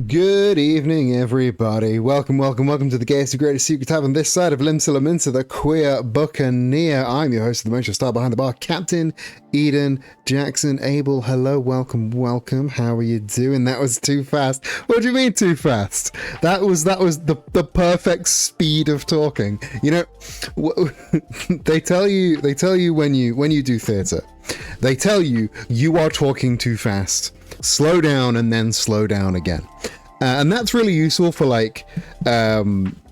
Good evening, everybody. Welcome to the gayest and greatest secret tavern this side of Limsa Minsa, the queer buccaneer. I'm your host of the motion star behind the bar, Captain Eden Jackson Abel. Hello, welcome. How are you doing? That was too fast. What do you mean too fast? That was the perfect speed of talking. You know, they tell you when you do theatre, they tell you are talking too fast. Slow down and then slow down again. And that's really useful for like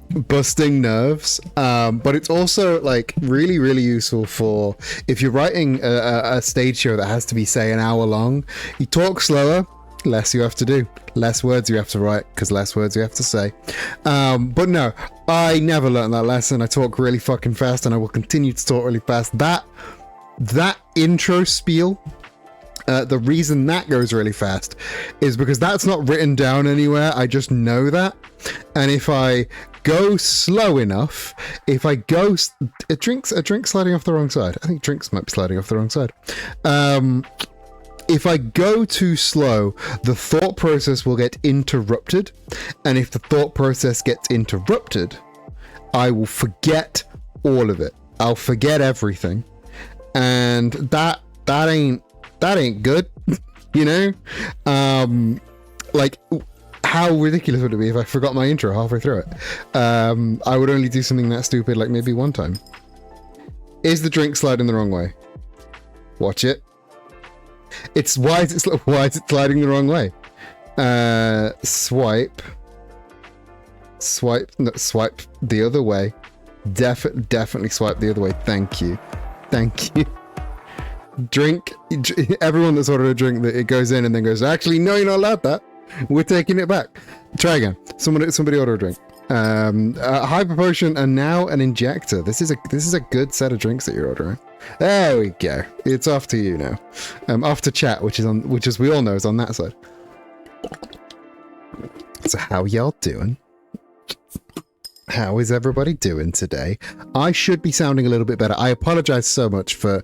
busting nerves, but it's also like really useful for if you're writing a stage show that has to be, say, an hour long. You talk slower, less you have to do, less words you have to write because less words you have to say. But no, I never learned that lesson. I talk really fucking fast and I will continue to talk really fast. That intro spiel, the reason that goes really fast is because that's not written down anywhere. I just know that. And if I go slow enough, if I go... A drink's sliding off the wrong side. I think drinks might be sliding off the wrong side. If I go too slow, the thought process will get interrupted. And if the thought process gets interrupted, I will forget all of it. I'll forget everything. And that ain't good, you know? Like, how ridiculous would it be if I forgot my intro halfway through it? I would only do something that stupid like maybe one time. Is the drink sliding the wrong way? Watch it. Why is it sliding the wrong way? Swipe the other way. Definitely swipe the other way. Thank you. Drink. Everyone that's ordered a drink, that it goes in and then goes, actually, no, you're not allowed that. We're taking it back. Try again. Somebody order a drink. Hyper potion and now an injector. This is a good set of drinks that you're ordering. There we go. It's off to you now. Off to chat, which as we all know is on that side. So how y'all doing? How is everybody doing today? I should be sounding a little bit better. I apologize so much for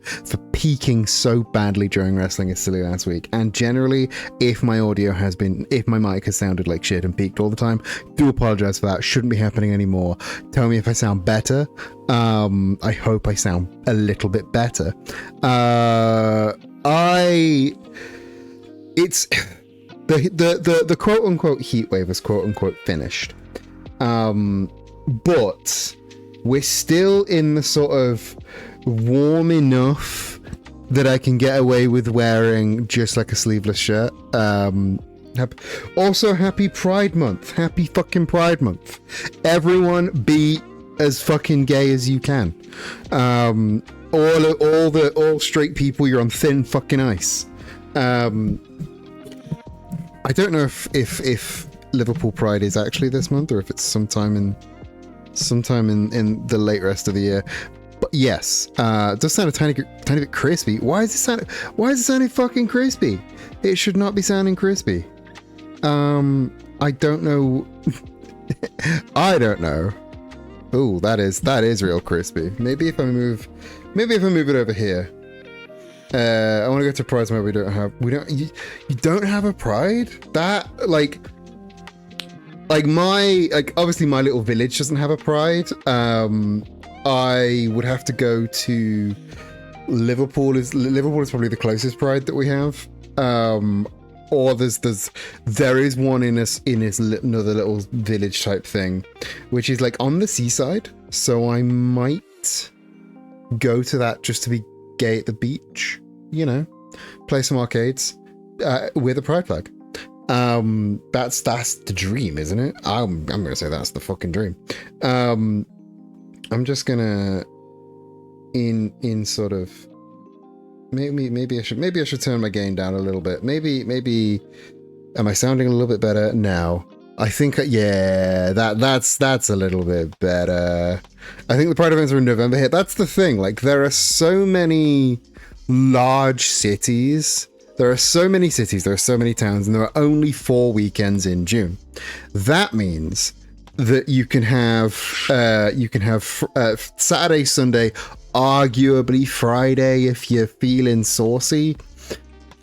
peaking so badly during Wrestling is Silly last week. And generally, if my mic has sounded like shit and peaked all the time, do apologize for that. Shouldn't be happening anymore. Tell me if I sound better. I hope I sound a little bit better. It's the quote unquote heat wave is quote unquote finished. But we're still in the sort of warm enough that I can get away with wearing just like a sleeveless shirt. Also, happy Pride Month. Happy fucking Pride Month. Everyone be as fucking gay as you can. All straight people, you're on thin fucking ice. I don't know if Liverpool Pride is actually this month or if it's sometime in the late rest of the year. But yes, it does sound a tiny bit crispy. Why is it sounding fucking crispy? It should not be sounding crispy. I don't know. I don't know. Oh, that is real crispy. Maybe if I move it over here. I want to go to Pride where you don't have a Pride? That obviously my little village doesn't have a Pride. I would have to go to Liverpool is probably the closest Pride that we have. Or there is one in another little village type thing, which is like on the seaside. So I might go to that just to be gay at the beach, you know, play some arcades with a Pride flag. That's the dream, isn't it? I'm gonna say that's the fucking dream. I'm just gonna in sort of maybe I should turn my gain down a little bit. Maybe am I sounding a little bit better now? I think that's a little bit better. I think the Pride events are in November here. That's the thing. Like, there are so many large cities. There are so many cities, there are so many towns, and there are only 4 weekends in June. That means that you can have Saturday, Sunday, arguably Friday if you're feeling saucy.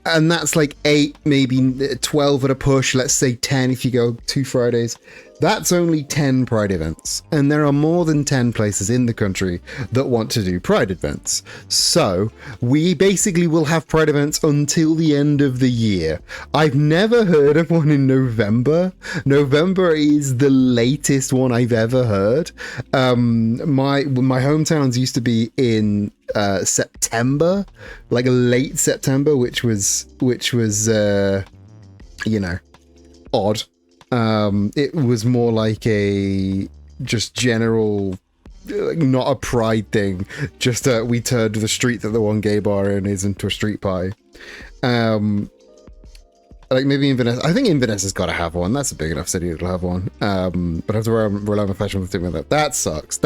And that's like 8, maybe 12 at a push. Let's say 10 if you go 2 Fridays. That's only 10 Pride events. And there are more than 10 places in the country that want to do Pride events. So we basically will have Pride events until the end of the year. I've never heard of one in November. November is the latest one I've ever heard. My hometowns used to be in September, like late September, which was odd. It was more like a just general, like, not a pride thing, just we turned the street that the one gay bar in is into a street pie. Like maybe Inverness. I think Inverness has got to have one. That's a big enough city that'll have one. But I have to rely on my fashion with that. That sucks.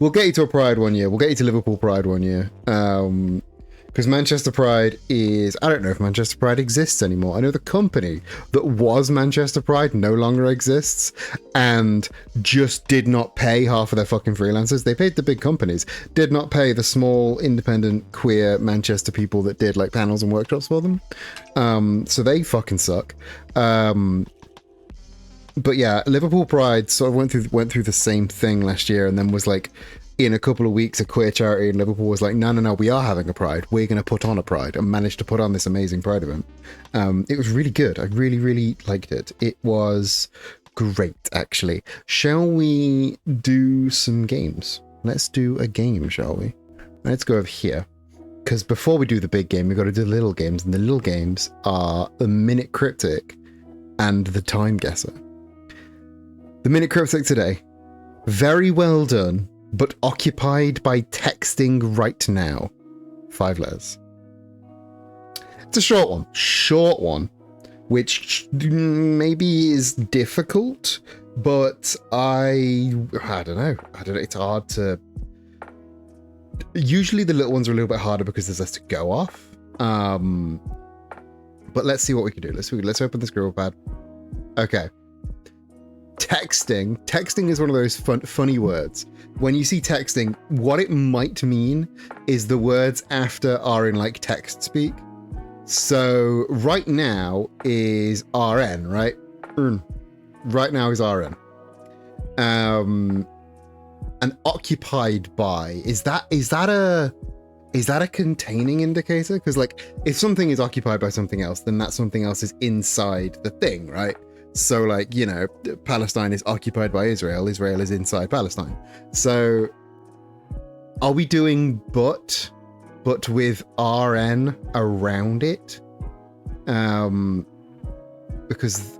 We'll get you to a Pride one year. We'll get you to Liverpool Pride one year. Because Manchester Pride is... I don't know if Manchester Pride exists anymore. I know the company that was Manchester Pride no longer exists and just did not pay half of their fucking freelancers. They paid the big companies, did not pay the small, independent, queer Manchester people that did like panels and workshops for them. So they fucking suck. But yeah, Liverpool Pride sort of went through the same thing last year and then was like... in a couple of weeks, a queer charity in Liverpool was like, no, we are having a Pride. We're going to put on a Pride, and managed to put on this amazing Pride event. It was really good. I really, really liked it. It was great, actually. Shall we do some games? Let's do a game, shall we? Let's go over here. Because before we do the big game, we've got to do the little games, and the little games are the Minute Cryptic and the Time Guesser. The Minute Cryptic today. Very well done. But occupied by texting right now. 5 letters. It's a short one, which maybe is difficult, but I don't know. It's hard to... Usually the little ones are a little bit harder because there's less to go off. But let's see what we can do. Let's open the scribble pad. Okay. Texting is one of those funny words. When you see texting, what it might mean is the words after are in like text speak. So right now is RN, right? Right now is RN. And occupied by, is that a containing indicator? Because like if something is occupied by something else, then that something else is inside the thing, right? So like, you know, Palestine is occupied by Israel. Israel is inside Palestine. So are we doing but with RN around it? Because,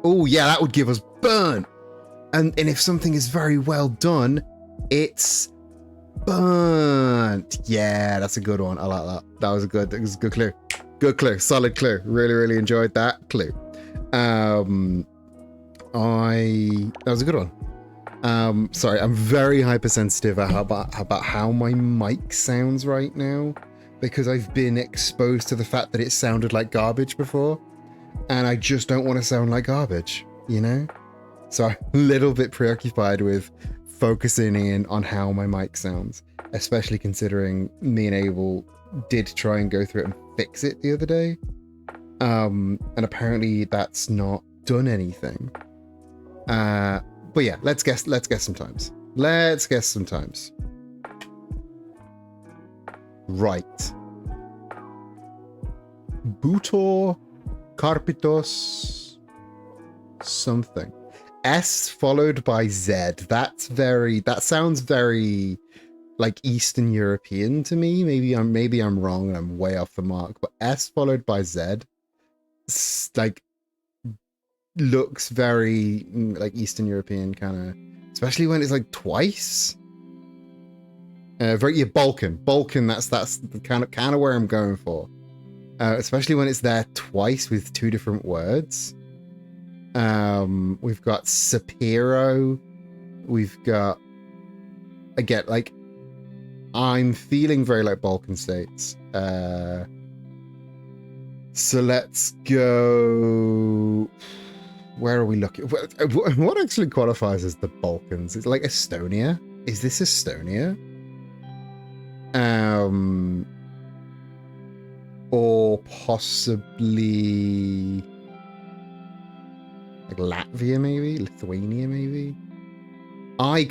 oh yeah, that would give us burnt. And if something is very well done, it's burnt. Yeah, that's a good one. I like that. That was a good clue. Good clue. Solid clue. Really, really enjoyed that clue. That was a good one. Sorry, I'm very hypersensitive about how my mic sounds right now because I've been exposed to the fact that it sounded like garbage before, and I just don't want to sound like garbage, you know? So I'm a little bit preoccupied with focusing in on how my mic sounds, especially considering me and Abel did try and go through it and fix it the other day. And apparently that's not done anything. But yeah, let's guess sometimes. Right. Butor Carpitos something. S followed by Z. That sounds very like Eastern European to me. Maybe I'm wrong and I'm way off the mark, but S followed by Z like looks very like Eastern European kind of, especially when it's like twice. Balkan. That's the kind of where I'm going for. Especially when it's there twice with 2 different words. We've got Sapiro. We've got, again, like, I'm feeling very like Balkan states. So let's go. Where are we looking? What actually qualifies as the Balkans? It's like Estonia. Is this Estonia? or possibly like Latvia, maybe Lithuania, maybe. I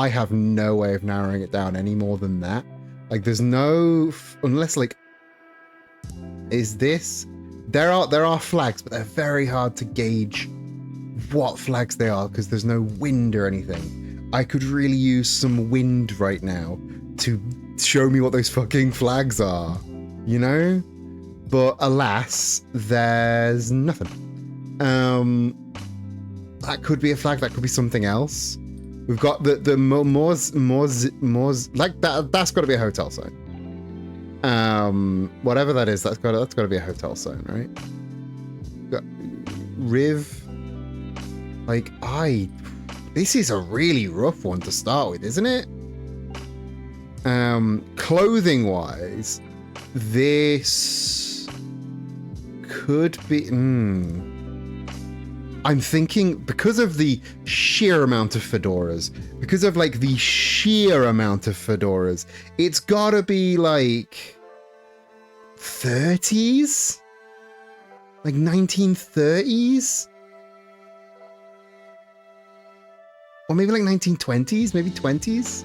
have no way of narrowing it down any more than that. Like, there's no, unless like, is this? There are flags, but they're very hard to gauge what flags they are because there's no wind or anything. I could really use some wind right now to show me what those fucking flags are, you know? But alas, there's nothing. That could be a flag. That could be something else. We've got the Moors like that's got to be a hotel sign. Whatever that is, that's got to be a hotel sign, right? Got Riv. Like this is a really rough one to start with, isn't it? Clothing wise, this could be. I'm thinking because of the sheer amount of fedoras, it's gotta be like 30s? Like 1930s? Or maybe like 1920s, maybe 20s?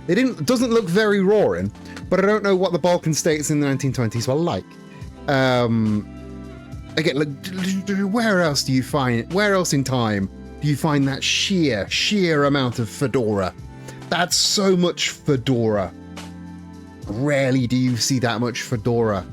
It doesn't look very roaring, but I don't know what the Balkan states in the 1920s were like. Again, like, where else in time do you find that sheer amount of fedora? That's so much fedora. Rarely do you see that much fedora.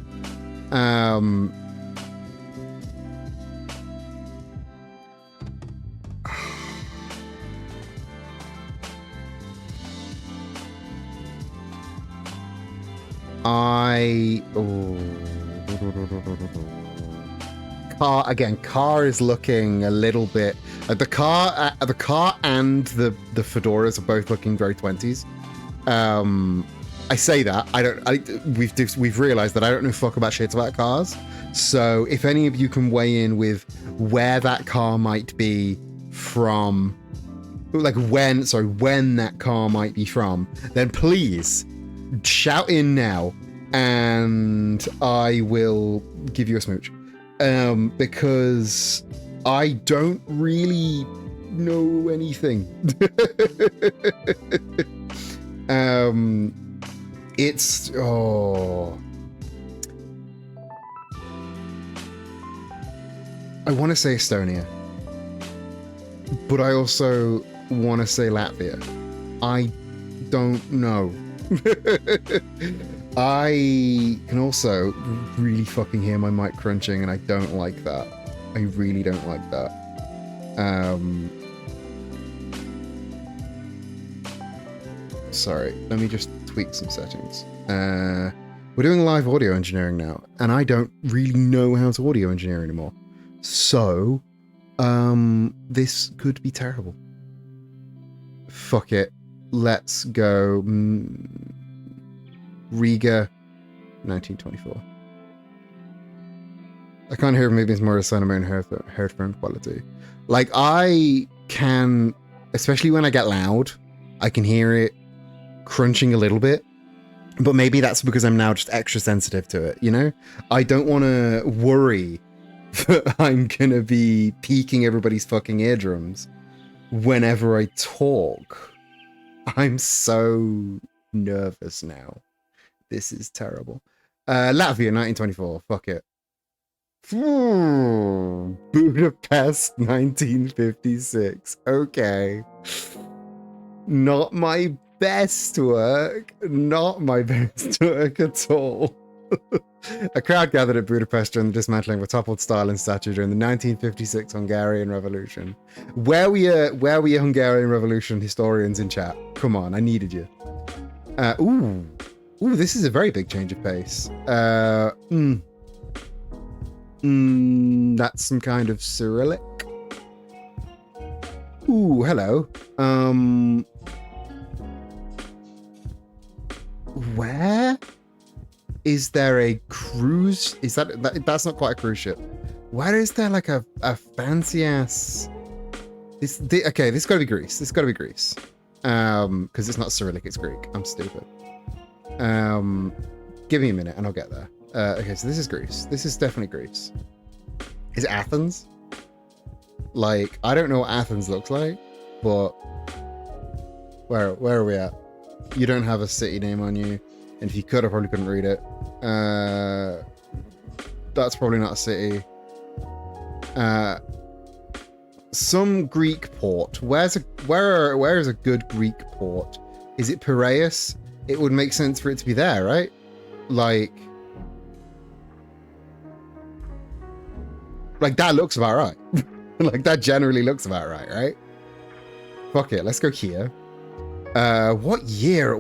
Car is looking a little bit the car and the fedoras are both looking very 20s. I say that we've realized that I don't know fuck about shit about cars, so if any of you can weigh in with where that car might be from, like when that car might be from, then please shout in now and I will give you a smooch. Because I don't really know anything. I want to say Estonia, but I also want to say Latvia. I don't know. I can also really fucking hear my mic crunching, and I don't like that. I really don't like that. Sorry, let me just tweak some settings. We're doing live audio engineering now, and I don't really know how to audio engineer anymore. So, this could be terrible. Fuck it. Let's go. Riga, 1924. I can't hear maybe it's more a sign of my own headphone quality. Like, I can, especially when I get loud, I can hear it crunching a little bit. But maybe that's because I'm now just extra sensitive to it, you know? I don't want to worry that I'm going to be peaking everybody's fucking eardrums whenever I talk. I'm so nervous now. This is terrible. Latvia, 1924. Fuck it. Budapest, 1956. Okay. Not my best work. Not my best work at all. A crowd gathered at Budapest during the dismantling of a toppled Stalin statue during the 1956 Hungarian Revolution. Where were you Hungarian Revolution historians in chat? Come on, I needed you. Ooh, this is a very big change of pace. That's some kind of Cyrillic. Ooh, hello. Where is there a cruise? Is that's not quite a cruise ship. Where is there like a fancy ass? Okay, this gotta be Greece. This gotta be Greece. Because it's not Cyrillic, it's Greek. I'm stupid. Give me a minute and I'll get there. Okay, so this is Greece. This is definitely Greece. Is it Athens? Like, I don't know what Athens looks like, but where are we at? You don't have a city name on you, and if you could, I probably couldn't read it. That's probably not a city. Some Greek port. Where is a good Greek port? Is it Piraeus? It would make sense for it to be there, right? Like that looks about right. Like that generally looks about right? Fuck it, let's go here. What year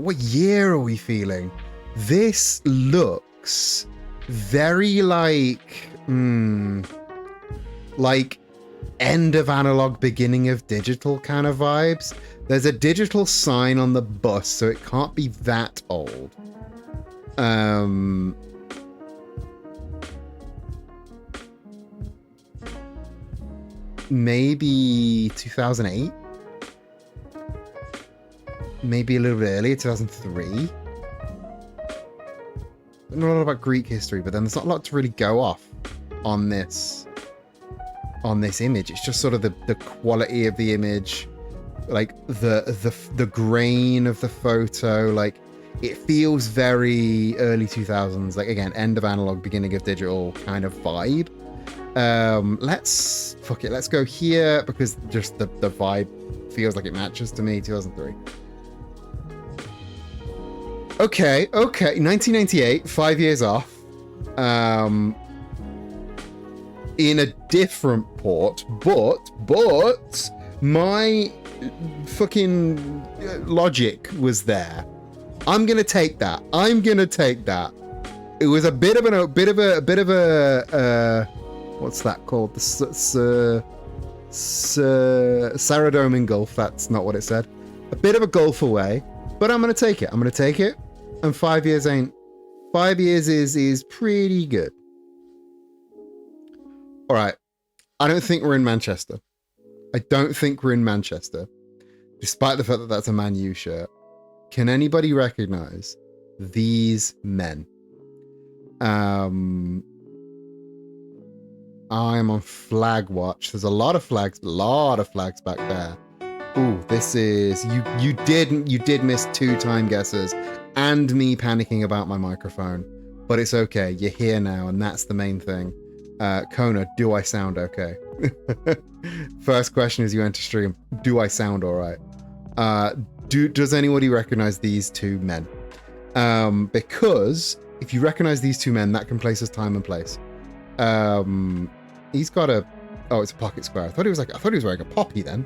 are we feeling? This looks very like end of analog, beginning of digital kind of vibes. There's a digital sign on the bus, so it can't be that old. Maybe 2008? Maybe a little bit earlier, 2003? I don't know a lot about Greek history, but then there's not a lot to really go off on this image. It's just sort of the quality of the image, like the grain of the photo. Like, it feels very early 2000s, like, again, end of analog, beginning of digital kind of vibe. Let's go here because just the vibe feels like it matches to me. 2003. Okay, 1998, 5 years off. In a different port, but my fucking logic was there. I'm gonna take that. It was a bit of a what's that called? The Saradomin Gulf. That's not what it said. A bit of a gulf away, but I'm gonna take it. And 5 years is pretty good. All right. I don't think we're in Manchester. Despite the fact that that's a Man U shirt. Can anybody recognize these men? I am on flag watch. There's a lot of flags back there. Ooh, this is you did miss 2 time guesses and me panicking about my microphone, but it's okay. You're here now, and that's the main thing. Kona, do I sound okay? First question as you enter stream: do I sound all right? Does anybody recognize these 2 men? Because if you recognize these 2 men, that can place us time and place. He's got a it's a pocket square. I thought he was wearing a poppy then.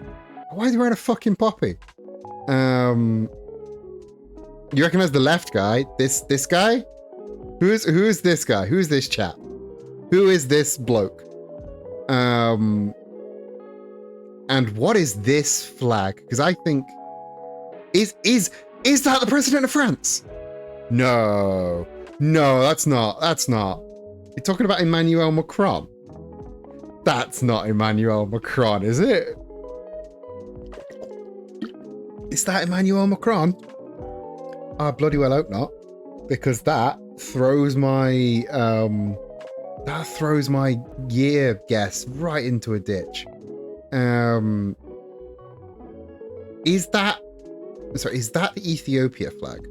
Why is he wearing a fucking poppy? You recognize the left guy? This guy? Who is this guy? Who is this chap? Who is this bloke? And what is this flag? Because I think is that the president of France? No, that's not. You're talking about Emmanuel Macron. That's not Emmanuel Macron, is it? Is that Emmanuel Macron? I bloody well hope not, because that throws my year guess right into a ditch. Is that the Ethiopia flag?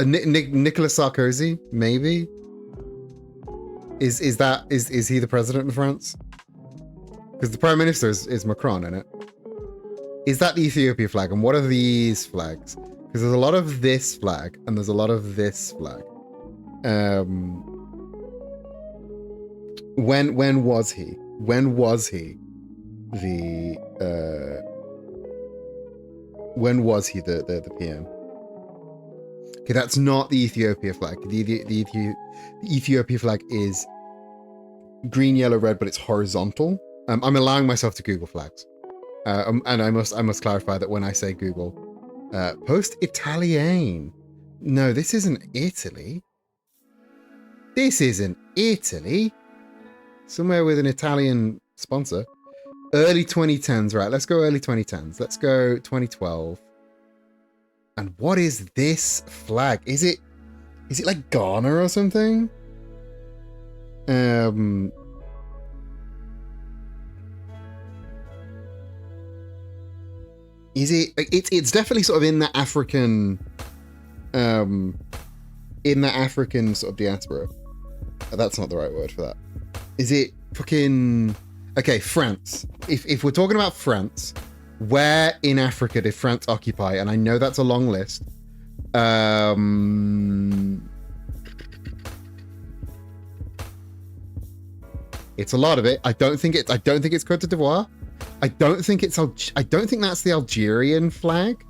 Nicolas Sarkozy, maybe? Is he the president of France? Because the prime minister is Macron, isn't it? Is that the Ethiopia flag? And what are these flags? Because there's a lot of this flag and there's a lot of this flag. When was he? When was he the PM? Okay, that's not the Ethiopia flag. The Ethiopia flag is green, yellow, red, but it's horizontal. I'm allowing myself to Google flags. And I must clarify that when I say Google, post Italian. No, this isn't Italy. This isn't Italy. Somewhere with an Italian sponsor. Early 2010s, right? Let's go early 2010s. Let's go 2012. And what is this flag? Is it Is it like Ghana or something? Is it? It's definitely sort of in the African, sort of diaspora. That's not the right word for that. Is it fucking? Okay, France. If we're talking about France, where in Africa did France occupy? And I know that's a long list. It's a lot of it. I don't think it's Cote d'Ivoire. I don't think that's the Algerian flag.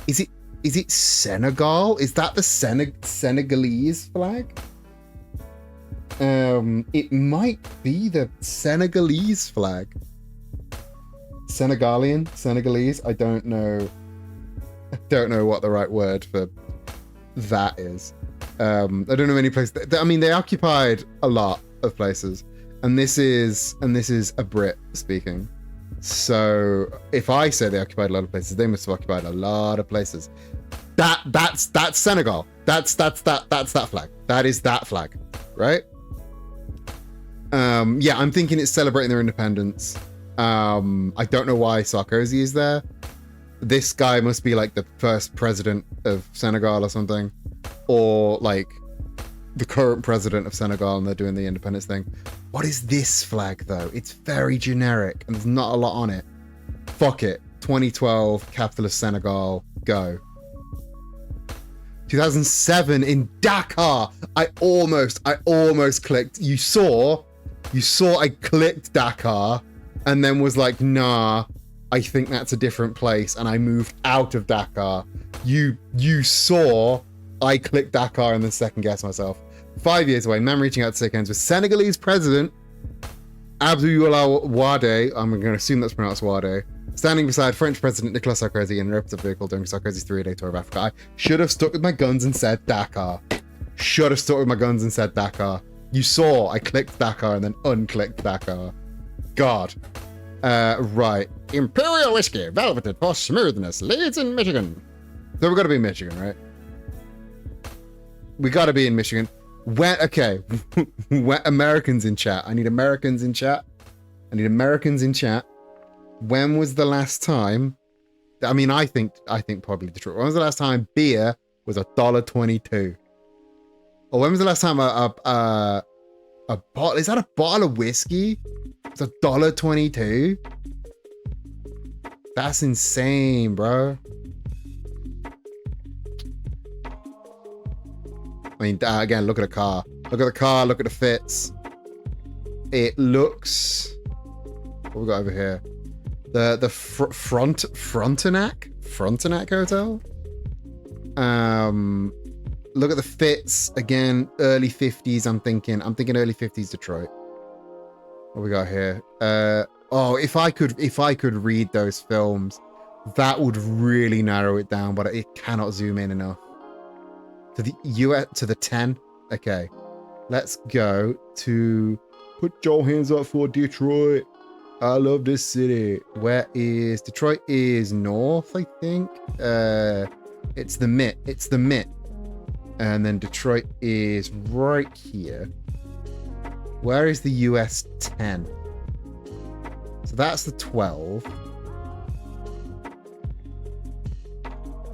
Is it Senegal? Is that the Senegalese flag? It might be the Senegalese flag. Senegalese. I don't know what the right word for that is. I don't know any place. I mean, they occupied a lot of places, and this is a Brit speaking. So if I say they occupied a lot of places, they must have occupied a lot of places. That's Senegal. That's that flag. That is that flag, right? Yeah, I'm thinking it's celebrating their independence. I don't know why Sarkozy is there. This guy must be like the first president of Senegal or something, or like the current president of Senegal, and they're doing the independence thing. What is this flag though? It's very generic and there's not a lot on it. Fuck it. 2012 capitalist Senegal, go. 2007 in Dakar. I almost clicked. You saw I clicked Dakar and then was like, nah, I think that's a different place, and I moved out of Dakar. You saw I clicked Dakar and then second guessed myself. 5 years away, man reaching out to shake hands with Senegalese president Abdoulaye Wade. I'm going to assume that's pronounced Wade. Standing beside French President Nicolas Sarkozy in a reputable vehicle during Sarkozy's 3-day tour of Africa. I should have stuck with my guns and said Dakar. You saw I clicked Dakar and then unclicked Dakar. God. Right. Imperial whiskey, velveted for smoothness, leads in Michigan. So we've got to be in Michigan, right? We got to be in Michigan. Okay. Americans in chat. I need Americans in chat. When was the last time? I mean, I think probably Detroit. When was the last time beer was $1.22? Or when was the last time a bottle? Is that a bottle of whiskey? It's $1.22. That's insane, bro. I mean, again, look at the car. Look at the fits. It looks... What we got over here? The Frontenac Hotel? Look at the fits. Again, early 50s, I'm thinking early 50s Detroit. What we got here? If I could read those films, that would really narrow it down, but it cannot zoom in enough. To the US, to the 10. Okay, let's go to put your hands up for Detroit. I love this city. Where is Detroit? Is north, I think. It's the Mitt. And then Detroit is right here. Where is the US 10? So that's the 12.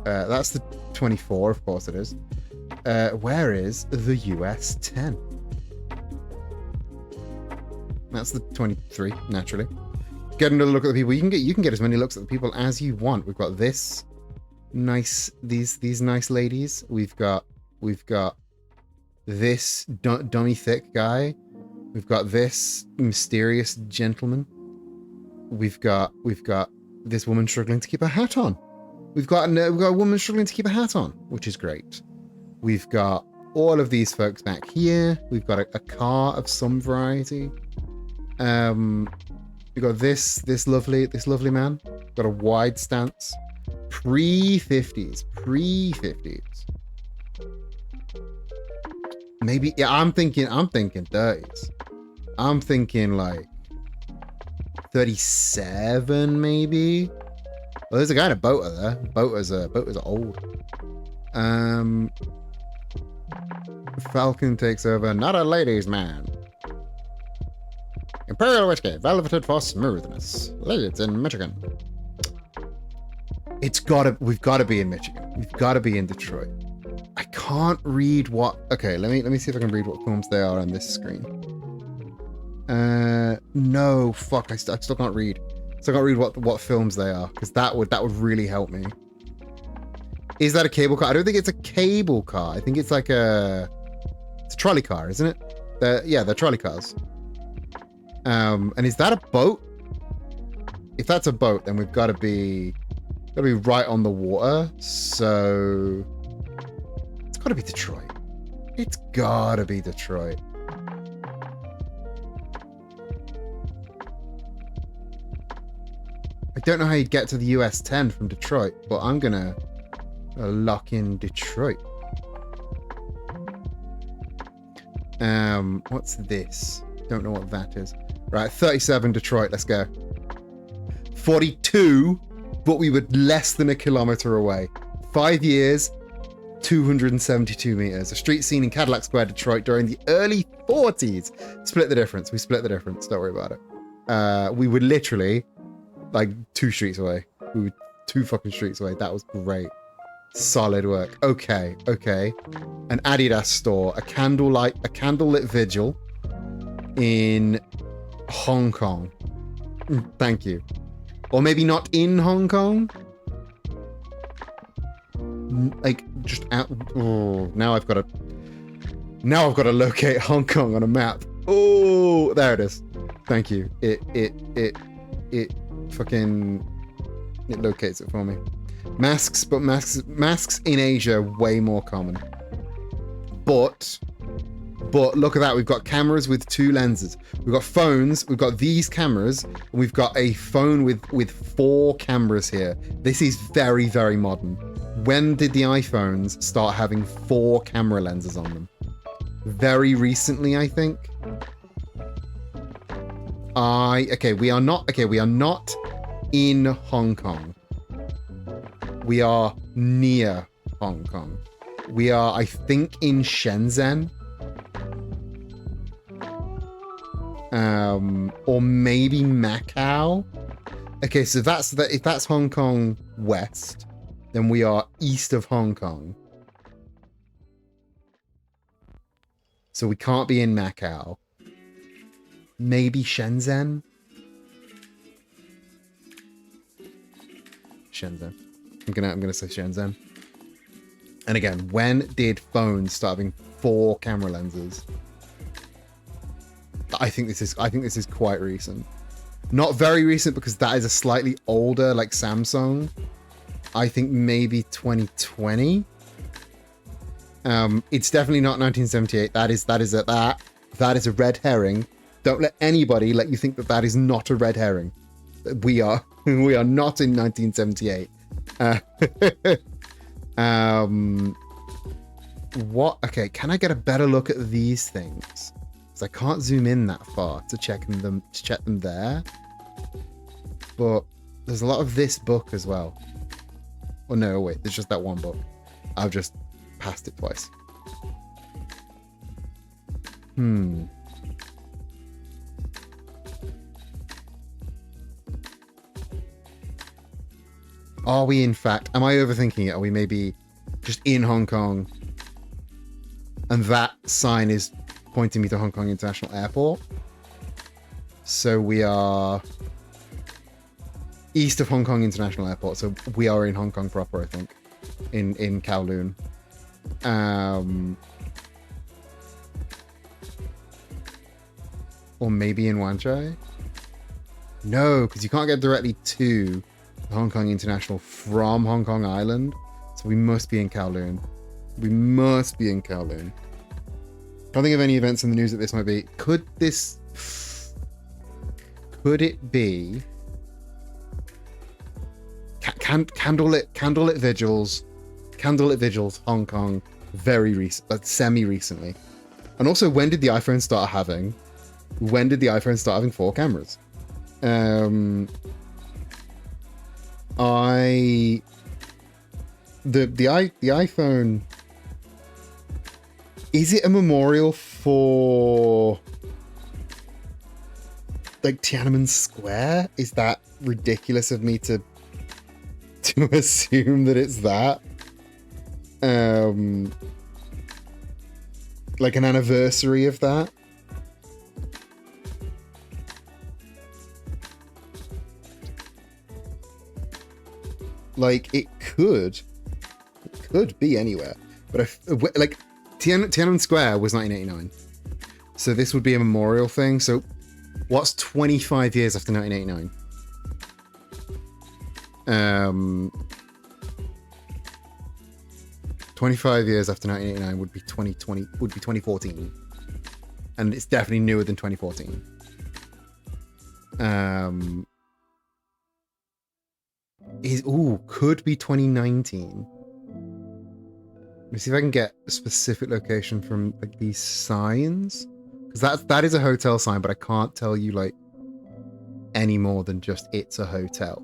That's the 24, of course it is. Where is the US 10? That's the 23, naturally. Get another look at the people. You can get as many looks at the people as you want. We've got this nice, these nice ladies. We've got this dummy thick guy. We've got this mysterious gentleman. We've got this woman struggling to keep her hat on. We've got a woman struggling to keep a hat on, which is great. We've got all of these folks back here. We've got a car of some variety. We've got this lovely man. We've got a wide stance. Pre-50s. Maybe, yeah, I'm thinking 30s. I'm thinking like 37, maybe. Well, there's a guy in a boater there. Boaters are old. Falcon takes over. Not a ladies' man. Imperial whiskey, velveted for smoothness. Leeds in Michigan. We've gotta be in Michigan. We've gotta be in Detroit. I can't read what. Okay, let me see if I can read what films they are on this screen. No, fuck. I still can't read. Still can't read what films they are, because that would really help me. Is that a cable car? I don't think it's a cable car. I think it's like it's a trolley car, isn't it? Yeah, they're trolley cars. And is that a boat? If that's a boat, then we've got to be right on the water. So it's got to be Detroit. It's got to be Detroit. I don't know how you'd get to the US 10 from Detroit, but I'm gonna lock in Detroit. What's this? Don't know what that is. Right, 37 Detroit, let's go. 42, but we were less than a kilometer away. 5 years, 272 meters. A street scene in Cadillac Square, Detroit during the early 40s. Split the difference. We split the difference. Don't worry about it. We were literally like 2 streets away. We were 2 fucking streets away. That was great. Solid work. Okay. An Adidas store, a candlelit vigil in Hong Kong. Thank you. Or maybe not in Hong Kong. Like just out. Oh, now I've got to locate Hong Kong on a map. Oh, there it is. Thank you. It locates it for me. Masks in Asia are way more common. But look at that. We've got cameras with 2 lenses. We've got phones. We've got these cameras. And we've got a phone with 4 cameras here. This is very, very modern. When did the iPhones start having 4 camera lenses on them? Very recently, I think. We are not in Hong Kong. We are near Hong Kong. We are, I think, in Shenzhen. Or maybe Macau. Okay, so if that's Hong Kong West, then we are east of Hong Kong. So we can't be in Macau. Maybe Shenzhen? Shenzhen. I'm gonna say Shenzhen. And again, when did phones start having 4 camera lenses? I think this is quite recent. Not very recent because that is a slightly older, like Samsung. I think maybe 2020. It's definitely not 1978. That is a red herring. Don't let anybody let you think that is not a red herring. We are not in 1978. What? Okay, can I get a better look at these things? Because I can't zoom in that far to check them there. But there's a lot of this book as well. Oh no, wait, there's just that one book. I've just passed it twice. Are we in fact, am I overthinking it? Are we maybe just in Hong Kong and that sign is pointing me to Hong Kong International Airport? So we are east of Hong Kong International Airport. So we are in Hong Kong proper, I think, in Kowloon. Or maybe in Wan Chai? No, because you can't get directly to Hong Kong International from Hong Kong Island. So we must be in Kowloon. Can't think of any events in the news that this might be. Could it be candlelit vigils, Hong Kong, very recent, semi-recently. And also, when did the iPhone start having 4 cameras? The iPhone Is it a memorial for like Tiananmen Square? Is that ridiculous of me to assume that it's that? Like an anniversary of that? Like it could be anywhere, but like Tiananmen Square was 1989, so this would be a memorial thing. So what's 25 years after 1989? 25 years after 1989 would be 2014, and it's definitely newer than 2014. Could be 2019. Let me see if I can get a specific location from like these signs, because that is a hotel sign, but I can't tell you like any more than just it's a hotel.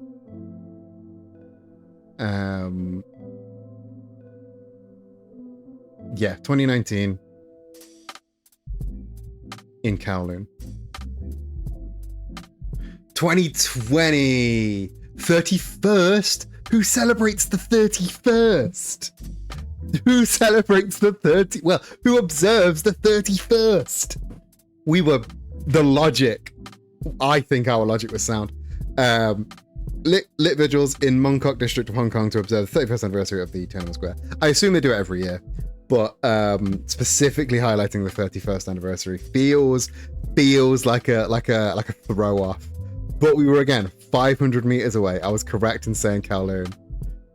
Yeah, 2019 in Kowloon. 2020 31st. Who celebrates the 31st? Who celebrates the 30? Well, who observes the 31st? We were the logic. I think our logic was sound. Lit vigils in Mongkok district of Hong Kong to observe the 31st anniversary of the Tiananmen Square. I assume they do it every year, but specifically highlighting the 31st anniversary feels like a throw off. But we were again 500 meters away. I was correct in saying Kowloon.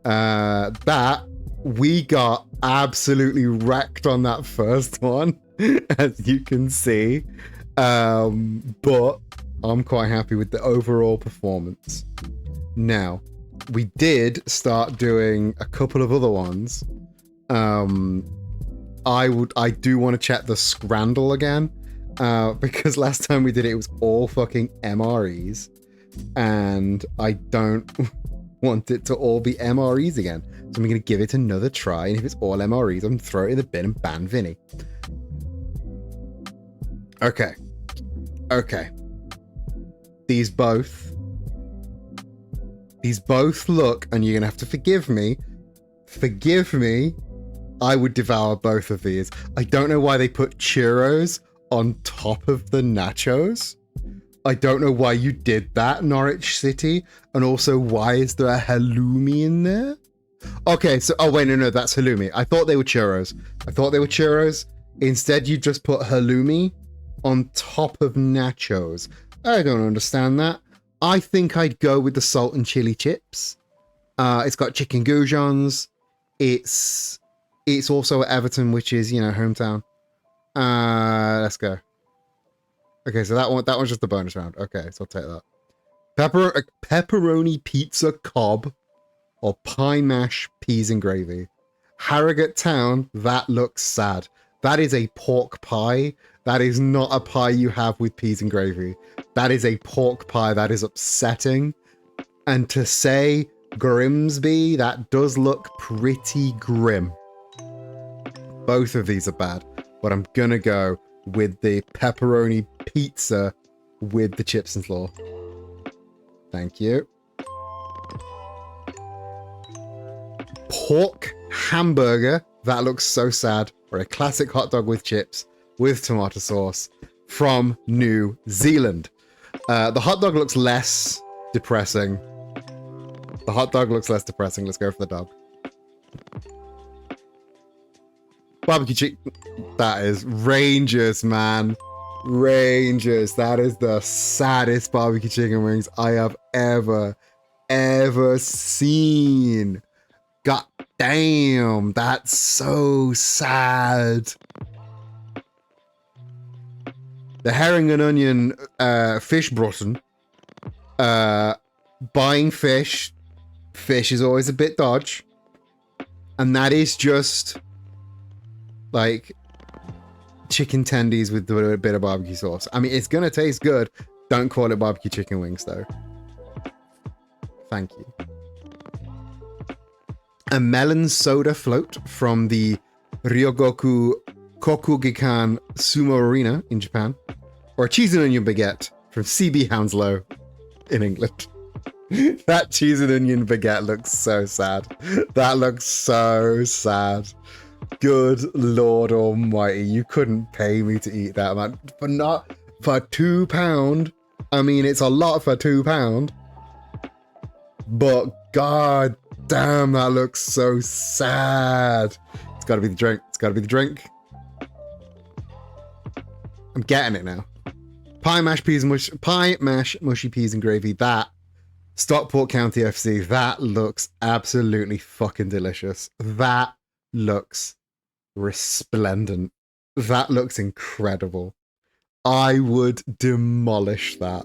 That we got absolutely wrecked on that first one, as you can see. But I'm quite happy with the overall performance. Now, we did start doing a couple of other ones. I do want to check the Scrandle again, because last time we did it was all fucking MREs, and I don't want it to all be MREs again. So I'm going to give it another try, and if it's all MREs, I'm going to throw it in the bin and ban Vinny. Okay. These both look, and you're going to have to forgive me. I would devour both of these. I don't know why they put churros on top of the nachos. I don't know why you did that, Norwich City. And also, why is there a halloumi in there? Okay, so, oh wait, no, that's halloumi. I thought they were churros. Instead, you just put halloumi on top of nachos. I don't understand that. I think I'd go with the salt and chili chips. It's got chicken goujons. It's also at Everton, which is, hometown. Let's go. Okay, so that one's just a bonus round. Okay, so I'll take that. Pepperoni pizza cob or pine mash peas and gravy. Harrogate Town, that looks sad. That is a pork pie. That is not a pie you have with peas and gravy. That is a pork pie. That is upsetting. And to say Grimsby, that does look pretty grim. Both of these are bad, but I'm gonna go with the pepperoni pizza with the chips and slaw. Thank you. Pork hamburger, that looks so sad. Or a classic hot dog with chips with tomato sauce from New Zealand. The hot dog looks less depressing. Let's go for the dog. Barbecue chicken. That is Rangers, man. Rangers. That is the saddest barbecue chicken wings I have ever seen. God damn. That's so sad. The herring and onion fish brutten. Buying fish. Fish is always a bit dodge. And that is just like chicken tendies with a bit of barbecue sauce. I mean, it's gonna taste good. Don't call it barbecue chicken wings though. Thank you. A melon soda float from the Ryogoku Kokugikan Sumo Arena in Japan, or a cheese and onion baguette from CB Hounslow in England. That cheese and onion baguette looks so sad. That looks so sad. Good Lord Almighty, you couldn't pay me to eat that, man. For £2. I mean, it's a lot for £2, but god damn, that looks so sad. It's got to be the drink. It's got to be the drink. I'm getting it now. Pie mash, mushy peas and gravy. That Stockport County FC. That looks absolutely fucking delicious. That looks resplendent. That looks incredible. I would demolish that.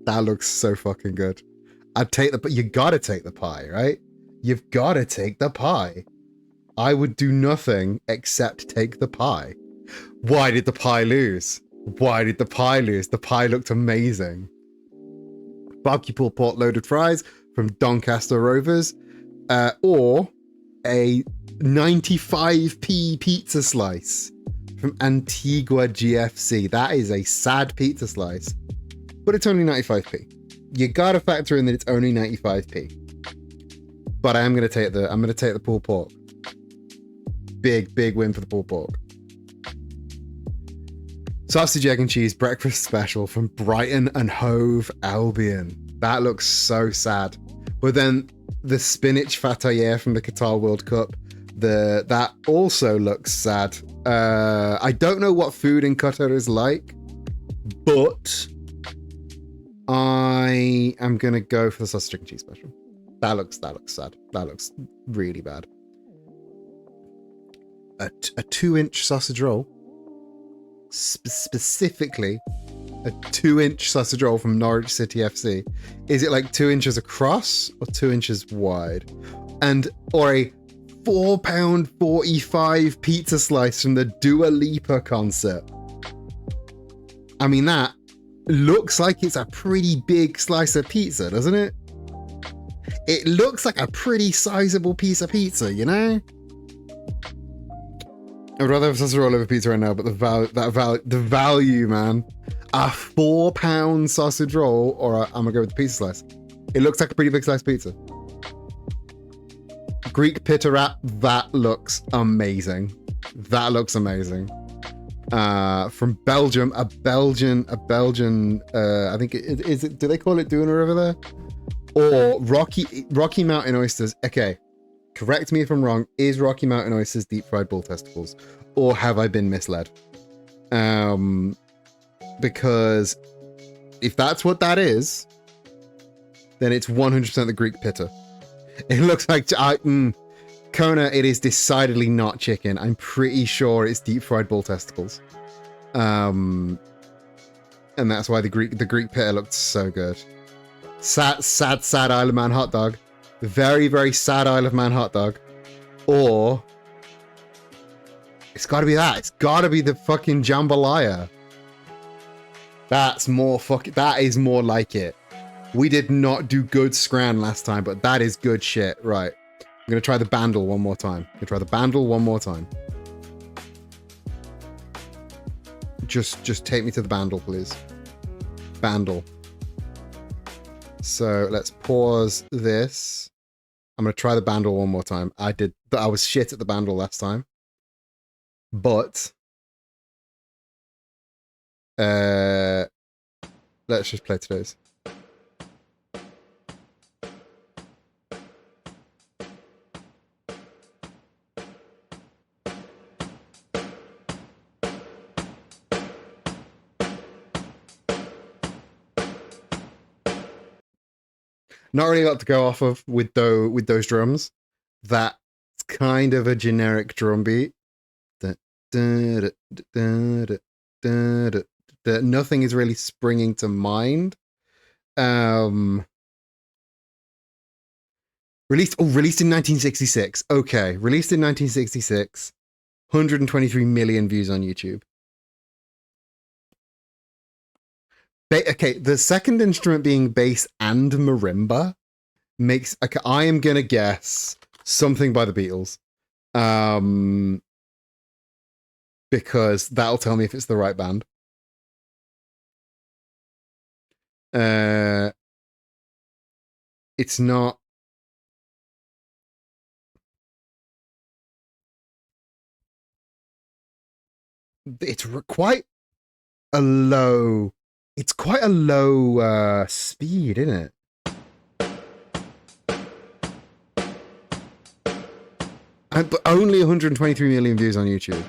That looks so fucking good. I'd take the, you gotta take the pie, right? You've gotta take the pie. I would do nothing except take the pie. Why did the pie lose? Why did the pie lose? The pie looked amazing. Barbecue pulled pork loaded fries from Doncaster Rovers, or a 95p pizza slice from Antigua GFC. That is a sad pizza slice, but it's only 95p. You gotta factor in that it's only 95p. But I'm gonna take the pulled pork. Big win for the pulled pork. Sausage, egg and cheese breakfast special from Brighton and Hove Albion. That looks so sad. But then the spinach fatayère from the Qatar World Cup, that also looks sad. I don't know what food in Qatar is like, but I am gonna go for the sausage, egg and cheese special. That looks sad. That looks really bad. A 2-inch sausage roll. Specifically a 2-inch sausage roll from Norwich City FC. Is it like 2 inches across or 2 inches wide? Or a £4.45 pizza slice from the Dua Lipa concert. I mean, that looks like it's a pretty big slice of pizza, doesn't it? It looks like a pretty sizable piece of pizza, you know? I'd rather have sausage roll over pizza right now, but the value, man. A £4 sausage roll, or I'm gonna go with the pizza slice. It looks like a pretty big slice pizza. Greek pita wrap. That looks amazing. That looks amazing. From Belgium, a Belgian. I think is it? Do they call it doner over there? Or Rocky Mountain oysters. Okay. Correct me if I'm wrong. Is Rocky Mountain oysters deep fried bull testicles, or have I been misled? Because if that's what that is, then it's 100% the Greek pitta. It looks like Kona. It is decidedly not chicken. I'm pretty sure it's deep fried bull testicles, and that's why the Greek pitta looked so good. Sad Isle of Man hot dog. Very sad Isle of Man hot dog. Or it's gotta be that. It's gotta be the fucking jambalaya. That is more like it. We did not do good scran last time, but that is good shit. Right. I'm gonna try the bandle one more time. Just take me to the bandle, please. Bandle. So let's pause this. I'm going to try the bandle one more time. I was shit at the bandle last time. But let's just play today's. Not really a lot to go off of with those drums. That's kind of a generic drum beat. Nothing is really springing to mind. Released in 1966. Okay, released in 1966. 123 million views on YouTube. Okay, the second instrument being bass and marimba makes... Okay, I am going to guess something by the Beatles. Because that'll tell me if it's the right band. It's not. It's quite a low. It's quite a low speed, isn't it? But only 123 million views on YouTube.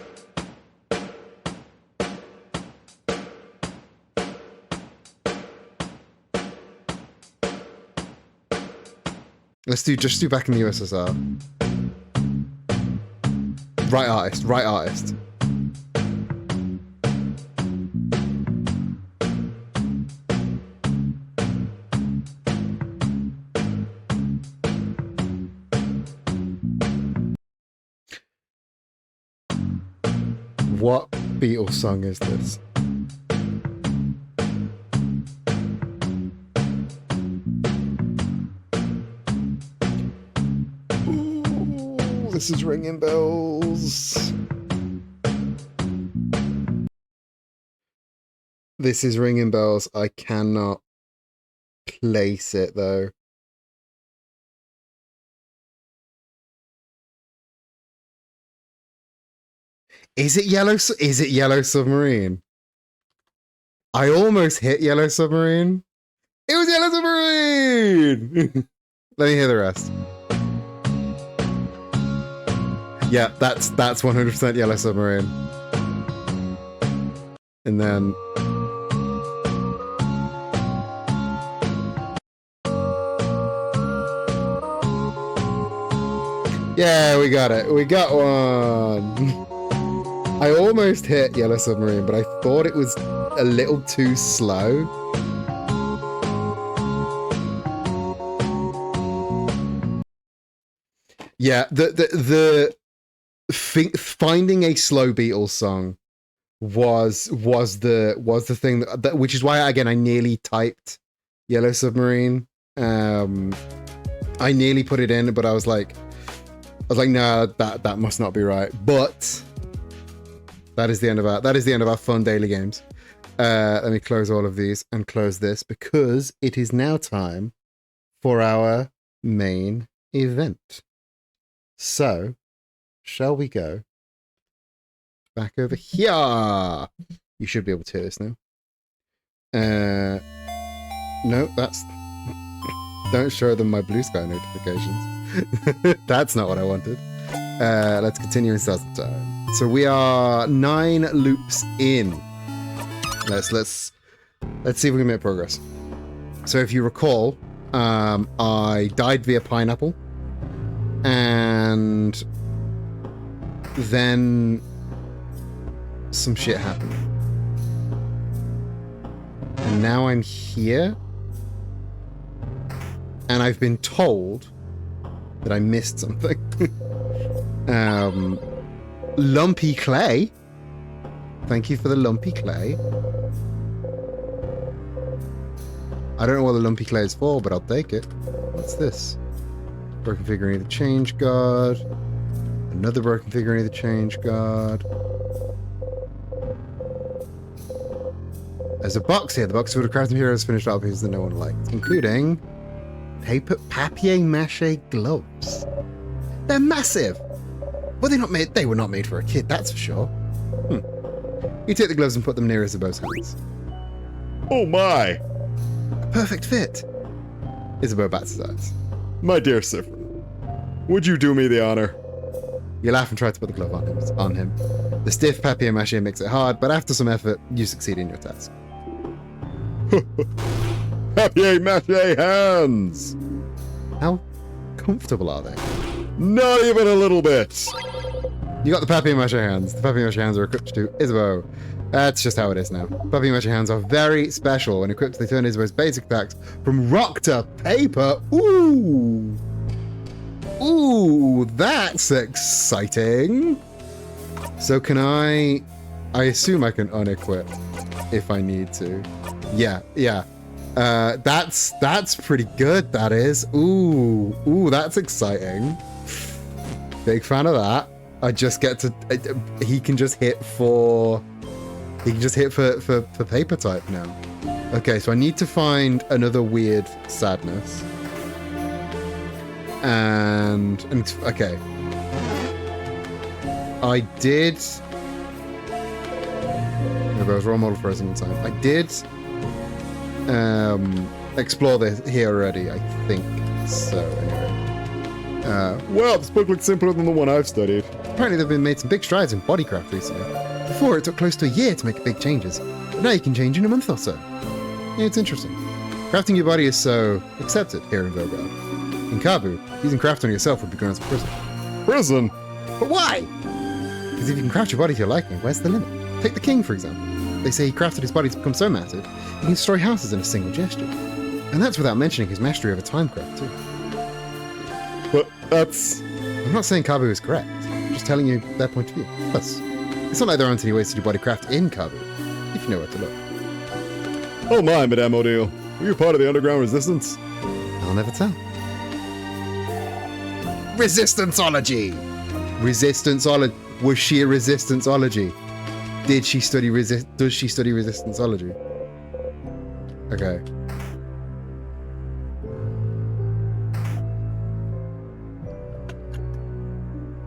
Let's just do back in the USSR. Right artist, right artist. What Beatles song is this? Ooh, this is ringing bells. This is ringing bells. I cannot place it though. Is it Yellow Submarine? I almost hit Yellow Submarine. It was Yellow Submarine! Let me hear the rest. Yeah, that's 100% Yellow Submarine. And then... yeah, we got it. We got one. I almost hit Yellow Submarine, but I thought it was a little too slow. Yeah, finding a slow Beatles song was the thing that which is why again I nearly typed Yellow Submarine. I nearly put it in, but I was like, nah, that must not be right. But that is the end of our fun daily games. Let me close all of these and close this because it is now time for our main event. So, shall we go back over here? You should be able to hear this now. No, that's... don't show them my Blue Sky notifications. That's not what I wanted. Let's continue and start the time. So we are 9 loops in. Let's see if we can make progress. So if you recall, I died via pineapple, and then some shit happened. And now I'm here, and I've been told that I missed something. Lumpy clay. Thank you for the lumpy clay. I don't know what the lumpy clay is for, but I'll take it. What's this? Broken figurine of the change guard. Another broken figurine of the change guard. There's a box here. The box would have crafted heroes finished art pieces that no one liked, including papier-mâché gloves. They're massive. Well, they were not made for a kid, that's for sure. You take the gloves and put them near Isabeau's hands. Oh my! A perfect fit. Isabeau bats his eyes. My dear Sifrin, would you do me the honor? You laugh and try to put the glove on him. The stiff papier-mâché makes it hard, but after some effort, you succeed in your task. Papier-mâché hands! How comfortable are they? Not even a little bit! You got the papier-mâché hands. The papier-mâché hands are equipped to Isabeau. That's just how it is now. Papier-mâché hands are very special. When equipped, they turn Isabeau's basic attacks from rock to paper. Ooh! Ooh, that's exciting! So can I assume I can unequip if I need to. Yeah. That's pretty good, that is. Ooh, that's exciting. Big fan of that. I just get to... he can just hit for... He can just hit for paper type now. Okay, so I need to find another weird sadness. And okay. I did... Maybe I was role model for a second time. I did explore this here already, I think. So, anyway. Well, this book looks simpler than the one I've studied. Apparently they've been made some big strides in bodycraft recently. Before, it took close to a year to make big changes. But now you can change in a month or so. Yeah, it's interesting. Crafting your body is so accepted here in Vogard. In Kabu, using craft on yourself would be grounds for prison. Prison? But why? Because if you can craft your body to your liking, where's the limit? Take the king, for example. They say he crafted his body to become so massive, he can destroy houses in a single gesture. And that's without mentioning his mastery over time craft, too. But that's... I'm not saying Kabu is correct. I'm just telling you their point of view. Plus, it's not like there aren't any ways to do body craft in Kabu, if you know where to look. Oh my, Madame O'Deal. Were you part of the underground resistance? I'll never tell. Resistanceology! Resistanceology. Was she a resistanceology? Does she study resistanceology? Okay.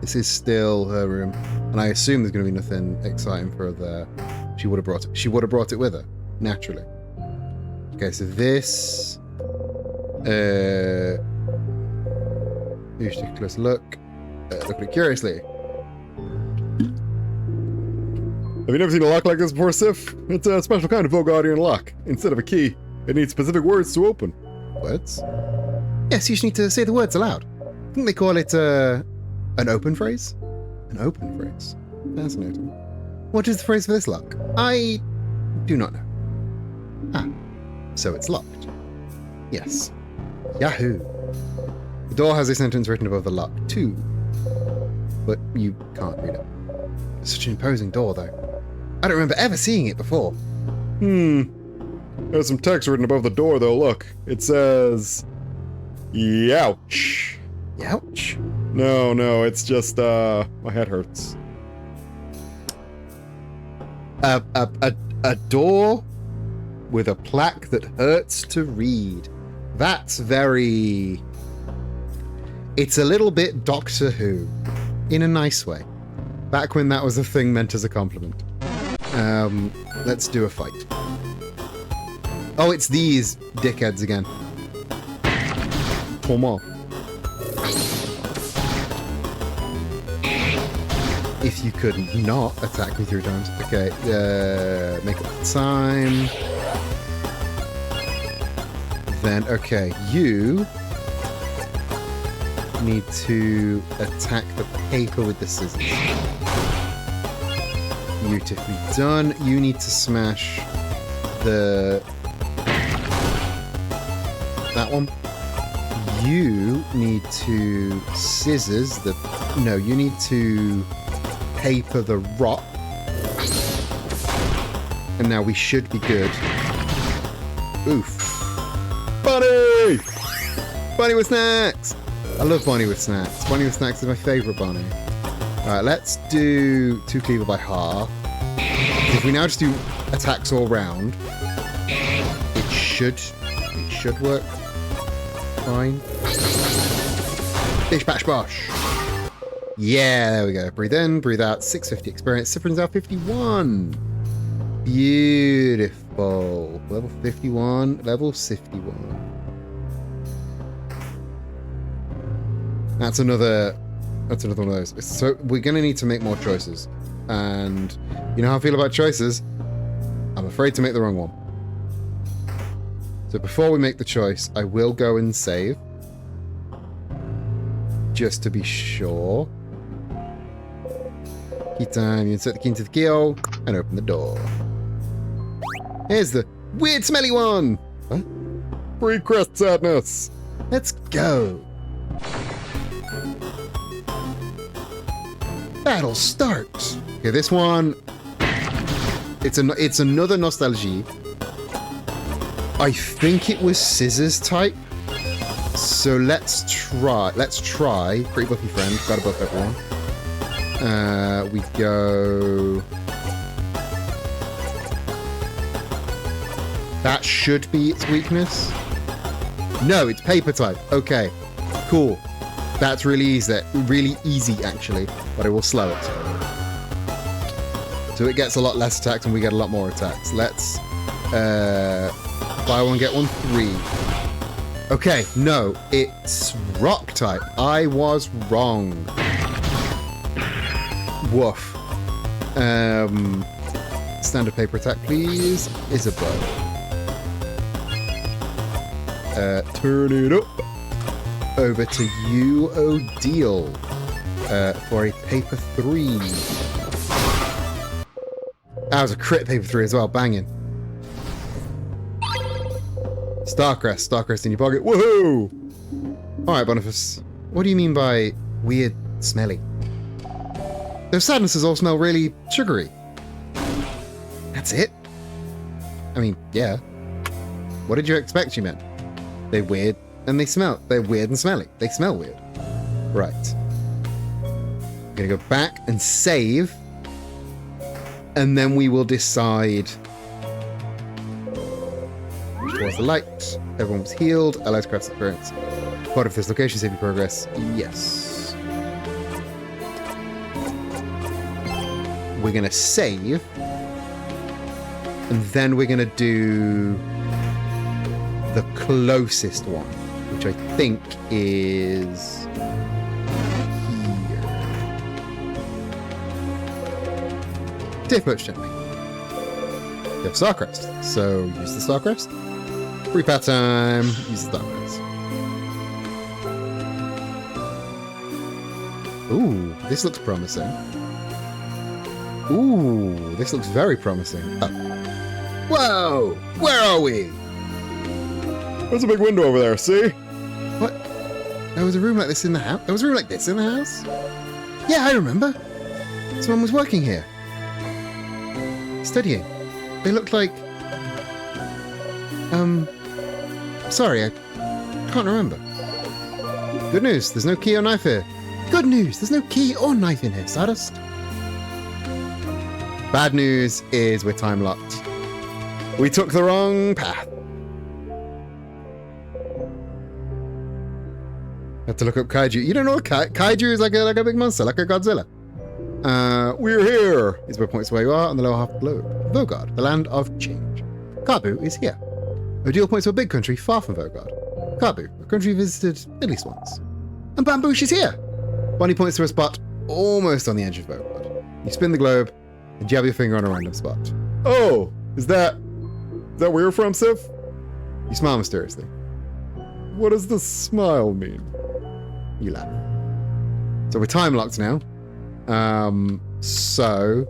This is still her room, and I assume there's going to be nothing exciting for her there. She would have brought it. She would have brought it with her, naturally. Okay, so this. You should take a close look. Look at it curiously. Have you never seen a lock like this before, Sif? It's a special kind of Vogardian lock. Instead of a key, it needs specific words to open. Words? Yes, you just need to say the words aloud. I think they call it an open phrase? An open phrase. Fascinating. What is the phrase for this lock? I do not know. Ah, so it's locked. Yes. Yahoo. The door has a sentence written above the lock, too. But you can't read it. It's such an imposing door, though. I don't remember ever seeing it before. There's some text written above the door, though. Look. It says... Youch. Youch? No, it's just, my head hurts. A door with a plaque that hurts to read. That's very... It's a little bit Doctor Who. In a nice way. Back when that was a thing meant as a compliment. Let's do a fight. Oh, it's these dickheads again. Comment? If you could not attack me 3 times. Okay, make up the time. Then, okay, you need to attack the paper with the scissors. Beautifully done. You need to smash that one. You need to scissors the... No, you need to paper the rock. And now we should be good. Oof. Bunny! Bunny with snacks! I love Bonnie with snacks. Bonnie with snacks is my favourite Bonnie. Alright, let's do 2 cleaver by half. If we now just do attacks all round, it should work fine. Bish bash bosh. Yeah, there we go. Breathe in, breathe out. 650 experience. Sifrin's out 51. Beautiful. Level 51. Level 51. That's another one of those. So we're going to need to make more choices. And you know how I feel about choices? I'm afraid to make the wrong one. So before we make the choice, I will go and save. Just to be sure. Key time, you insert the key into the keyhole and open the door. Here's the weird smelly one! What? Free crest sadness! Let's go! Battle starts! Okay, this one... It's another nostalgie. I think it was scissors type. So let's try. Pretty buffy friend. Gotta buff everyone. We go... That should be its weakness. No, it's paper type. Okay, cool. That's really easy actually, but I will slow it. So it gets a lot less attacks and we get a lot more attacks. Let's buy one, get one, 3. Okay, no, it's rock type. I was wrong. Woof. Standard paper attack, please. Isabeau. Turn it up. Over to you, Odile. For a paper 3. That was a crit paper 3 as well. Banging. Starcrest. Starcrest in your pocket. Woohoo! Alright, Boniface. What do you mean by weird smelly? Those sadnesses all smell really sugary. That's it? I mean, yeah. What did you expect you meant? They're weird and they smell. They're weird and smelly. They smell weird. Right. I'm gonna go back and save. And then we will decide. Towards the light. Everyone was healed. Allies craft experience. Part of this location, save your progress. Yes. We're gonna save. And then we're gonna do the closest one, which I think is here. Dave Poach gently. You have Starcrest, so use the Starcrest. Free pat time, use the Starcrest. Ooh, this looks promising. Ooh, this looks very promising. Oh. Whoa! Where are we? There's a big window over there, see? What? There was a room like this in the house? There was a room like this in the house? Yeah, I remember. Someone was working here. Studying. They looked like... Sorry, I can't remember. Good news, there's no key or knife here. Good news, there's no key or knife in here, Stardust. Bad news is we're time locked. We took the wrong path. Have to look up kaiju. You don't know what kaiju is like a big monster, like a Godzilla. We're here. Is where points where you are on the lower half of the globe. Vogard, the land of change. Kabu is here. Odile points to a big country far from Vogard. Kabu, a country visited at least once. And Bamboosh is here. Bonnie points to a spot almost on the edge of Vogard. You spin the globe and jab your finger on a random spot. Oh, is that where you're from, Sif? You smile mysteriously. What does the smile mean? You laugh. So we're time locked now. So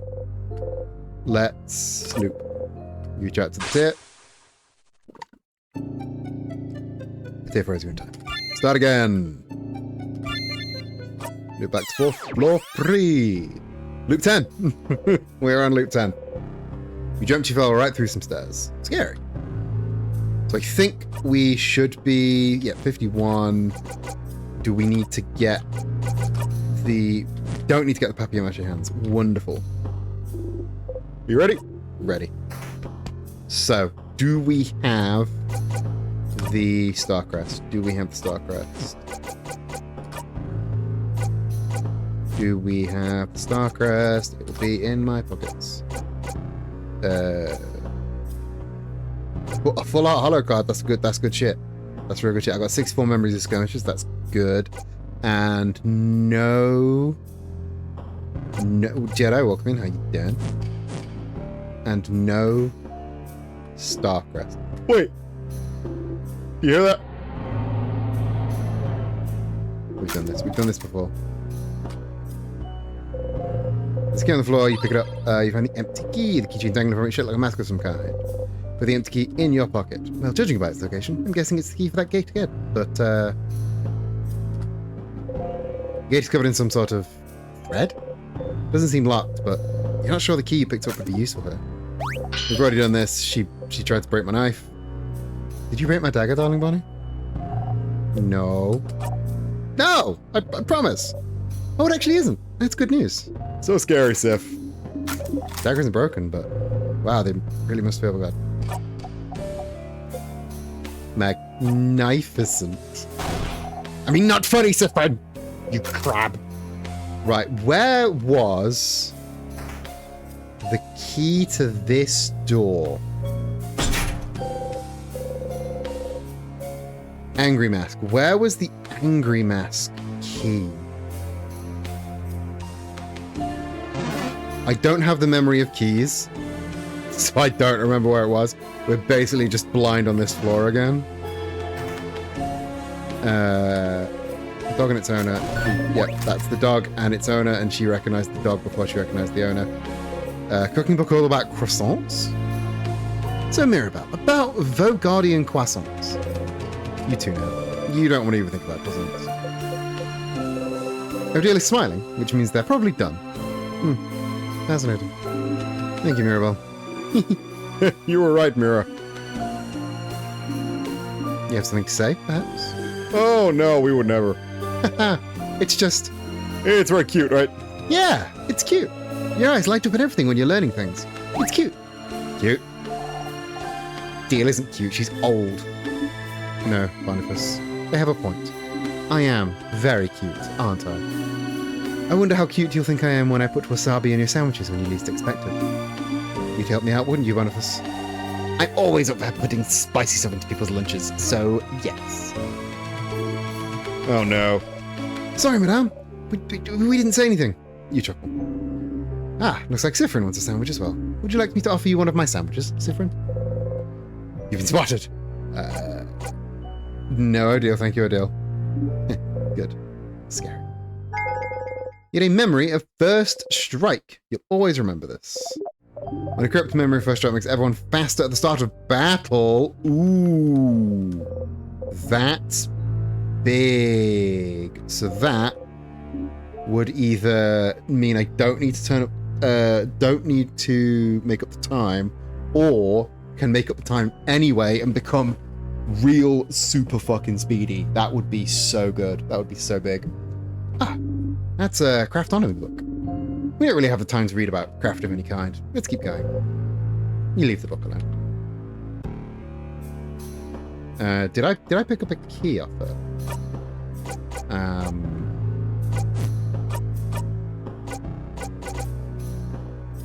let's loop. You reach out to the tip. The tip froze you in time. Start again. Loop back to 4th floor 3. Loop 10. We're on loop 10. You jumped, you fell right through some stairs. Scary. So I think we should be, 51. Do we need to get the... Don't need to get the papier-mâché hands. Wonderful. You ready? Ready. So, do we have the Starcrest? Do we have the Starcrest? Do we have the Starcrest? It will be in my pockets. A full art hollow card. That's good. That's good shit. That's real good shit. I got 64 memories of skirmishes. That's good. And no Jedi, welcome in. How you doing? And no Starcrest. Wait. You hear that? We've done this. We've done this before. It's key on the floor. You pick it up. You find the empty key. The keychain dangling from it, shaped like a mask of some kind. Put the empty key in your pocket. Well, judging by its location, I'm guessing it's the key for that gate again. But the gate is covered in some sort of thread. Doesn't seem locked, but you're not sure the key you picked up would be useful here. We've already done this. She tried to break my knife. Did you break my dagger, darling Bonnie? No. No! I promise. Oh, it actually isn't. That's good news. So scary, Sif. Dagger isn't broken, but wow, they really must feel bad. Magnificent. I mean, not funny, Sifred! You crab. Right, where was the key to this door? Angry Mask. Where was the Angry Mask key? I don't have the memory of keys, so I don't remember where it was. We're basically just blind on this floor again. Dog and its owner. Yep, that's the dog and its owner, and she recognized the dog before she recognized the owner. Cooking book all about croissants. So Mirabelle, about Vogardian croissants. You two know. You don't want to even think about croissants. Odile is smiling, which means they're probably done. Fascinating. Thank you, Mirabelle. You were right, Mira. You have something to say, perhaps? Oh, no, we would never. It's just... It's very cute, right? Yeah, it's cute. Your eyes light up at everything when you're learning things. It's cute. Cute. Deal isn't cute, she's old. No, Boniface. They have a point. I am very cute, aren't I? I wonder how cute you'll think I am when I put wasabi in your sandwiches when you least expect it. You'd help me out, wouldn't you, Boniface? I'm always up for putting spicy stuff into people's lunches, so yes. Oh, no. Sorry, madame. We didn't say anything. You chuckle. Ah, looks like Siffrin wants a sandwich as well. Would you like me to offer you one of my sandwiches, Siffrin? You've been spotted. No, Odile. Thank you, Odile. Good. Scary. You had a memory of First Strike. You'll always remember this. When a corrupt memory of First Strike makes everyone faster at the start of battle. Ooh. That's big. So that would either mean I don't need to turn up, don't need to make up the time, or can make up the time anyway and become real super fucking speedy. That would be so good. That would be so big. Ah, that's a craftonomy book. We don't really have the time to read about craft of any kind. Let's keep going. You leave the book alone. Did I pick up a key off her?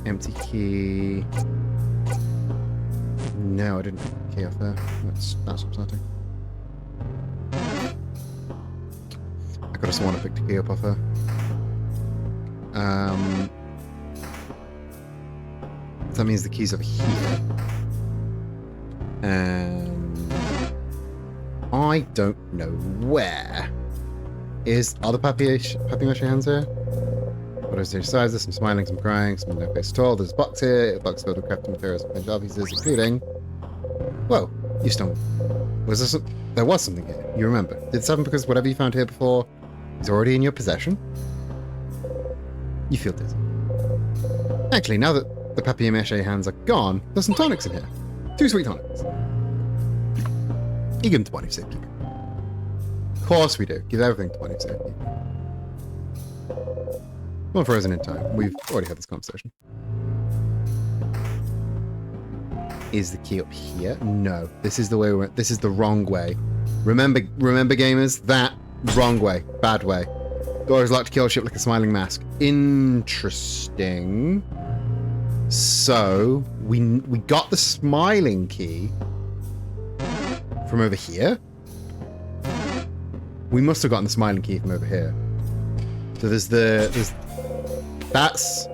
Empty key. No, I didn't pick a key off her. That's upsetting. I could have sworn I picked a key up off her. That means the key's over here. And I don't know where. Are the papier-mâché hands here? What is there besides this? Some smiling, some crying, some no face at all. There's a box here. A box filled with crafting materials and job pieces, including... Whoa, you stumbled. There was something here. You remember. Did this happen because whatever you found here before is already in your possession? You feel dizzy. Actually, now that the papier-mâché hands are gone, there's some tonics in here. 2 sweet tonics. You give them to Bonnie for safekeeping. Of course we do. Give everything to Bonnie for safekeeping. One frozen in time. We've already had this conversation. Is the key up here? No. This is the way we went. This is the wrong way. Remember gamers? That wrong way. Bad way. Door is locked to kill a ship like a smiling mask. Interesting. So we got the smiling key from over here. We must have gotten the smiling key from over here. So there's that's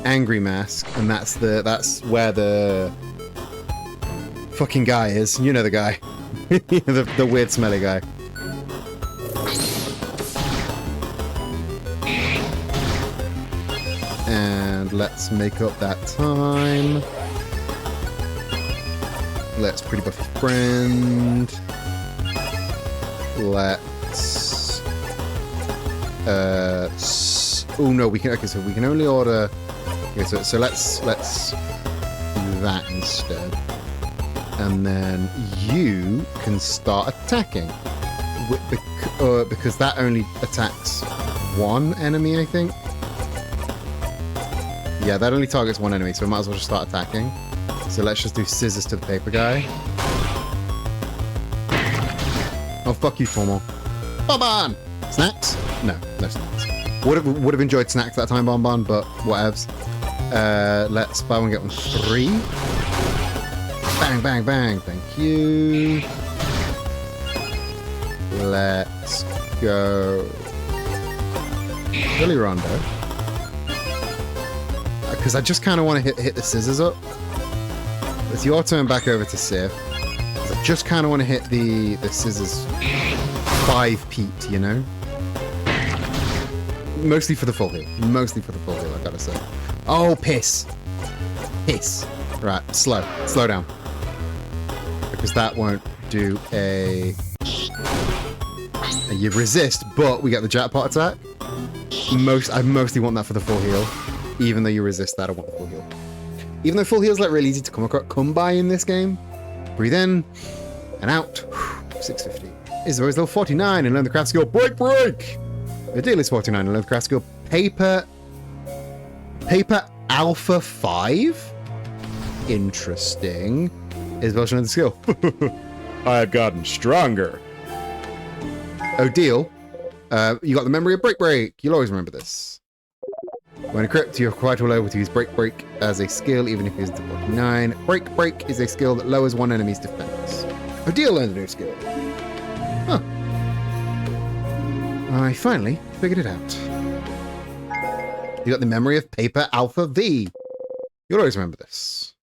Angry Mask, and that's where the fucking guy is. You know the guy. the weird smelly guy. And let's make up that time. Let's pretty buffy friend. Let's oh no, we can. Okay, so we can only order. Okay, so let's do that instead, and then you can start attacking, because that only attacks one enemy, I think. Yeah, that only targets one enemy, so we might as well just start attacking. So let's just do scissors to the paper guy. Oh, fuck you, Formal. Bonbon! Snacks? No, no snacks. Would have enjoyed snacks that time, Bonbon, but whatevs. Let's buy one, get one free. Bang, bang, bang. Thank you. Let's go. Billy Rondo. Because I just kind of want to hit the scissors up. It's your turn back over to Sif. I just kind of want to hit the scissors 5 peat, you know? Mostly for the full heal. Mostly for the full heal, I gotta say. Oh, piss. Piss. Right, slow down. Because that won't do a... You resist, but we get the jackpot attack. I mostly want that for the full heal. Even though you resist that, I want the full heal. Even though full heal is like really easy to come by in this game. Breathe in and out. 650. Isabel is level 49 and learn the craft skill Break Break. Adele is 49 and learn the craft skill Paper Alpha 5. Interesting. Isabel should learn the skill. I have gotten stronger. Odile, you got the memory of Break Break. You'll always remember this. When equipped, you're quite well able to use Break Break as a skill, even if it isn't 49. Break Break is a skill that lowers one enemy's defense. Odile learned a new skill. Huh. I finally figured it out. You got the memory of Paper Alpha V. You'll always remember this.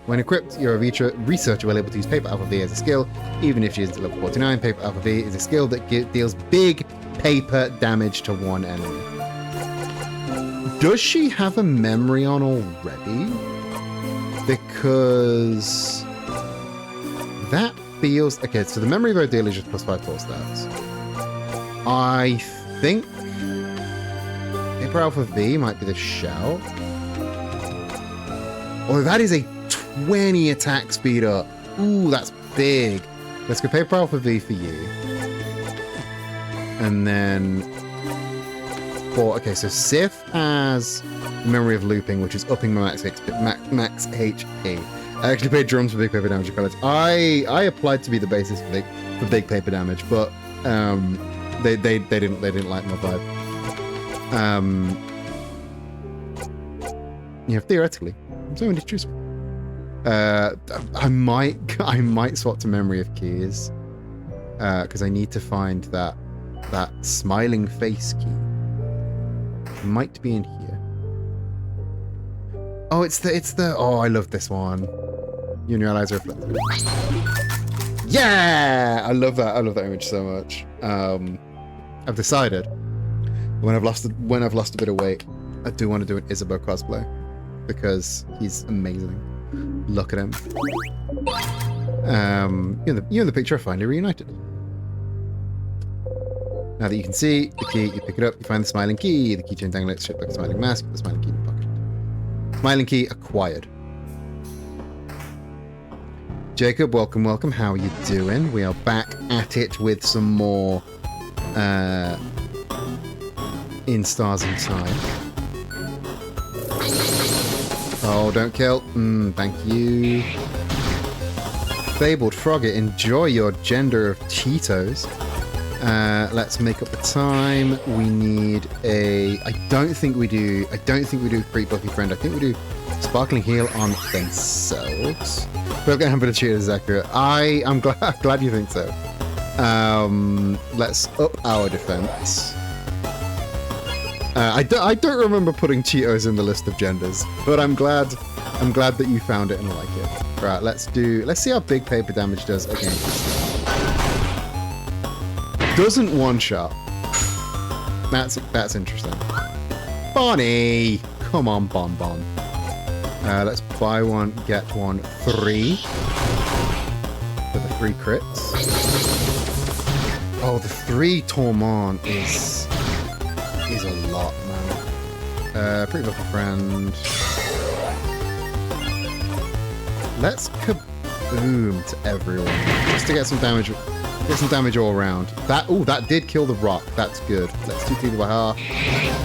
When equipped, you're a researcher well able to use Paper Alpha V as a skill, even if she isn't level 49. Paper Alpha V is a skill that deals big paper damage to one enemy. Does she have a memory on already? Because that feels... Okay, so the memory of Odile is just +5 total stats. I think Paper Alpha V might be the shout. Oh, that is a 20 attack speed up. Ooh, that's big. Let's go Paper Alpha V for you. And then... Okay, so Sif has Memory of Looping, which is upping my max HP. I actually paid drums for big paper damage pellets. I applied to be the basis for big paper damage, but they didn't like my vibe. Yeah, theoretically, I'm so many to choose from. I might swap to Memory of Keys because I need to find that smiling face key. It might be in here. Oh, it's the. Oh, I love this one. You and your allies are reflected. Yeah, I love that. I love that image so much. I've decided when I've lost a bit of weight, I do want to do an Isabeau cosplay because he's amazing. Look at him. You and the picture are finally reunited. Now that you can see the key, you pick it up, you find the smiling key, the keychain dangling, strip like a smiling mask, the smiling key in your pocket. Smiling key acquired. Jacob, welcome. How are you doing? We are back at it with some more In Stars in Time. Oh, don't kill. Thank you. Fabled Frogget, enjoy your gender of Cheetos. Let's make up the time. We need a... I don't think we do Creep Buffy Friend. I think we do Sparkling Heal on themselves. We're going to have a bit of Cheetos is accurate. I'm glad you think so. Let's up our defense. I don't remember putting Cheetos in the list of genders, but I'm glad that you found it and like it. Right, let's see how big paper damage does against. Doesn't one shot. That's interesting. Bonnie! Come on, Bon. Let's buy one, get one free. For the 3 crits. Oh, the 3 Tormont is a lot, man. Pretty Buffy Friend. Let's kaboom to everyone. Just to get some damage. Get some damage all around. That did kill the rock. That's good. Let's do people by half.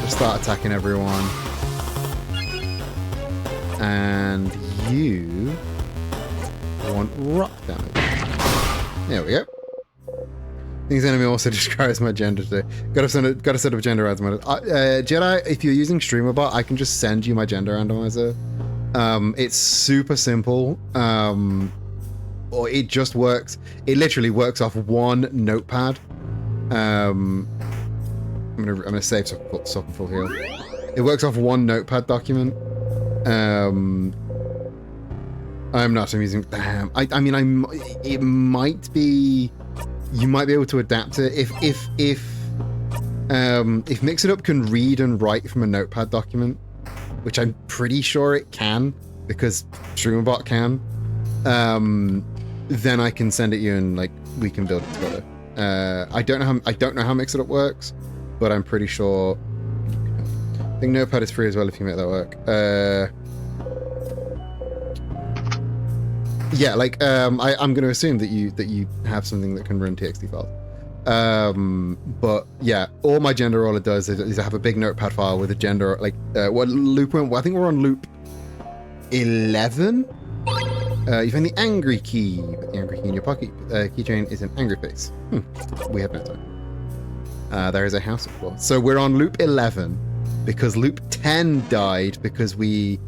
Just start attacking everyone. And you want rock damage. There we go. Things enemy also describes my gender today. Gotta set up gender randomizer. Jedi, if you're using StreamerBot, I can just send you my gender randomizer. It's super simple. Or it just works. It literally works off one notepad. I'm gonna save so I can full heal. It works off one notepad document. I'm using. Damn. I mean, it might be. You might be able to adapt it if Mix It Up can read and write from a notepad document, which I'm pretty sure it can because StreamerBot can. Then I can send it you and like we can build it together. I don't know how Mix It Up works, but I'm pretty sure. I think Notepad is free as well if you make that work. Yeah, like I'm going to assume that you have something that can run TXT files. But yeah, all my gender roller does is I have a big Notepad file with a gender like what loop? I think we're on loop 11. You find the angry key. The angry key in your pocket keychain is an angry face. We have no time. There is a house of course. So we're on loop 11 because loop 10 died because we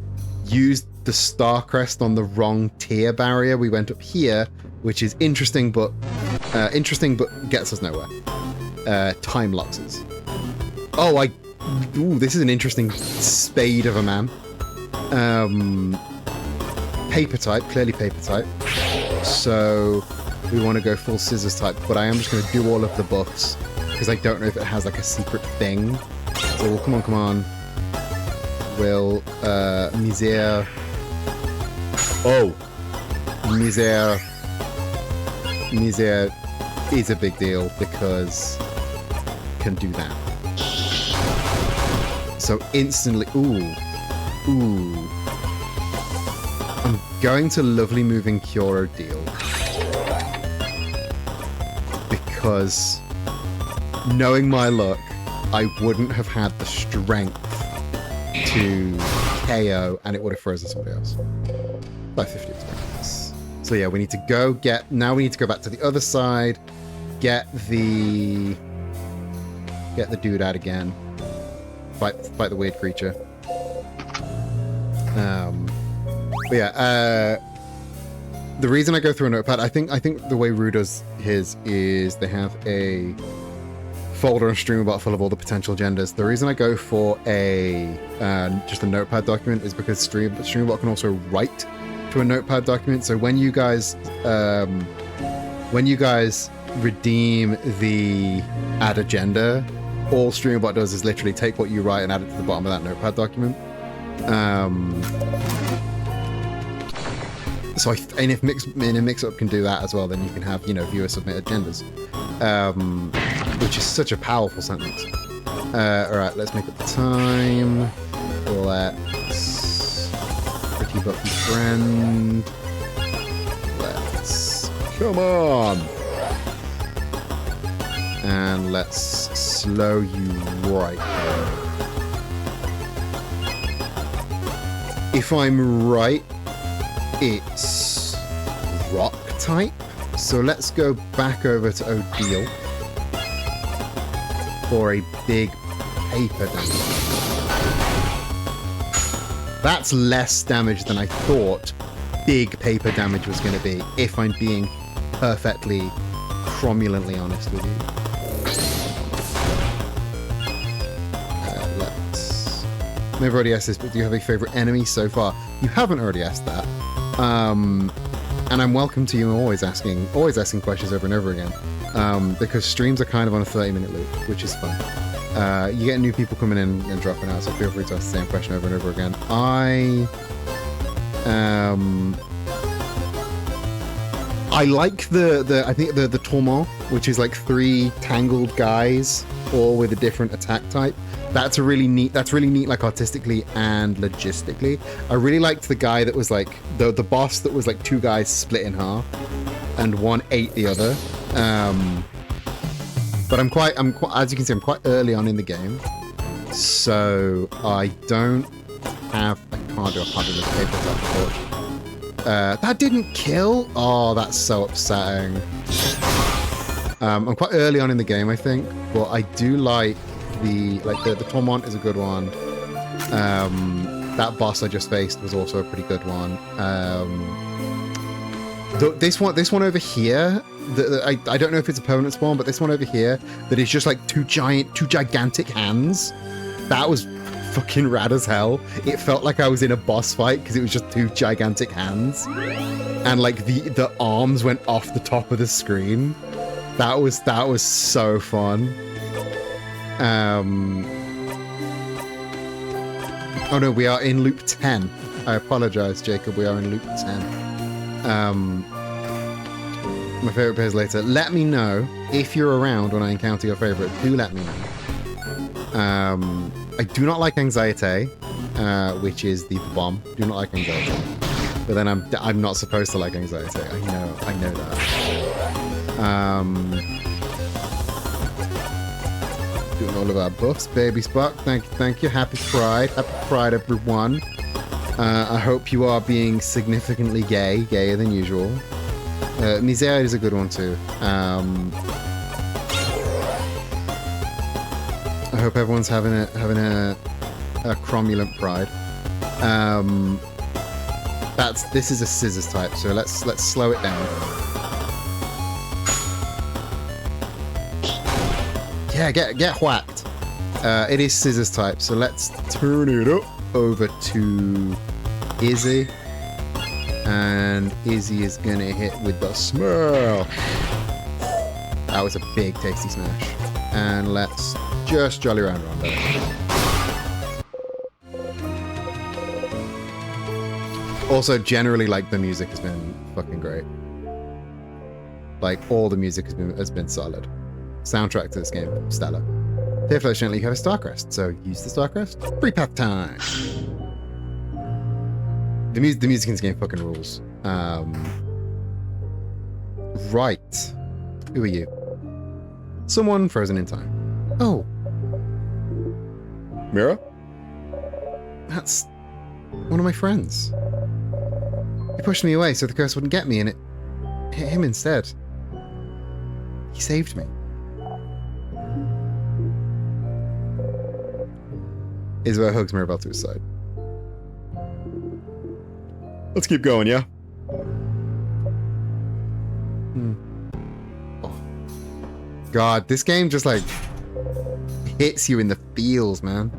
used the star crest on the wrong tier barrier. We went up here, which is interesting, but gets us nowhere. Time locks us. Oh, this is an interesting spade of a man. Paper type, clearly paper type. So we want to go full scissors type, but I am just going to do all of the buffs because I don't know if it has like a secret thing. So come on. Will misère. Oh, misère is a big deal because it can do that. So instantly, ooh. I'm going to lovely moving Kyoro deal because knowing my luck, I wouldn't have had the strength to KO and it would have frozen somebody else. By 50 experience. So yeah, we need to go back to the other side, get the dude out again. Fight the weird creature. But yeah, the reason I go through a notepad, I think the way Rue does his is they have a folder on StreamerBot full of all the potential genders. The reason I go for just a notepad document is because StreamerBot can also write to a notepad document. So when you guys redeem the add a gender, all StreamerBot does is literally take what you write and add it to the bottom of that notepad document. If Mix-Up can do that as well, then you can have, viewer submitted genders, which is such a powerful sentence. All right, let's make up the time. Let's pretty buffy friend. Let's come on, and let's slow you right there. If I'm right, it's rock type. So let's go back over to Odile for a big paper damage. That's less damage than I thought big paper damage was going to be, if I'm being perfectly cromulently honest with you. I've already asked this, but do you have a favorite enemy so far? You haven't already asked that. And I'm welcome to you always asking questions over and over again. Because streams are kind of on a 30-minute loop, which is fun. You get new people coming in and dropping out, so feel free to ask the same question over and over again. I like the tourment, which is like 3 tangled guys, all with a different attack type. That's really neat, like artistically and logistically. I really liked the guy that was like the boss that was like 2 guys split in half and one ate the other. But I'm quite, as you can see, I'm quite early on in the game, so I can't can't do this paper torch. That didn't kill? Oh, that's so upsetting. I'm quite early on in the game, I think, but I do like the Tormont is a good one. That boss I just faced was also a pretty good one. This one over here, I don't know if it's a permanent spawn, but this one over here that is just like two gigantic hands. That was fucking rad as hell. It felt like I was in a boss fight because it was just two gigantic hands, and like the arms went off the top of the screen. That was so fun. Oh no, we are in loop 10. I apologize, Jacob. We are in loop 10. My favorite pairs later. Let me know if you're around when I encounter your favorite. Do let me know. I do not like anxiety, which is the bomb. Do not like anxiety. But then I'm not supposed to like anxiety. I know that. Doing all of our buffs. Baby Spock, thank you. Happy Pride, everyone. I hope you are being significantly gayer than usual. Misère is a good one too. I hope everyone's having a cromulent pride. This is a scissors type, so let's slow it down. Yeah, get whacked. It is scissors type, so let's turn it up over to Izzy. And Izzy is gonna hit with the smash. That was a big tasty smash. And let's just jolly round Rondo. Also, generally, like, the music has been fucking great. Like, all the music has been solid. Soundtrack to this game, stellar. Here, fortunately, you have a Starcrest, so use the Starcrest. Free path time! The music in this game fucking rules. Right. Who are you? Someone frozen in time. Oh. Mira? That's one of my friends. He pushed me away so the curse wouldn't get me, and it hit him instead. He saved me. Isabel hugs Mirabelle to his side. Let's keep going, yeah? Oh. God, this game just, like, hits you in the feels, man.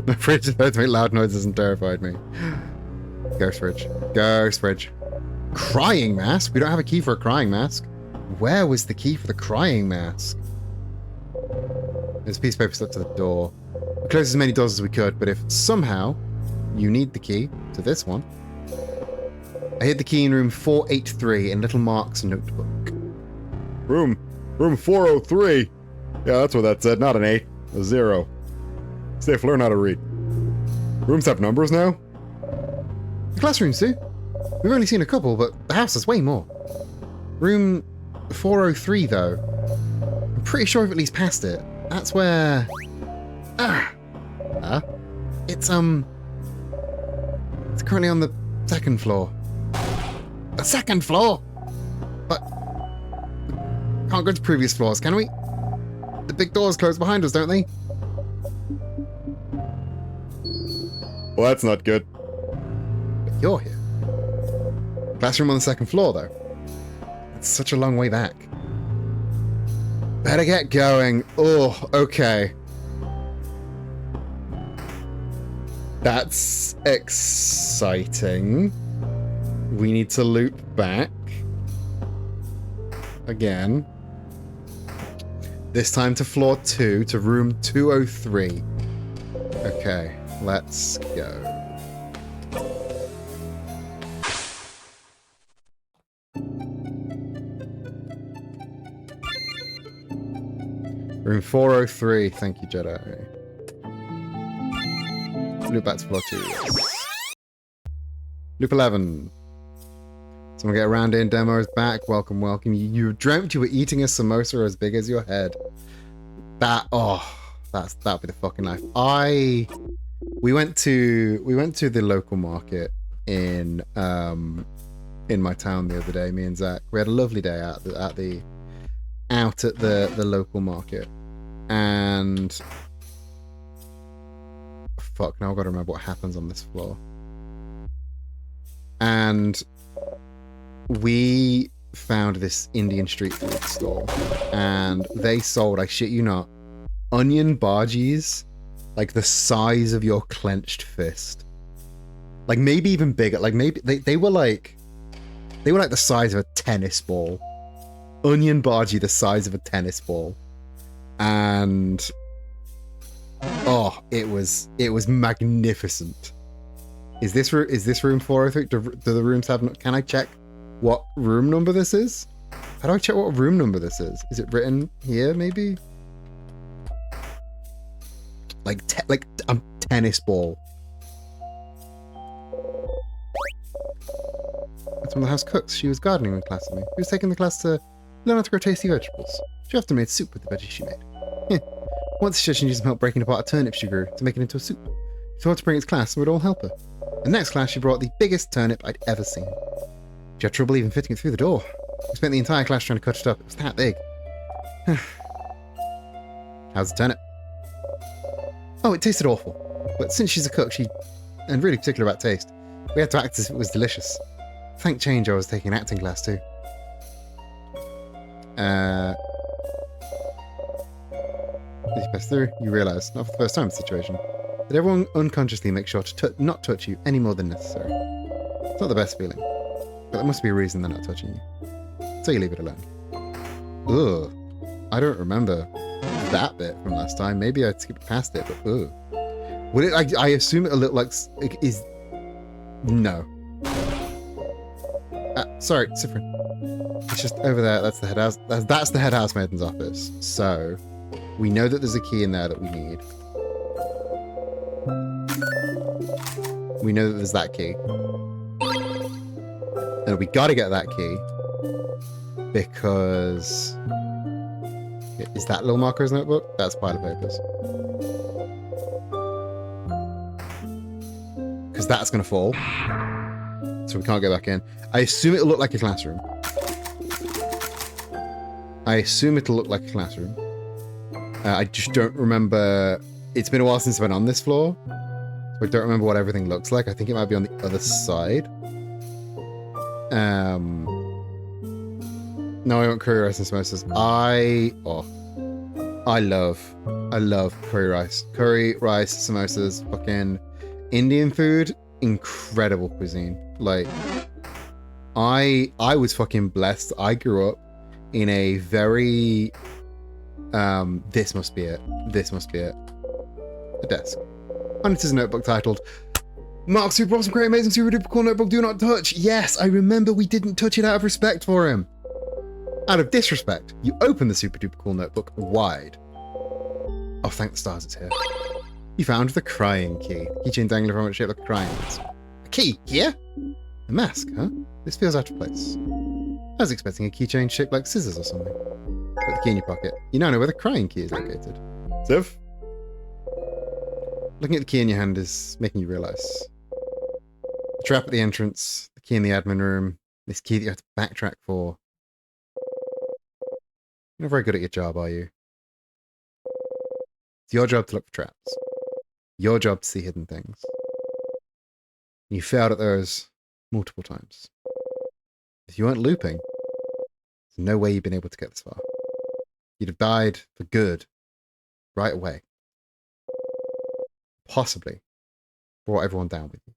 My fridge started to make loud noises and terrified me. Ghost fridge. Ghost fridge. Crying mask? We don't have a key for a crying mask. Where was the key for the crying mask? There's a piece of paper stuck to the door. We closed as many doors as we could, but if somehow you need the key to this one, I hid the key in room 483 in little Mark's notebook. Room 403? Yeah, that's what that said, not an 8. A 0. Safe, learn how to read. Rooms have numbers now? The classrooms do. We've only seen a couple, but the house has way more. Room 403, though. I'm pretty sure we've at least passed it. That's where... It's currently on the second floor. The second floor? But... we can't go to previous floors, can we? The big doors close behind us, don't they? Well, that's not good. But you're here. Classroom on the second floor, though. It's such a long way back. Better get going. Oh, okay. That's exciting. We need to loop back. Again. This time to floor 2, to room 203. Okay, let's go. Room 403, thank you, Jedi. Loop back to floor 2, yes. Loop 11. Someone get around in, demo is back. Welcome, welcome. You dreamt you were eating a samosa as big as your head. That'd be the fucking life. I We went to the local market in my town the other day. Me and Zach. We had a lovely day out at the local market, and fuck, now I've got to remember what happens on this floor. And we found this Indian street food stall, and they sold, I shit you not, onion bhajis like the size of your clenched fist, like maybe even bigger. Like maybe they were like the size of a tennis ball. Onion bhaji the size of a tennis ball, and oh, it was magnificent. Is this room 403? Do the rooms have? Can I check what room number this is? How do I check what room number this is? Is it written here? Maybe like a tennis ball. That's when the house cooks. She was gardening in class with me. She was taking the class to learn how to grow tasty vegetables. She often made soup with the veggies she made. Once she said she needed some help breaking apart a turnip she grew to make it into a soup. She thought to bring it to class and we'd all help her. The next class, she brought the biggest turnip I'd ever seen. She had trouble even fitting it through the door. We spent the entire class trying to cut it up. It was that big. How's the turnip? Oh, it tasted awful. But since she's a cook, and really particular about taste, we had to act as if it was delicious. Thank change, I was taking an acting class too. As you pass through, you realise, not for the first time in the situation, that everyone unconsciously makes sure to not touch you any more than necessary. It's not the best feeling, but there must be a reason they're not touching you. So you leave it alone. Ugh. I don't remember that bit from last time. Maybe I skipped past it, but ugh. Would it? I assume it'll look like is. No. Sorry, Sifrin. It's just over there. That's the head house. That's the head housemaiden's office. So we know that there's a key in there that we need. We know that there's that key. And we gotta get that key because is that little marker's notebook? That's a pile of papers. Because that's gonna fall. So we can't get back in. I assume it'll look like a classroom. I just don't remember. It's been a while since I've been on this floor. So I don't remember what everything looks like. I think it might be on the other side. No, I want curry rice and samosas. I love curry rice. Curry, rice, samosas, fucking Indian food, incredible cuisine. Like, I was fucking blessed. I grew up in a very this must be it. A desk. And it is a notebook titled Mark Super Awesome, Great Amazing Super Duper Cool Notebook Do Not Touch. Yes, I remember we didn't touch it out of respect for him. Out of disrespect, you open the Super Duper Cool Notebook wide. Oh, thank the stars it's here. You found the crying key. Keychain dangling from it shaped like a crying key. A key? Here? A mask, huh? This feels out of place. I was expecting a keychain shaped like scissors or something. Put the key in your pocket. You now know where the crying key is located. Ziv? Looking at the key in your hand is making you realise. The trap at the entrance, the key in the admin room, this key that you have to backtrack for. You're not very good at your job, are you? It's your job to look for traps. Your job to see hidden things. You failed at those multiple times. If you weren't looping, there's no way you'd been able to get this far. You'd have died for good right away. Possibly brought everyone down with you.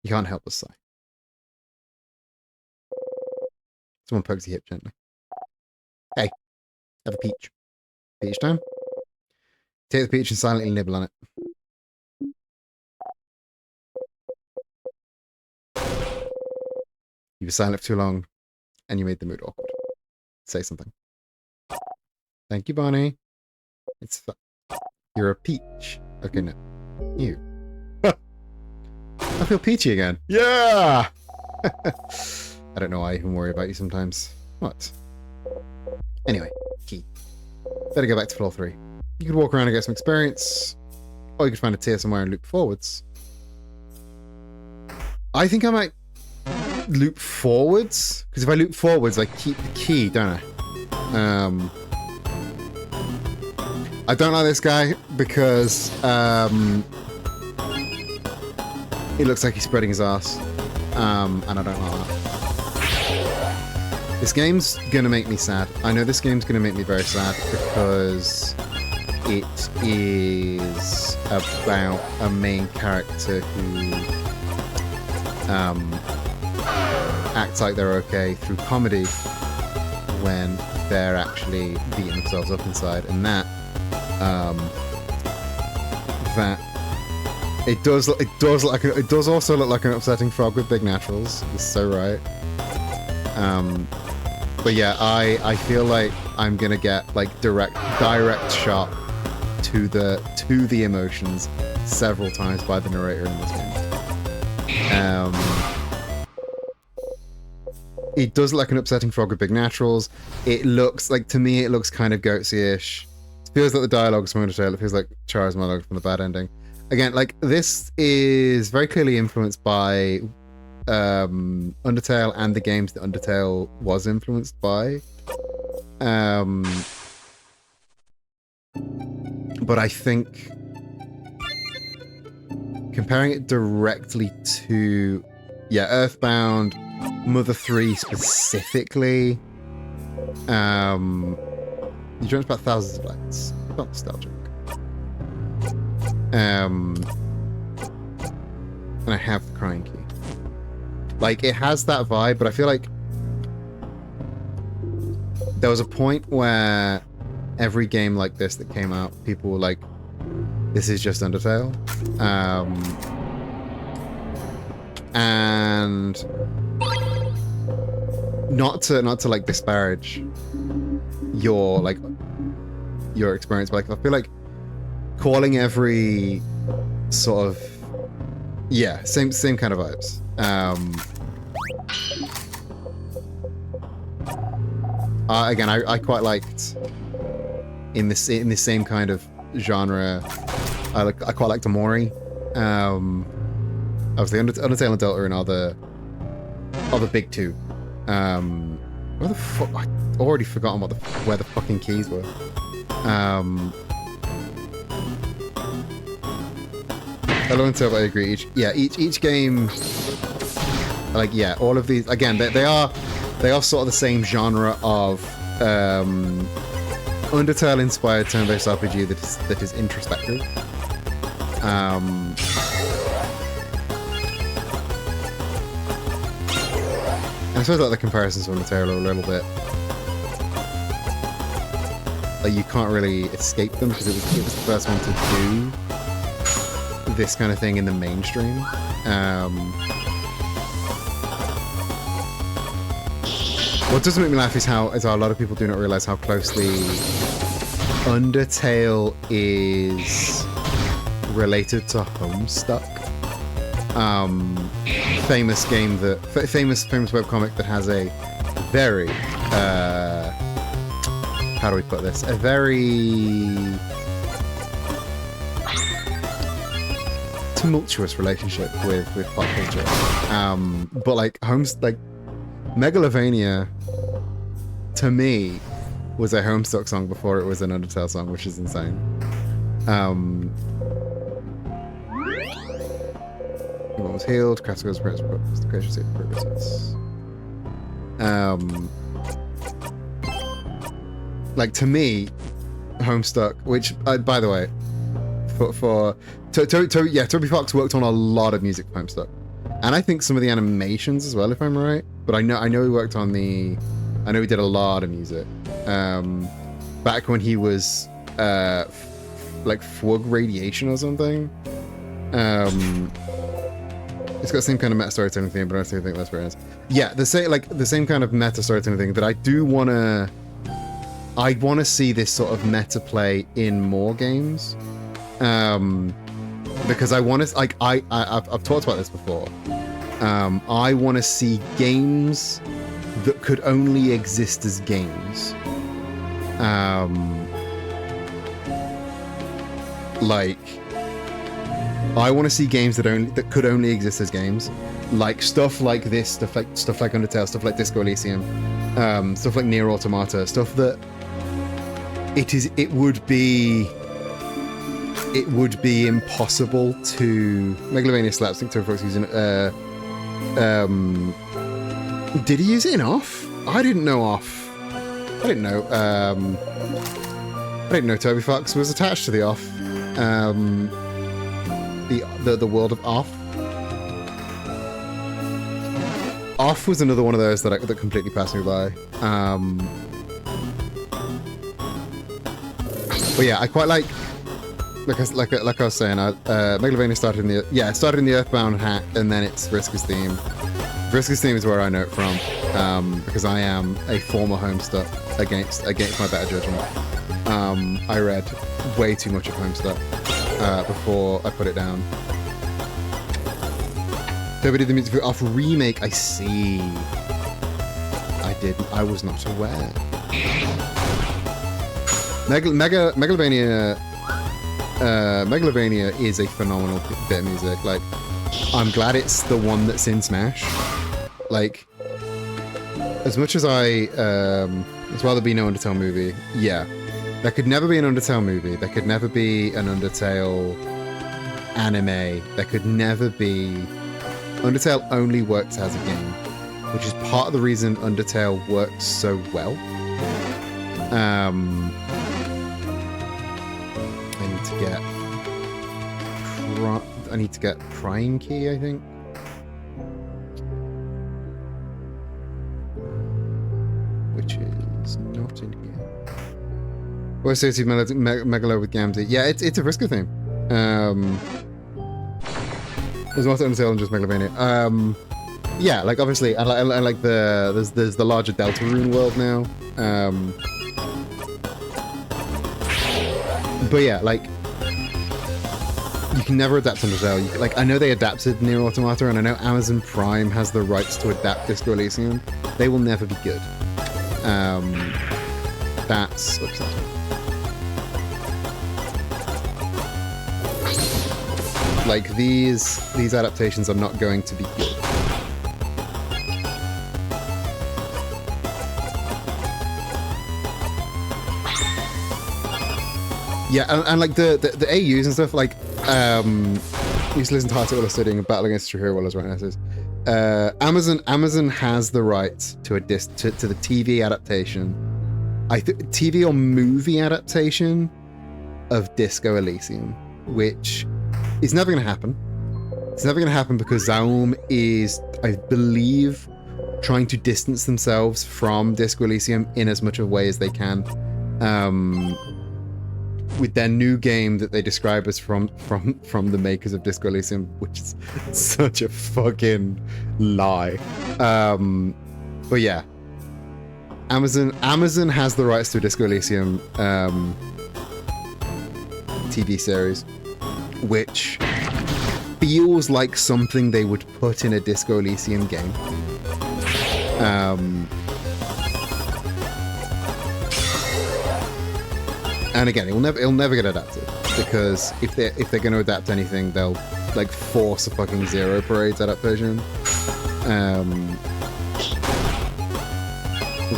You can't help but sigh. Someone pokes your hip gently. Hey, have a peach. Peach time? Take the peach and silently nibble on it. You were silent for too long, and you made the mood awkward. Say something. Thank you, Bonnie. It's fun. You're a peach. Okay, no. You. I feel peachy again. Yeah! I don't know why I even worry about you sometimes. What? Anyway, key. Better go back to floor 3. You could walk around and get some experience. or you could find a tier somewhere and loop forwards. I think I might loop forwards, because if I loop forwards, I keep the key, don't I? I don't like this guy because it looks like he's spreading his ass, and I don't like that. This game's gonna make me sad. I know this game's gonna make me very sad because it is about a main character who acts like they're okay through comedy when they're actually beating themselves up inside, and that it does also look like an upsetting frog with big naturals. It's so right. But yeah, I feel like I'm gonna get like direct shot to the emotions several times by the narrator in this game. It does look like an upsetting frog with big naturals. It looks like, to me, it looks kind of Goatsy-ish. It feels like the dialogue from Undertale. It feels like Chara's monologue from the bad ending. Again, like, this is very clearly influenced by Undertale and the games that Undertale was influenced by. But I think comparing it directly to, Earthbound, Mother 3 specifically, you dreamt about thousands of lights. Not nostalgic. And I have the crying key. Like, it has that vibe, but I feel like there was a point where every game like this that came out, people were like, this is just Undertale. And not to like disparage your experience, but like, I feel like calling every sort of same kind of vibes. Again, I quite liked in this same kind of genre. I quite liked Amori. Obviously, Undertale and Delta are the big two. Where the fuck? I already forgotten where the fucking keys were. Hello and Silver, I agree. Each game, like, all of these, again, they are sort of the same genre of Undertale-inspired turn-based RPG that is introspective. And I suppose like the comparisons from Undertale are a little bit, like, you can't really escape them because it was the first one to do this kind of thing in the mainstream. What doesn't make me laugh is how a lot of people do not realize how closely Undertale is related to Homestuck. Famous game famous webcomic that has a very how do we put this? A very tumultuous relationship with pop culture. But like Megalovania, to me, was a Homestuck song before it was an Undertale song, which is insane. Everyone was healed. Craftsman's progress. Like, to me, Homestuck, which by the way, Toby Fox worked on a lot of music for Homestuck, and I think some of the animations as well, if I'm right. But I know he worked on he did a lot of music back when he was like Fwug Radiation or something. It's got the same kind of meta storytelling thing, but I don't think that's where it is. Yeah, the same kind of meta storytelling thing that I want to see this sort of meta play in more games. Because I want to, like, I've talked about this before. I want to see games that could only exist as games. Like I want to see games that could only exist as games, like stuff like this, stuff like Undertale, stuff like Disco Elysium, stuff like Nier Automata, stuff that it would be impossible to. Megalovania Slapstick Toad Fox using did he use it in Off? I didn't know Off. I didn't know Toby Fox was attached to the Off. The world of Off. Off was another one of those that completely passed me by. But yeah, I quite like I was saying, Megalovania started in the Earthbound hack, and then it's Vriska's theme. Vriska's theme is where I know it from, because I am a former Homestuck against my better judgment. I read way too much of Homestuck before I put it down. Toby did the music for Off remake. I see. I was not aware. Megalovania is a phenomenal bit of music. Like, I'm glad it's the one that's in Smash. Like, as much as I'd rather be no Undertale movie, yeah. There could never be an Undertale movie. There could never be an Undertale anime. There could never be... Undertale only works as a game, which is part of the reason Undertale works so well. I need to get Crying Key, I think. Which is not in here. Or associated Megalo with Gamzee. Yeah, it's a Vriska theme. There's more to Undertale than just Megalovania. Yeah, like obviously, I like there's the larger Deltarune world now. But yeah, like, you can never adapt Undertale. Like, I know they adapted Nier Automata, and I know Amazon Prime has the rights to adapt Disco Elysium. They will never be good. That's upsetting. Like, these adaptations are not going to be good. Yeah, and like the AUs and stuff, like, I used to listen to Article studying Battle Against True Hero while I was writing essays. Amazon has the right to the TV adaptation, TV or movie adaptation of Disco Elysium, which is never going to happen. It's never going to happen because Zaum is, I believe, trying to distance themselves from Disco Elysium in as much of a way as they can. With their new game that they describe as from the makers of Disco Elysium, which is such a fucking lie. But yeah, Amazon has the rights to a Disco Elysium TV series, which feels like something they would put in a Disco Elysium game. And again, it'll never get adapted, because if they're going to adapt anything, they'll like force a fucking Zero Parades adaptation.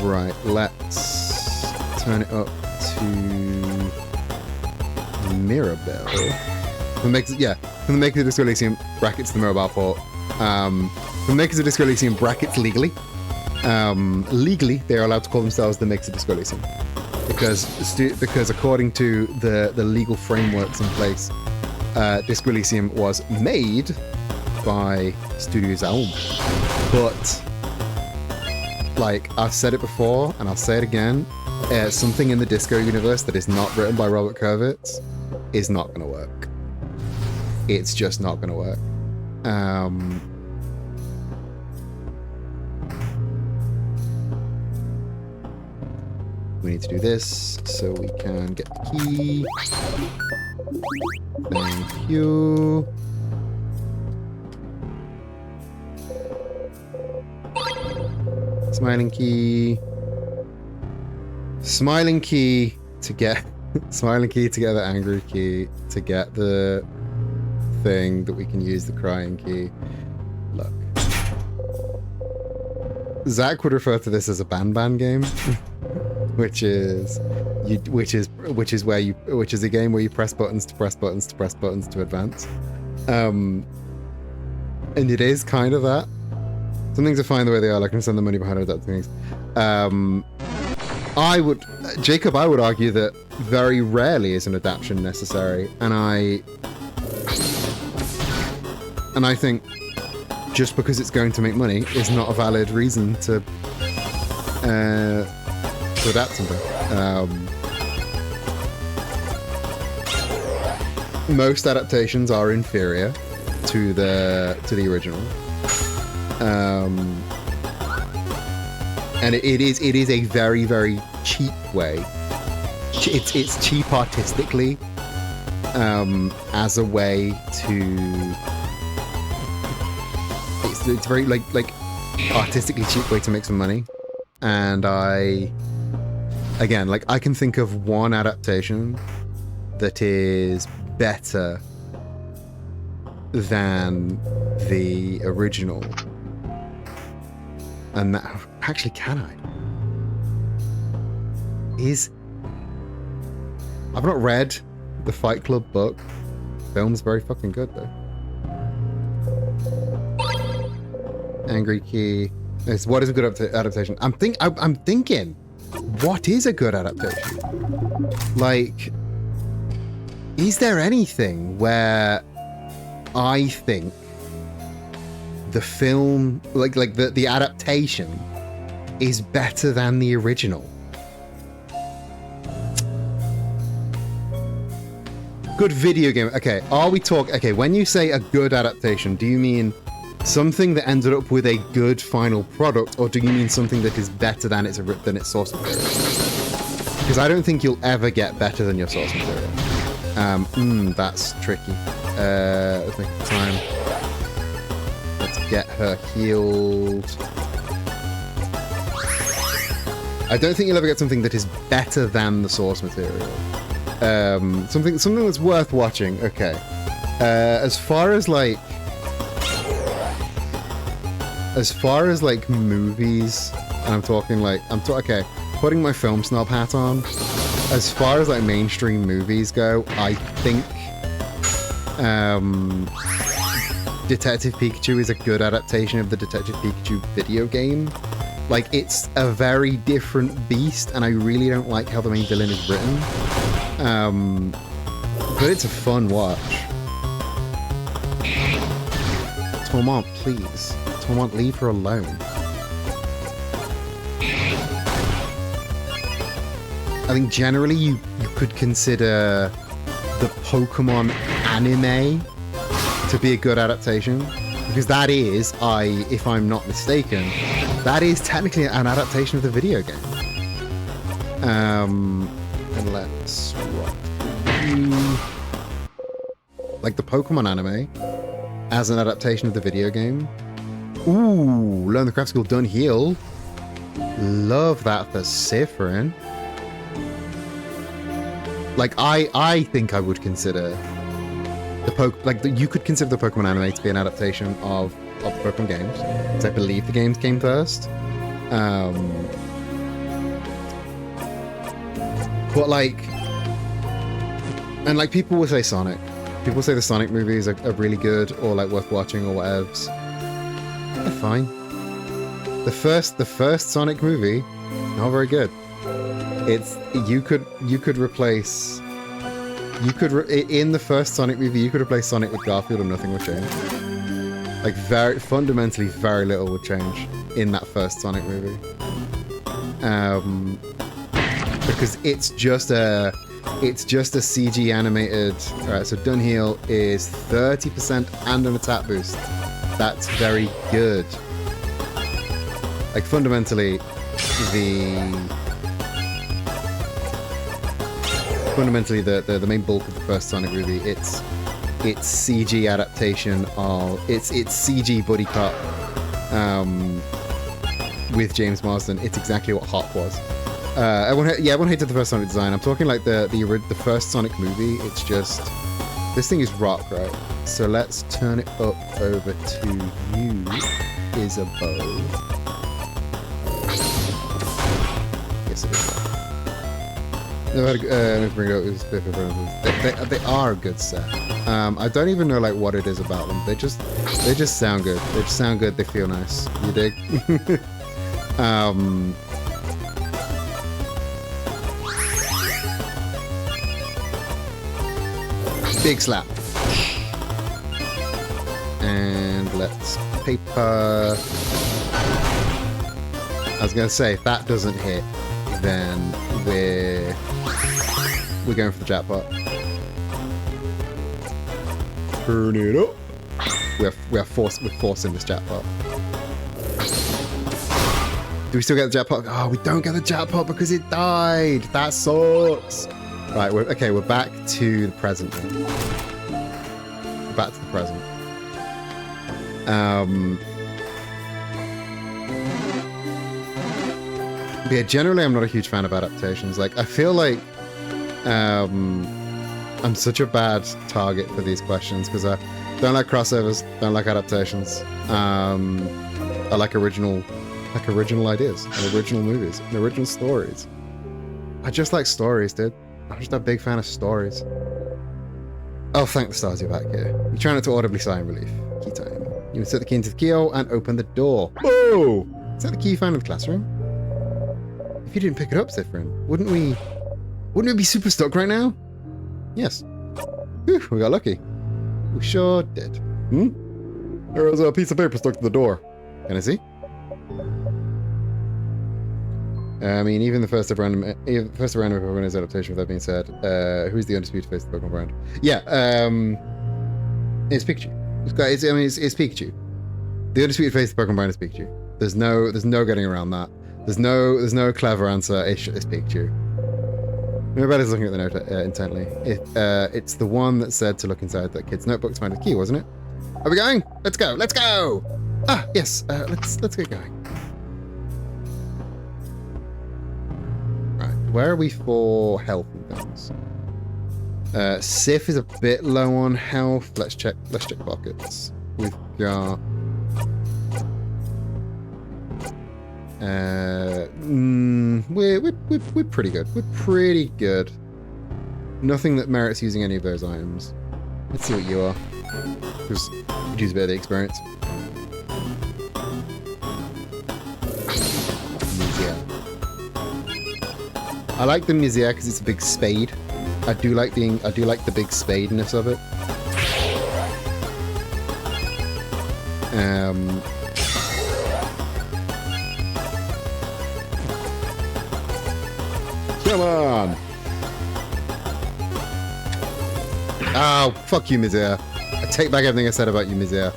Right, let's turn it up to Mirabelle. From the makers of Disco Elysium brackets the Mirabelle port. From the makers of Disco Elysium brackets legally. Legally, they are allowed to call themselves the makers of Disco Elysium. Because according to the legal frameworks in place, Disco Elysium was made by Studio Zaum. But, like, I've said it before, and I'll say it again, something in the Disco universe that is not written by Robert Kurvitz is not going to work. It's just not going to work. We need to do this so we can get the key. Thank you. Smiling key. Smiling key to get... Smiling key to get the angry key to get the thing that we can use the crying key. Look. Zach would refer to this as a ban game, which is a game where you press buttons to press buttons to press buttons to advance. And it is kind of that. Some things are fine the way they are, like I can send the money behind other things. I would argue that very rarely is an adaptation necessary, and I think just because it's going to make money is not a valid reason to adapt something. Most adaptations are inferior to the original, and it is a very, very cheap way. It's cheap artistically, as a way to. It's very like artistically cheap way to make some money, and I can think of one adaptation that is better than the original, and that actually I've not read the Fight Club book. Film's very fucking good though. Angry Key. What is a good adaptation? I'm thinking, what is a good adaptation? Like, is there anything where I think the film, like the adaptation, is better than the original? Good video game. Okay, when you say a good adaptation, do you mean something that ended up with a good final product, or do you mean something that is better than its source material? Because I don't think you'll ever get better than your source material. That's tricky. Let's make time. Let's get her healed. I don't think you'll ever get something that is better than the source material. Something that's worth watching. Okay. As far as movies, and I'm talking putting my film snob hat on. As far as mainstream movies go, I think Detective Pikachu is a good adaptation of the Detective Pikachu video game. It's a very different beast, and I really don't like how the main villain is written. But it's a fun watch. Tormont, please. Tormont, leave her alone. I think generally you could consider the Pokemon anime to be a good adaptation, because that is, if I'm not mistaken, that is technically an adaptation of the video game. And let's the Pokemon anime as an adaptation of the video game. Ooh, learn the craft skill, done heal. Love that for Sifrin. I think I would consider you could consider the Pokemon anime to be an adaptation of the Pokemon games, because I believe the games came first. But people will say Sonic. People say the Sonic movies are really good or worth watching or whatevs. They're fine. The first Sonic movie, not very good. You could replace in the first Sonic movie, you could replace Sonic with Garfield and nothing would change. Fundamentally very little would change in that first Sonic movie. Because it's just a CG animated. Alright, so Dunheal is 30% and an attack boost. That's very good. Fundamentally the main bulk of the first Sonic movie, it's CG adaptation of it's CG buddy cop with James Marsden. It's exactly what Hop was. Everyone hated the first Sonic design. I'm talking the first Sonic movie. It's just This thing is rock, right? So let's turn it up over to you, Isabeau. Yes, it is. They are a good set. I don't even know like what it is about them. They just sound good. They just sound good. They feel nice. You dig? Big slap. And let's paper. I was gonna say if that doesn't hit, then we're going for the jackpot. Turn it up. We're forcing this jackpot. Do we still get the jackpot? Oh, we don't get the jackpot because it died. That sucks. Right, we're back to the present now. We're back to the present. Yeah, generally I'm not a huge fan of adaptations. Like, I feel like I'm such a bad target for these questions because I don't like crossovers, don't like adaptations. I like original ideas, and original movies, and original stories. I just like stories, dude. I'm just a big fan of stories. Oh, thank the stars you're back here. You try not to audibly sigh in relief. Key time. You insert the key into the keyhole and open the door. Oh! Is that the key you found in the classroom? If you didn't pick it up, Zifrin, wouldn't we be super stuck right now? Yes. Whew, we got lucky. We sure did. There was a piece of paper stuck to the door. Can I see? I mean, even the first random organized adaptation. With that being said, who's the undisputed face of the Pokemon brand? Yeah, it's Pikachu. It's Pikachu. The undisputed face of the Pokemon brand is Pikachu. There's no getting around that. There's no clever answer. It's Pikachu. Nobody's looking at the note intently. It's the one that said to look inside that kid's notebook to find the key, wasn't it? Are we going? Let's go! Let's go! Ah, yes. Let's get going. Right, where are we for health and things? Sif is a bit low on health. Let's check pockets. We've got we're pretty good. We're pretty good. Nothing that merits using any of those items. Let's see what you are. Because use a bit of the experience. I like the Mizia because it's a big spade. I do like the big spadeness of it. Come on! Oh, fuck you, Mizia. I take back everything I said about you, Mizia.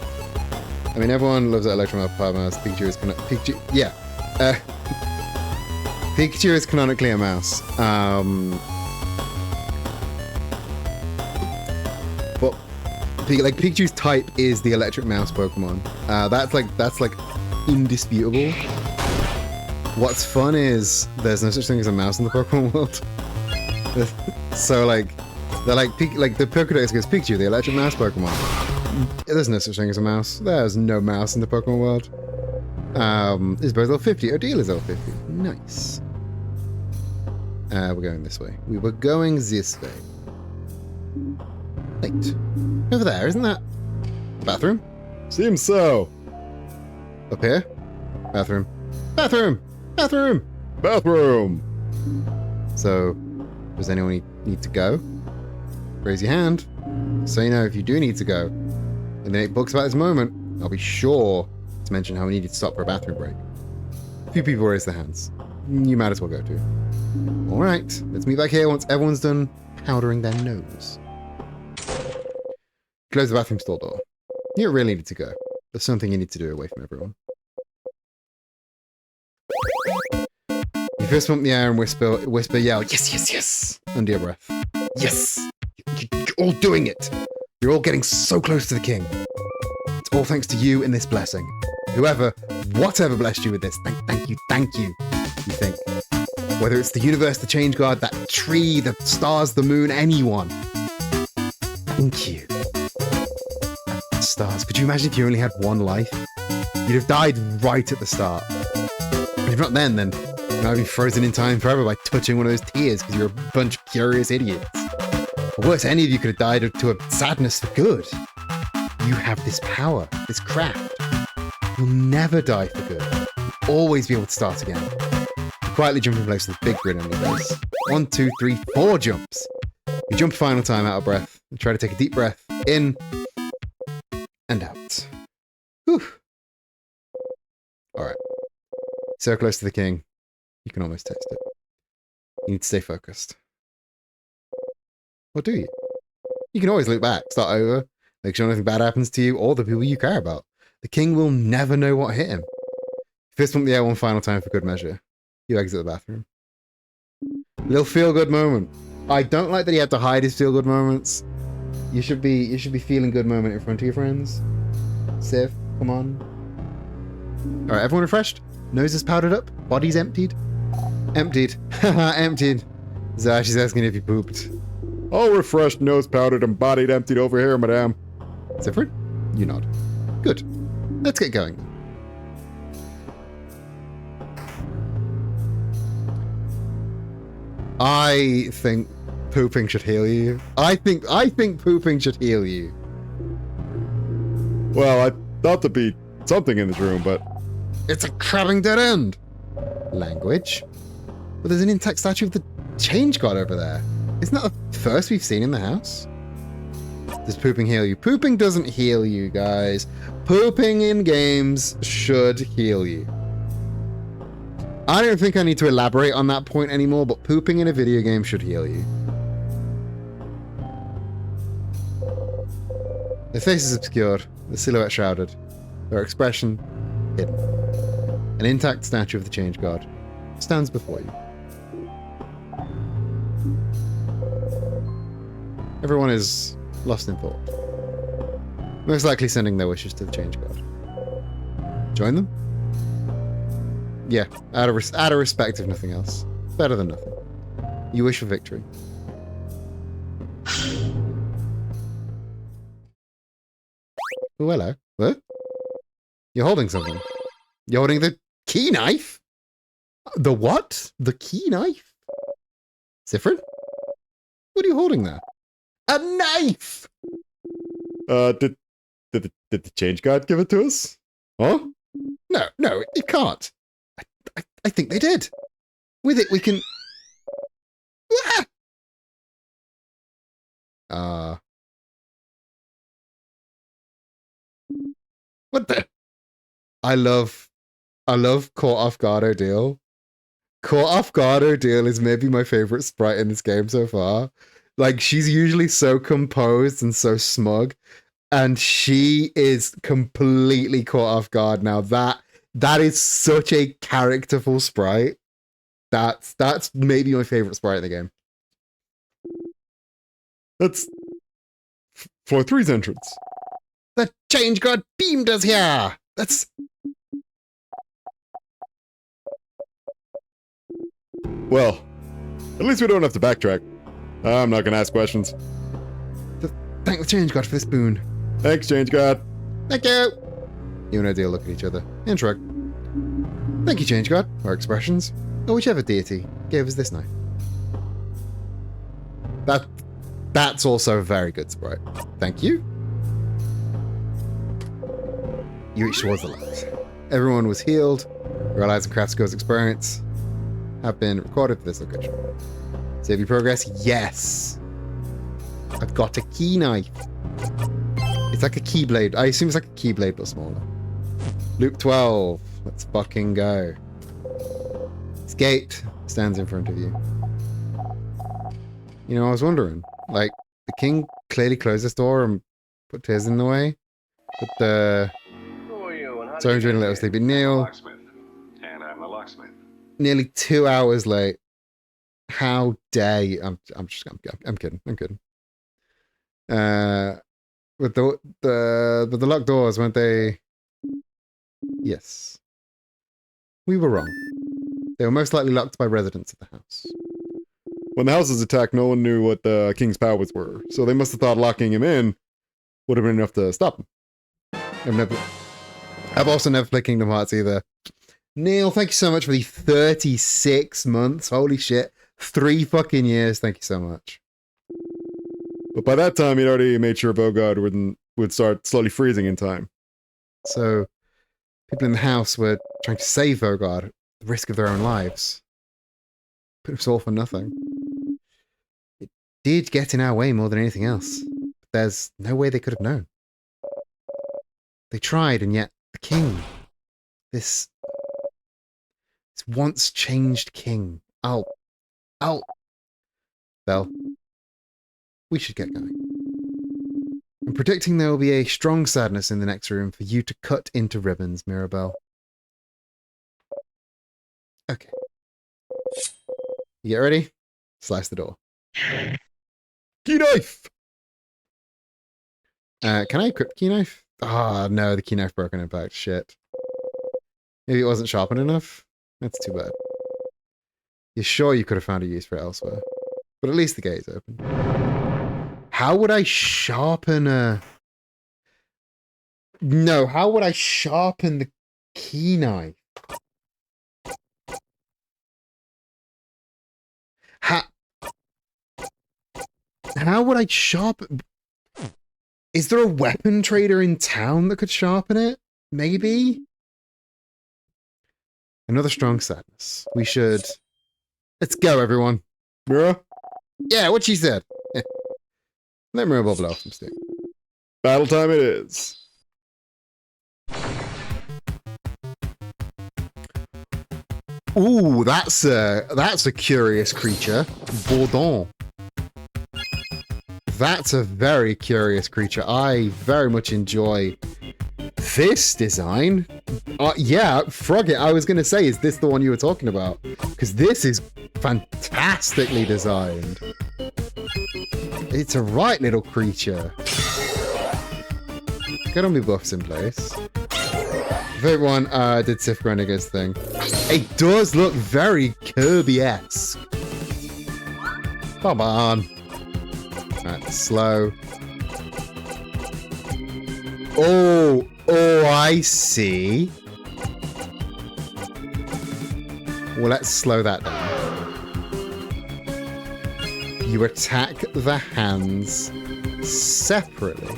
I mean, everyone loves that Electromagnetic Power Mouse. Pikachu is Pikachu is canonically a mouse. But like Pikachu's type is the electric mouse Pokemon. That's like indisputable. What's fun is there's no such thing as a mouse in the Pokemon world. So like they're like the Pokedex goes Pikachu, the electric mouse Pokemon. There's no such thing as a mouse. There's no mouse in the Pokemon world. Isabel's level 50. Odile is level 50. Nice. We're going this way. We were going this way. Wait. Over there, isn't that the bathroom? Seems so. Up here? Bathroom. Bathroom! Bathroom! Bathroom! So, does anyone need to go? Raise your hand. So you know if you do need to go. In the 8 books about this moment, I'll be sure to mention how we needed to stop for a bathroom break. A few people raise their hands. You might as well go too. Alright, let's meet back here once everyone's done powdering their nose. Close the bathroom stall door. You don't really need to go. There's something you need to do away from everyone. You first pump the air and whisper, yell, yes, yes, yes, under your breath. Yes! You're all doing it! You're all getting so close to the king. It's all thanks to you and this blessing. Whatever blessed you with this, thank you, you think. Whether it's the universe, the change guard, that tree, the stars, the moon, anyone. Thank you. Stars. Could you imagine if you only had one life? You'd have died right at the start. And if not then you might be frozen in time forever by touching one of those tears because you're a bunch of curious idiots. Or worse, any of you could have died to a sadness for good. You have this power, this craft. You'll never die for good. You'll always be able to start again. You quietly jump in place with a big grin on your face. 1, 2, 3, 4 jumps. You jump a final time out of breath and try to take a deep breath in and out. Whew. Alright. So close to the king, you can almost taste it. You need to stay focused. Or do you? You can always look back, start over, make sure nothing bad happens to you or the people you care about. The king will never know what hit him. Fist bump the air one final time for good measure. You exit the bathroom. Little feel-good moment. I don't like that he had to hide his feel-good moments. You should be feeling good moment in front of your friends. Civ, come on. Alright, everyone refreshed? Nose is powdered up? Body's emptied? Emptied. Haha, emptied. Zash is asking if you pooped. All refreshed, nose powdered, and bodied emptied over here, madame. Siffred? You nod. Good. Let's get going. I think pooping should heal you. I think pooping should heal you. Well, I thought there'd be something in this room, but... It's a crabbing dead end. Language. But there's an intact statue of the change god over there. Isn't that the first we've seen in the house? Does pooping heal you? Pooping doesn't heal you, guys. Pooping in games should heal you. I don't think I need to elaborate on that point anymore, but pooping in a video game should heal you. Their face is obscured, the silhouette shrouded, their expression hidden. An intact statue of the change god stands before you. Everyone is lost in thought. Most likely sending their wishes to the change god. Join them? Yeah, out of respect if nothing else. Better than nothing. You wish for victory. Oh, hello. What? You're holding something. You're holding the key knife? The what? The key knife? Siffred? What are you holding there? A knife! Did the change god give it to us? Huh? No, it can't. I think they did. With it, we can... What the... I love Caught Off Guard Ordeal. Caught Off Guard Ordeal is maybe my favorite sprite in this game so far. Like, she's usually so composed and so smug, and she is completely caught off guard now. That is such a characterful sprite. That's maybe my favorite sprite in the game. That's floor 3's entrance. The change god beamed us here. That's... Well, at least we don't have to backtrack. I'm not gonna ask questions. Thank the change god for this boon. Thanks, change god. Thank you. You and Ordeal look at each other and shrug. Thank you, change god, or expressions, or whichever deity gave us this knife. That's also a very good sprite. Thank you. You reach towards the light. Everyone was healed. Your allies and craft skills experience have been recorded for this location. Save your progress? Yes. I've got a key knife. It's like a keyblade. I assume it's like a keyblade but smaller. Loop 12. Let's fucking go. This gate stands in front of you. You know, I was wondering, like, the king clearly closed this door and put tears in the way. But the... So I'm doing a little sleepy Neil. And I'm a locksmith. Nearly 2 hours late. How dare you? I'm kidding. With the locked doors, weren't they? Yes. We were wrong. They were most likely locked by residents of the house. when the houses attacked, no one knew what the king's powers were, so they must have thought locking him in would have been enough to stop him. I've also never played Kingdom Hearts either. Neil, thank you so much for the 36 months. Holy shit. 3 fucking years. Thank you so much. But by that time, he'd already made sure Vogard would start slowly freezing in time. So, people in the house were trying to save Vogard at the risk of their own lives. But it was all for nothing. It did get in our way more than anything else. But there's no way they could have known. They tried, and yet the king, this once changed king, Well, we should get going. I'm predicting there will be a strong sadness in the next room for you to cut into ribbons, Mirabelle. Okay. You get ready? Slice the door. Key knife! Can I equip key knife? Ah, no, the key knife broken impact. Shit. Maybe it wasn't sharpened enough? That's too bad. You're sure you could have found a use for it elsewhere. But at least the gate's open. How would I sharpen a... No, how would I sharpen the key knife? How would I sharpen... Is there a weapon trader in town that could sharpen it? Maybe? Another strong sadness. We should... Let's go, everyone. Mira? Yeah, what she said. Let Mirabelle blow off some steam. Battle time it is. Ooh, that's a curious creature. Bourdon. That's a very curious creature. I very much enjoy this design. Yeah, Frogget, I was going to say, is this the one you were talking about? Because this is fantastically designed. It's a right little creature. Get on me buffs in place. Favorite one, did Sif Grenniger's thing. It does look very Kirby-esque. Come on. Alright, slow. Oh, I see. Well, let's slow that down. You attack the hands separately.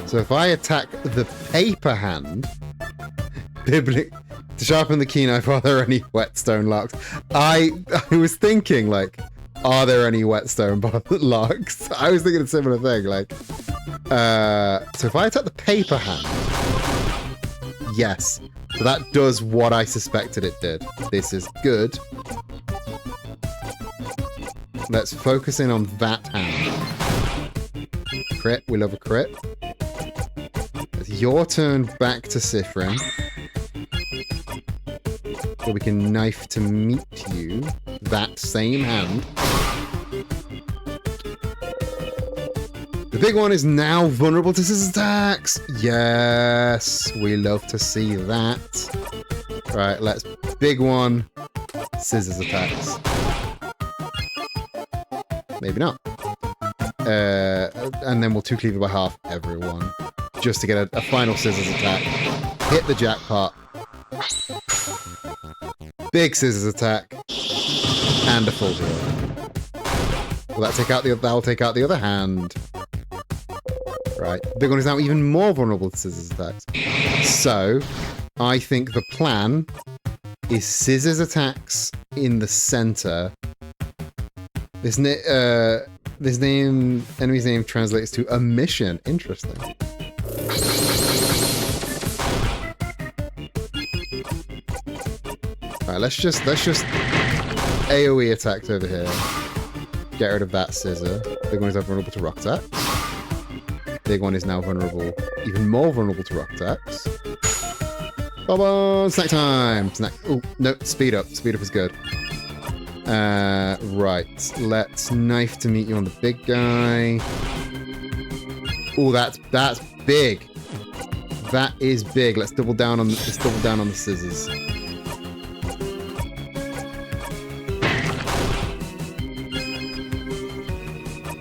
So if I attack the paper hand, to sharpen the key knife, are there any whetstone locks? I was thinking, like, are there any whetstone locks? I was thinking a similar thing, like, so if I attack the paper hand, yes. So that does what I suspected it did. This is good. Let's focus in on that hand. Crit, we love a crit. It's your turn back to Sifrin. So we can knife to meet you. That same hand. The big one is now vulnerable to scissors attacks. Yes, we love to see that. Right, let's big one. Scissors attacks. Maybe not. And then we'll two cleaver by half everyone. Just to get a final scissors attack. Hit the jackpot. Big scissors attack. And a full heal. Will that take out that'll take out the other hand. Right. The big one is now even more vulnerable to scissors attacks. So, I think the plan is scissors attacks in the center. This enemy's name translates to a mission. Interesting. Alright, let's just AoE attacks over here. Get rid of that scissor. Big one is now vulnerable to rock attacks. Big one is now vulnerable, even more vulnerable to rock attacks. Bye-bye! Snack time! Snack. Oh, no, speed up. Speed up is good. Right. Let's knife to meet you on the big guy. Oh, that's big. That is big. Let's double down on the scissors.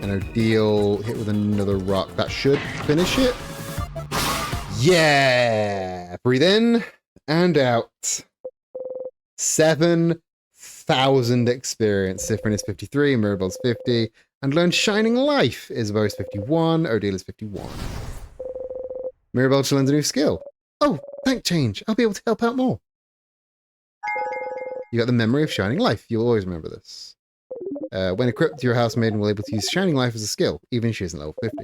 And Odile hit with another rock. That should finish it. Yeah! Breathe in and out. 7,000 experience. Sifrin is 53, Mirabelle's 50. And learn Shining Life. Isabeau is 51, Odile is 51. Mirabelle learns a new skill. Oh, thank change. I'll be able to help out more. You got the memory of Shining Life. You'll always remember this. When equipped, your housemaiden will be able to use Shining Life as a skill, even if she isn't level 50.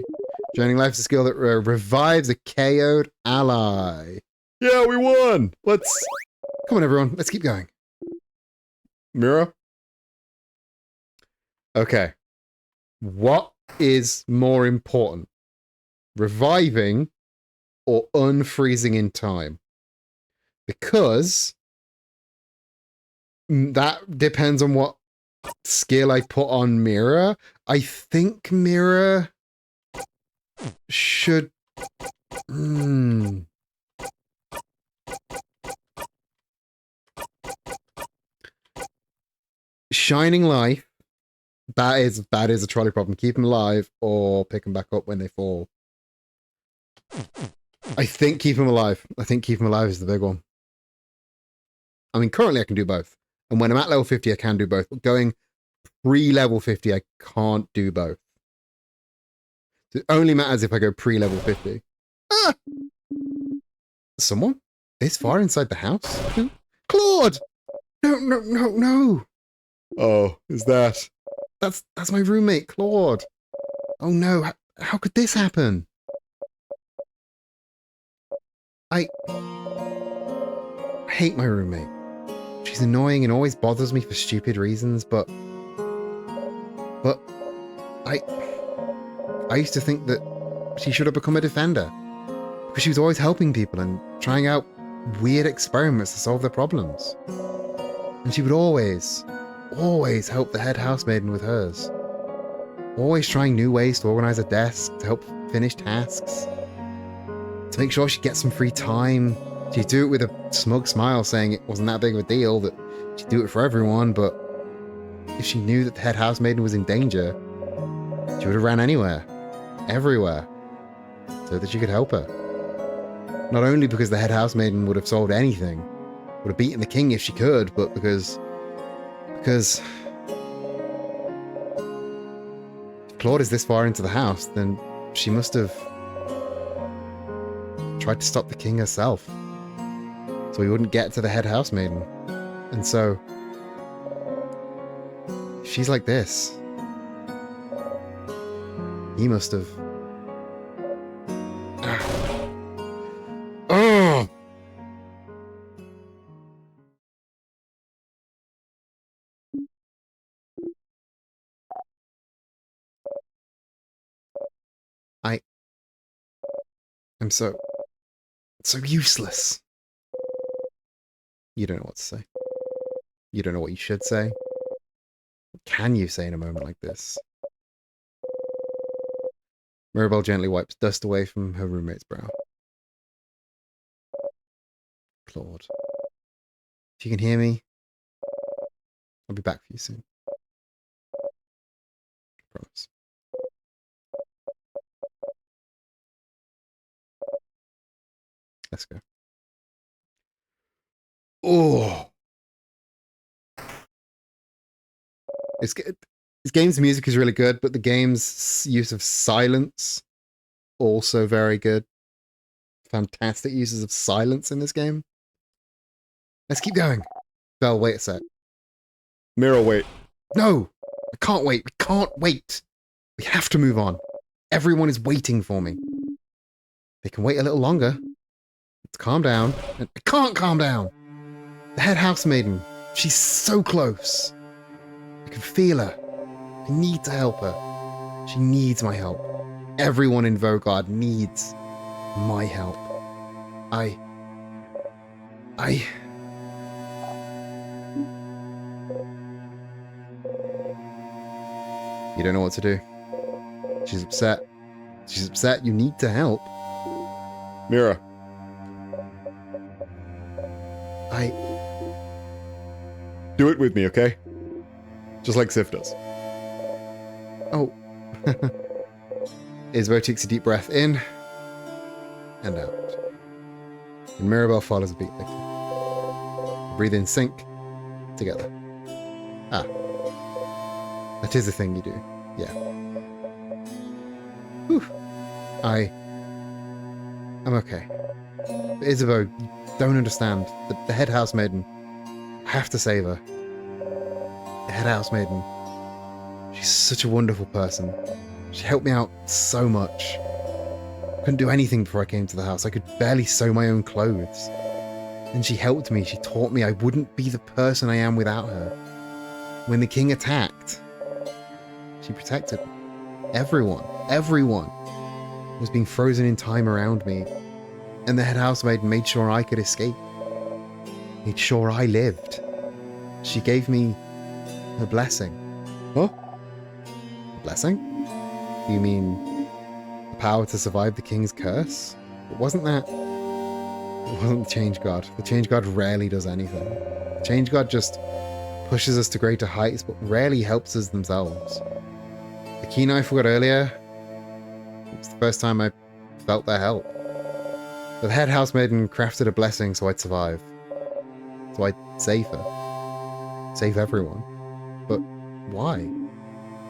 Shining Life is a skill that revives a KO'd ally. Yeah, we won! Let's... Come on, everyone. Let's keep going. Mira? Okay. What is more important? Reviving or unfreezing in time? Because that depends on what skill I put on Mira. I think Mira should... Shining Life, that is a trolley problem. Keep them alive or pick them back up when they fall. I think keep them alive. I think keep them alive is the big one. I mean, currently I can do both. And when I'm at level 50, I can do both. But going pre-level 50, I can't do both. It only matters if I go pre-level 50. Ah! Someone? This far inside the house? Who? Claude! No, no, no, no! Oh, is that... That's my roommate, Claude. Oh no, how could this happen? I hate my roommate. She's annoying and always bothers me for stupid reasons, but I used to think that she should have become a defender. Because she was always helping people and trying out weird experiments to solve their problems. And she would always help the head housemaiden with hers. Always trying new ways to organize a desk, to help finish tasks. To make sure she gets some free time. She'd do it with a smug smile, saying it wasn't that big of a deal, that she'd do it for everyone, but if she knew that the head housemaiden was in danger, she would have ran anywhere. Everywhere. So that she could help her. Not only because the head housemaiden would have solved anything, would have beaten the king if she could, but because if Claude is this far into the house, then she must have tried to stop the king herself. So he wouldn't get to the head housemaiden. And so if she's like this, he must have... Oh! I'm so useless. You don't know what to say. You don't know what you should say. What can you say in a moment like this? Mirabelle gently wipes dust away from her roommate's brow. Claude. If you can hear me, I'll be back for you soon. Promise. Let's go. Oh! This game's music is really good, but the game's use of silence also very good. Fantastic uses of silence in this game. Let's keep going. Belle, wait a sec. Mira, wait. No! I can't wait. We can't wait. We have to move on. Everyone is waiting for me. They can wait a little longer. Let's calm down. I can't calm down! The head housemaiden. She's so close. I can feel her. I need to help her. She needs my help. Everyone in Vogard needs my help. You don't know what to do. She's upset. She's upset. You need to help. Mira. Do it with me, okay? Just like Sif does. Oh. Isabeau takes a deep breath in and out. And Mirabelle follows a beat victim. Breathe in sync together. Ah. That is the thing you do. Yeah. Whew. I'm okay. But Isabeau, you don't understand. The head housemaiden. I have to save her. The head housemaiden. She's such a wonderful person. She helped me out so much. Couldn't do anything before I came to the house. I could barely sew my own clothes. And she helped me. She taught me I wouldn't be the person I am without her. When the king attacked, she protected me. Everyone was being frozen in time around me. And the head housemaid made sure I could escape. Made sure I lived. She gave me her blessing. Huh? Blessing? You mean the power to survive the king's curse? But wasn't that... It wasn't the change god. The change god rarely does anything. The change god just pushes us to greater heights, but rarely helps us themselves. The key knife we got earlier, it was the first time I felt their help. But the head housemaiden crafted a blessing so I'd survive. So I'd save her. Save everyone. But why?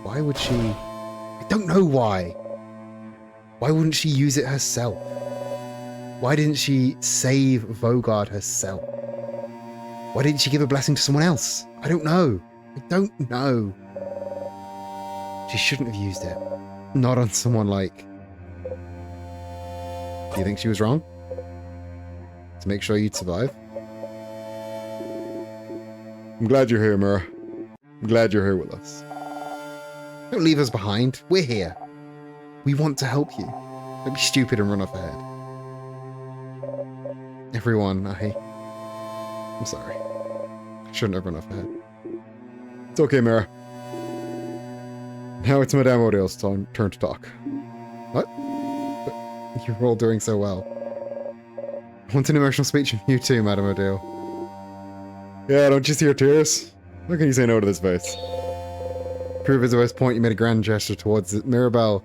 Why would she... I don't know why. Why wouldn't she use it herself? Why didn't she save Vogard herself? Why didn't she give a blessing to someone else? I don't know. I don't know. She shouldn't have used it. Not on someone like... Do you think she was wrong? To make sure you'd survive? I'm glad you're here, Mira. I'm glad you're here with us. Don't leave us behind. We're here. We want to help you. Don't be stupid and run off ahead. Everyone, I'm sorry. I shouldn't have run off ahead. It's okay, Mira. Now it's Madame Odale's turn to talk. What? But you're all doing so well. I want an emotional speech from you too, Madame Odale. Yeah, don't you see her tears? How can you say no to this face? Prove Isabeau's point, you made a grand gesture towards it. Mirabelle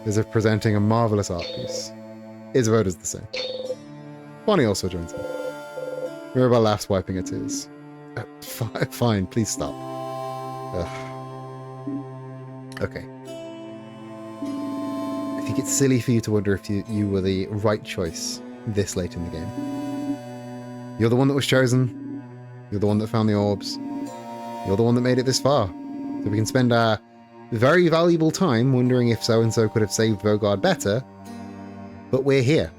as if presenting a marvellous art piece. Isabeau does the same. Bonnie also joins in. Mirabelle laughs, wiping her tears. Fine, please stop. Okay. I think it's silly for you to wonder if you were the right choice this late in the game. You're the one that was chosen. You're the one that found the orbs. You're the one that made it this far. So we can spend our very valuable time wondering if so-and-so could have saved Vogard better. But we're here.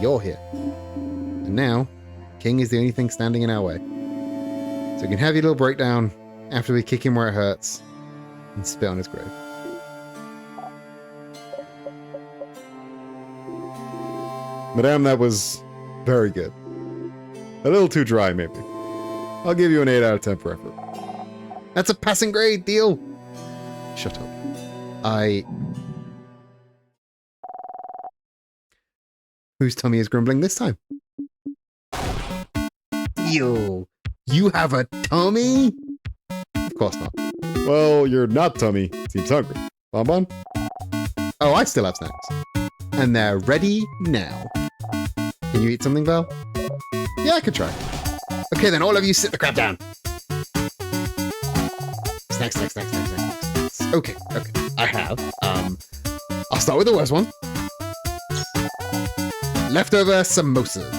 You're here. And now, King is the only thing standing in our way. So we can have your little breakdown after we kick him where it hurts and spit on his grave. Madame, that was very good. A little too dry, maybe. I'll give you an 8 out of 10 for effort. That's a passing grade, deal! Shut up. Whose tummy is grumbling this time? You have a tummy? Of course not. Well, your not tummy seems hungry. Bonbon? Oh, I still have snacks. And they're ready now. Can you eat something, Val? Yeah, I could try. Okay, then all of you sit the crap down. Snacks. Okay. I have, I'll start with the worst one. Leftover samosas.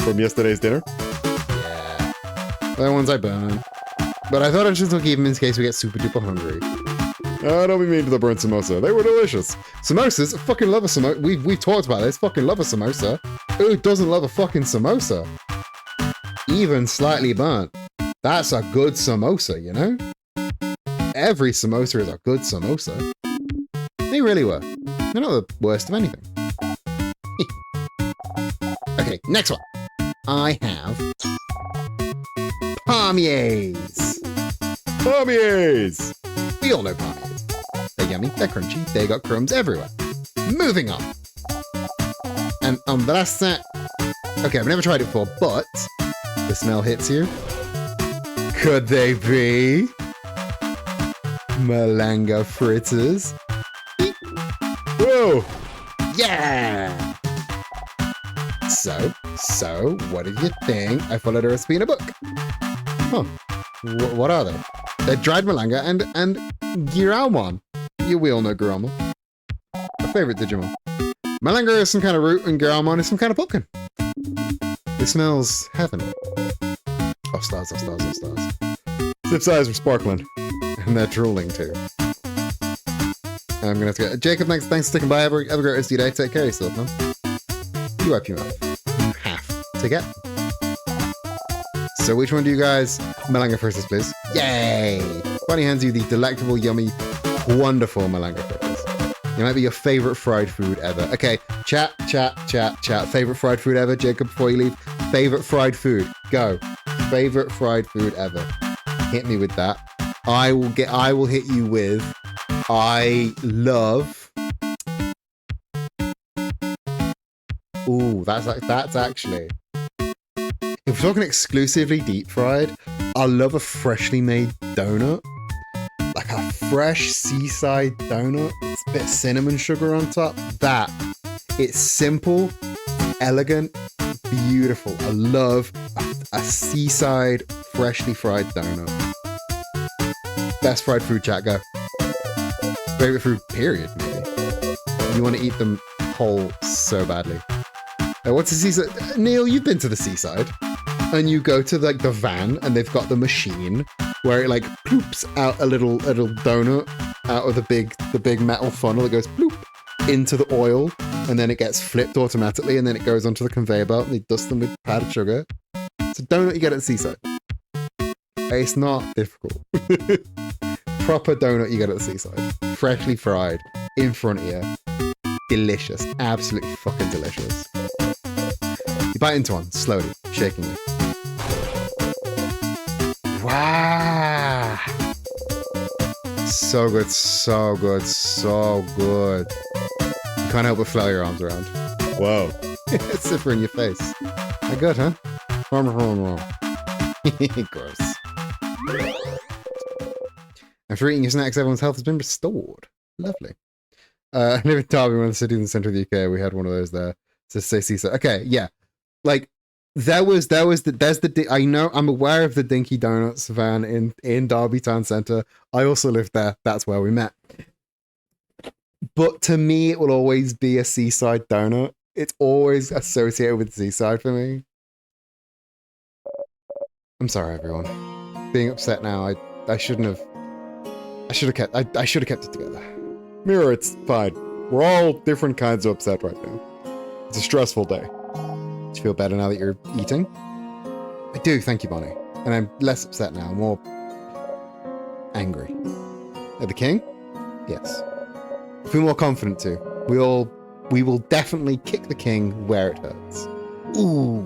From yesterday's dinner? Yeah. They're ones I burned. But I thought I should still keep them in case we get super duper hungry. Don't be mean to the burnt samosa. They were delicious. Samosas? I fucking love a samosa. We've talked about this. Fucking love a samosa. Who doesn't love a fucking samosa? Even slightly burnt. That's a good samosa, you know? Every samosa is a good samosa. They really were. They're not the worst of anything. Okay, next one. I have palmiers. Palmiers! We all know palmiers. They're yummy, they're crunchy, they got crumbs everywhere. Moving on. And on the last set... Okay, I've never tried it before, but the smell hits you. Could they be Malanga fritters. Whoa! Yeah! So, what did you think? I followed a recipe in a book. Huh. What are they? They're dried malanga and Giramon. We all know Giramon. My favorite Digimon. Malanga is some kind of root and Giramon is some kind of pumpkin. It smells heavenly. Oh, stars, oh, stars, oh, stars. Zip's eyes are sparkling. And they're drooling too. I'm gonna have to go. Jacob, thanks for sticking by. Have a great rest of your day. Take care of yourself, man. You wipe your mouth. You have to get. So which one do you guys? Malanga fritters, please. Yay! Bunny hands you the delectable, yummy, wonderful Malanga fritters. It might be your favorite fried food ever. Okay, chat. Favorite fried food ever? Jacob, before you leave. Favorite fried food. Go. Favorite fried food ever. Hit me with that. I will hit you with I love. Ooh, that's actually. If we're talking exclusively deep fried, I love a freshly made donut. Like a fresh seaside donut. It's a bit of cinnamon sugar on top. It's simple, elegant, beautiful. I love a seaside freshly fried donut. Best fried food, chat, go. Favorite food, period, maybe. You want to eat them whole so badly. What's the seaside? Neil, you've been to the seaside. And you go to like the van and they've got the machine where it like ploops out a little donut out of the big metal funnel that goes ploop into the oil, and then it gets flipped automatically, and then it goes onto the conveyor belt and they dust them with powdered sugar. It's a donut you get at the seaside. It's not difficult. Proper donut you get at the seaside. Freshly fried, in front of you. Delicious. Absolutely fucking delicious. You bite into one, slowly, shakingly. Wow! So good, so good, so good. You can't help but flail your arms around. Whoa. It's super in your face. Not good, huh? Gross. After eating your snacks, everyone's health has been restored. Lovely. I live in Derby, one of the cities in the centre of the UK. We had one of those there. So say seaside. Okay, yeah. Like, there's the I know, I'm aware of the Dinky Donuts van in Derby Town Centre. I also lived there. That's where we met. But to me, it will always be a seaside donut. It's always associated with the seaside for me. I'm sorry, everyone. Being upset now, I should have kept it together. Mira, it's fine. We're all different kinds of upset right now. It's a stressful day. Do you feel better now that you're eating? I do, thank you, Bonnie. And I'm less upset now, more angry. At the king? Yes. Feel more confident too. We will definitely kick the king where it hurts. Ooh.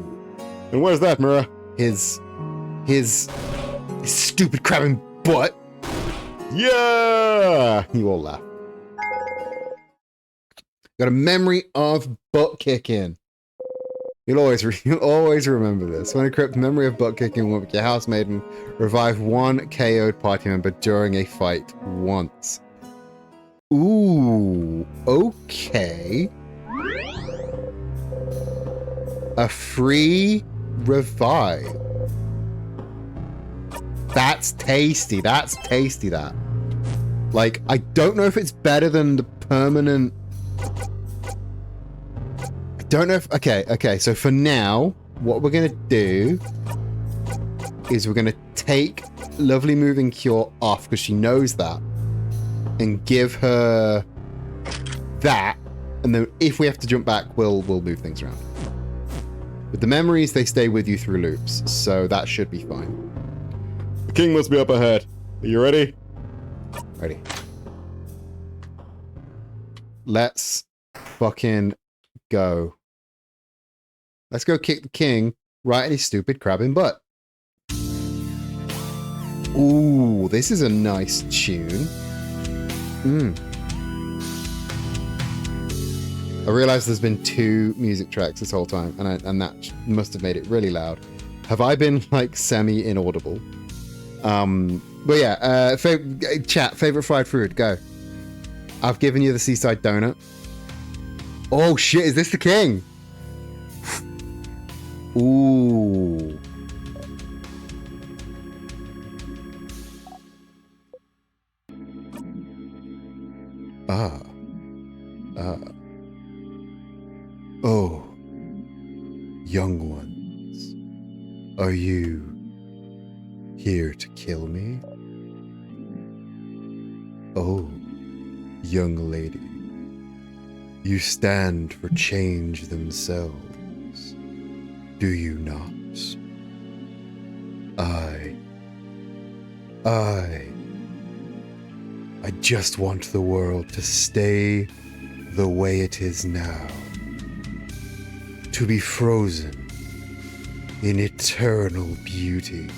And where's that, Mira? His stupid crabbing butt. Yeah! You all laugh. Got a memory of butt kicking. You'll always remember this. When a crypt memory of butt kicking will make your housemaiden revive one KO'd party member during a fight once. Ooh, okay. A free revive. That's tasty. That's tasty, that. Like, I don't know if it's better than the permanent... I don't know if... Okay, so for now, what we're going to do is we're going to take Lovely Moving Cure off, because she knows that, and give her that, and then if we have to jump back, we'll move things around. But the memories, they stay with you through loops, so that should be fine. The king must be up ahead. Are you ready? Ready. Let's fucking go. Let's go kick the king right in his stupid crabbing butt. Ooh, this is a nice tune. I realized there's been 2 music tracks this whole time, and that must have made it really loud. Have I been like semi-inaudible? But yeah, chat, favorite fried food, go. I've given you the seaside donut. Oh shit, is this the king? Ooh. Oh, young ones, are you here to kill me? Oh, young lady, you stand for change themselves, do you not? I just want the world to stay the way it is now. To be frozen in eternal beauty.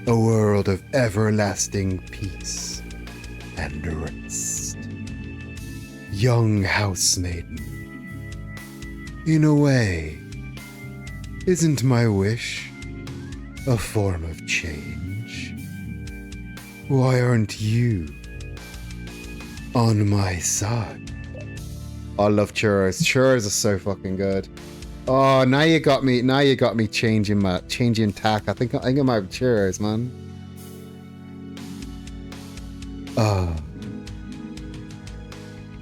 A world of everlasting peace and rest. Young house maiden. In a way, isn't my wish a form of change? Why aren't you on my side? I love churros. Churros are so fucking good. Oh, now you got me. Now you got me changing tack. I think I might have churros, man.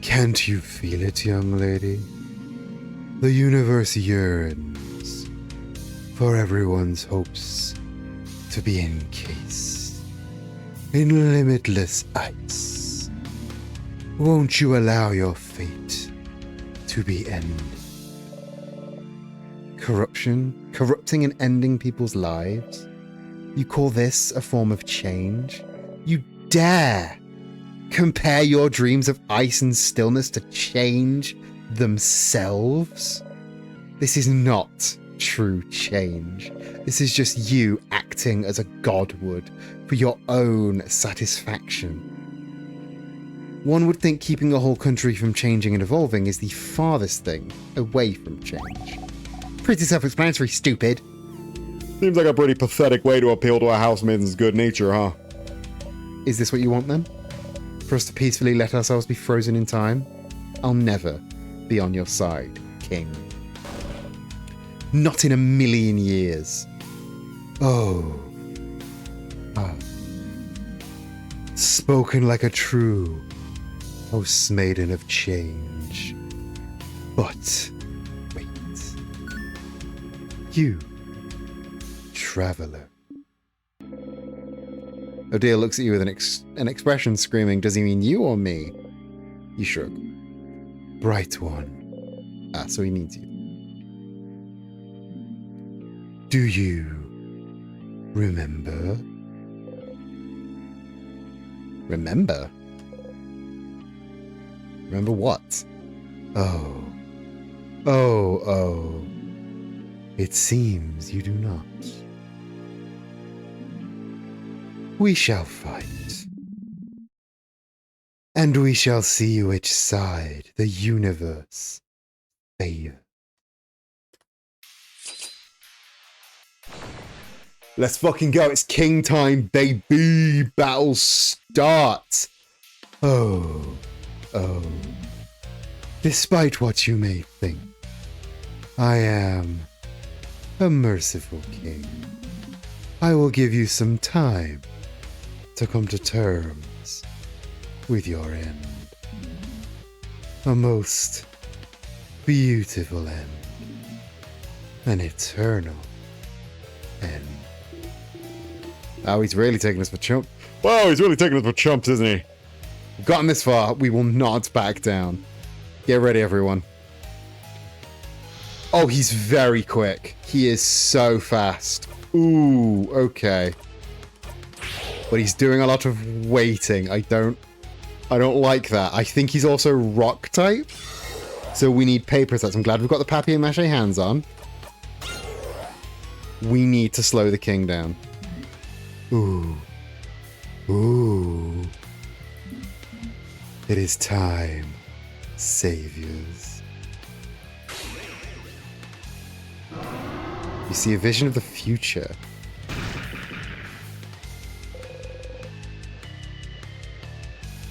Can't you feel it, young lady? The universe yearns for everyone's hopes to be encased in limitless ice. Won't you allow your fate to be ended? Corrupting and ending people's lives? You call this a form of change? You dare compare your dreams of ice and stillness to change themselves? This is not true change. This is just you acting as a god would for your own satisfaction. One would think keeping a whole country from changing and evolving is the farthest thing away from change. Pretty self-explanatory, stupid. Seems like a pretty pathetic way to appeal to a housemaiden's good nature, huh? Is this what you want then? For us to peacefully let ourselves be frozen in time? I'll never be on your side, King. Not in a million years. Oh. Spoken like a true house maiden of change. But wait. You, traveler. Odile looks at you with an expression screaming, does he mean you or me? You shrug. Bright one. Ah, so he means you. Do you remember? Remember? Remember what? Oh. It seems you do not. We shall fight. And we shall see which side the universe favors. Let's fucking go. It's king time, baby. Battle start. Oh. Despite what you may think, I am a merciful king. I will give you some time to come to terms with your end. A most beautiful end. An eternal end. Oh, he's really taking us for chump. Wow, he's really taking us for chumps, isn't he? We've gotten this far. We will not back down. Get ready, everyone. Oh, he's very quick. He is so fast. Ooh, okay. But he's doing a lot of waiting. I don't like that. I think he's also rock type. So we need paper sets. I'm glad we've got the papier-mâché hands on. We need to slow the king down. Ooh. It is time, saviors. You see a vision of the future.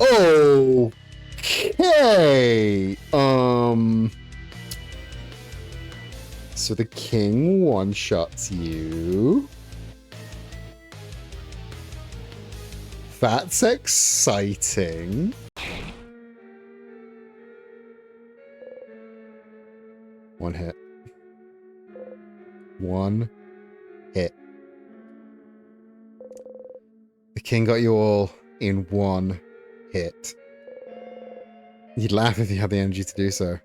Okay. So the king one-shots you. That's exciting. One hit. One hit. The king got you all in one hit. You'd laugh if you had the energy to do so.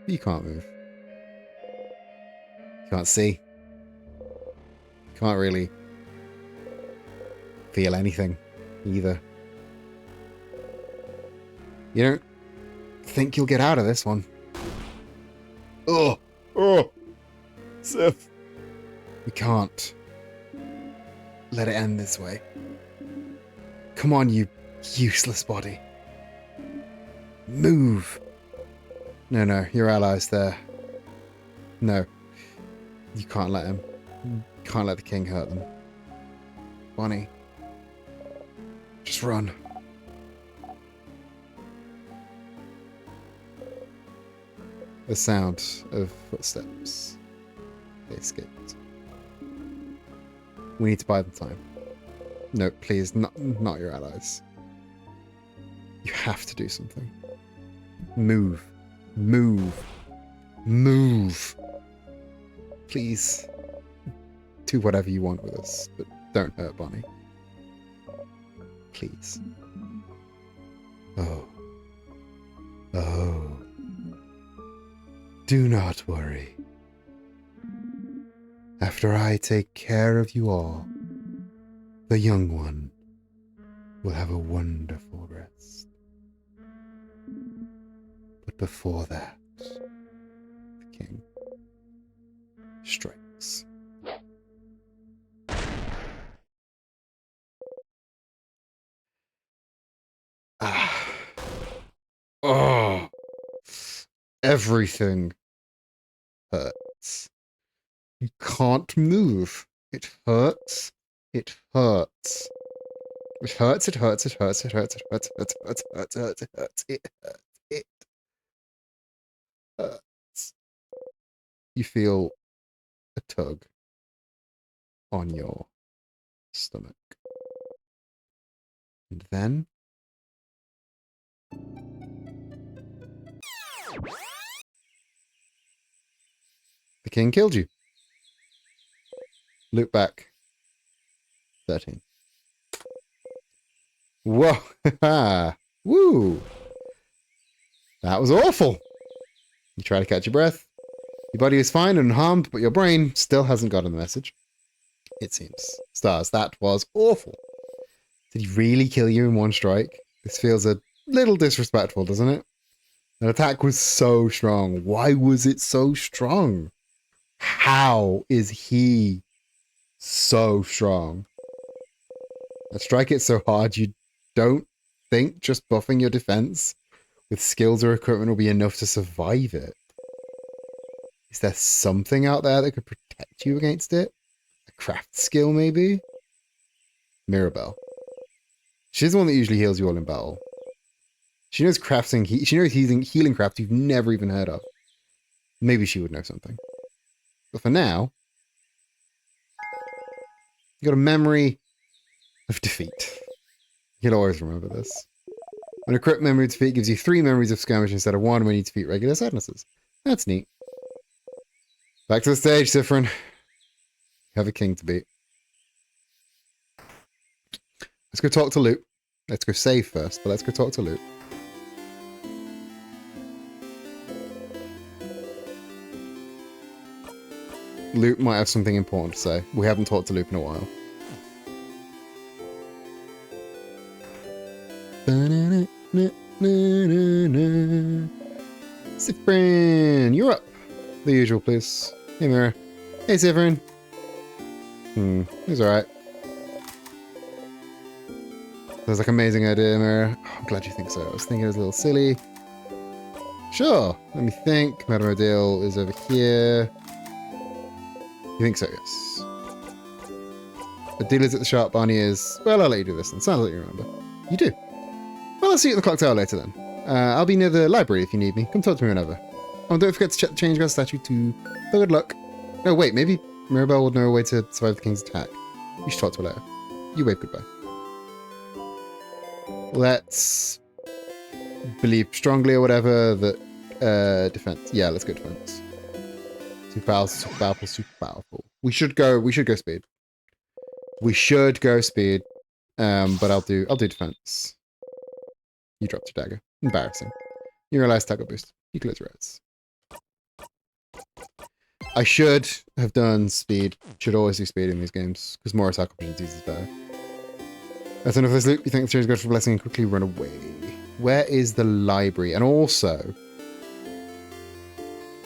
But you can't move. You can't see. You can't really feel anything either. You don't think you'll get out of this one. Oh, oh, Sif. You can't let it end this way. Come on, you useless body. Move. No, your ally's there. No. You can't let him. You can't let the king hurt them. Bonnie. Just run. The sound of footsteps. They escaped. We need to buy them time. No, please, not your allies. You have to do something. Move. Move. Move. Please. Do whatever you want with us, but don't hurt Bonnie. Please. Oh. Oh. Do not worry. After I take care of you all, the young one will have a wonderful rest. But before that, the king strikes. Ah. Oh. Everything hurts. You can't move. It hurts. It hurts. It hurts, it hurts, it hurts, it hurts, it hurts, it hurts, it hurts, it hurts, it hurts, it hurts, it hurts. You feel a tug on your stomach. And then the king killed you. Look back. 13. Whoa. Woo. That was awful. You try to catch your breath. Your body is fine and unharmed, but your brain still hasn't gotten the message. It seems. Stars, that was awful. Did he really kill you in one strike? This feels a little disrespectful, doesn't it? That attack was so strong. Why was it so strong? How is he so strong? And strike it so hard you don't think just buffing your defense with skills or equipment will be enough to survive it. Is there something out there that could protect you against it? A craft skill, maybe? Mirabelle. She's the one that usually heals you all in battle. She knows crafting. She knows healing craft you've never even heard of. Maybe she would know something. But for now, you got a memory of defeat. You'll always remember this. An equipped memory of defeat gives you 3 memories of skirmish instead of 1 when you defeat regular sadnesses. That's neat. Back to the stage, Siffrin. You have a king to beat. Let's go talk to Luke. Let's go save first, but let's go talk to Luke. Luke might have something important to say. We haven't talked to Luke in a while. Siffrin, you're up. The usual, please. Hey, Mira. Hey, Siffrin. He's alright. That was like an amazing idea, Mira. Oh, I'm glad you think so. I was thinking it was a little silly. Sure. Let me think. Madame Odile is over here. You think so, yes. Odile is at the shop. Barney is... Well, I'll let you do this then. Sounds like you remember. You do. Well, see you at the clock tower later then. I'll be near the library if you need me. Come talk to me whenever. Oh, don't forget to check the change guard statue to good luck. No, wait, maybe Mirabelle would know a way to survive the king's attack. You should talk to her later. You wave goodbye. Let's believe strongly or whatever that defense. Yeah, let's go defense. Super powerful, super powerful. We should go speed. We should go speed. But I'll do defense. You dropped your dagger. Embarrassing. You realize dagger boost. You close your eyes. I should have done speed. Should always do speed in these games, because more attack opportunities is better. That's enough of this loop. You think the series goes for blessing and quickly run away. Where is the library? And also,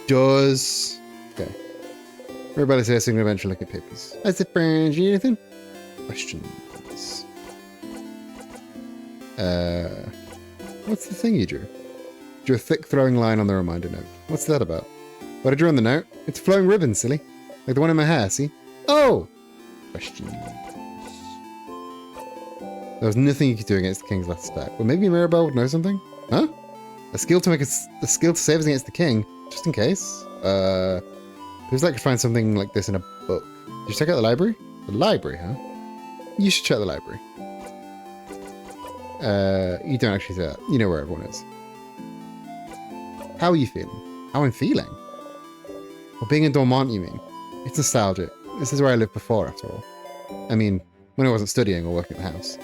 does... Okay. Everybody's here, so I'm going to eventually look at papers. As if friends, you need anything? Questions. What's the thing you drew? Drew a thick throwing line on the reminder note. What's that about? What I drew on the note? It's a flowing ribbon, silly. Like the one in my hair, see? Oh! Questions. There was nothing you could do against the king's last attack. Well, maybe Mirabelle would know something? Huh? A skill to save us against the king, just in case. Feels like I could find something like this in a book. Did you check out the library? The library, huh? You should check the library. You don't actually say that. You know where everyone is. How are you feeling? How I'm feeling? Well, being in Dormont, you mean? It's nostalgic. This is where I lived before, after all. I mean, when I wasn't studying or working at the house.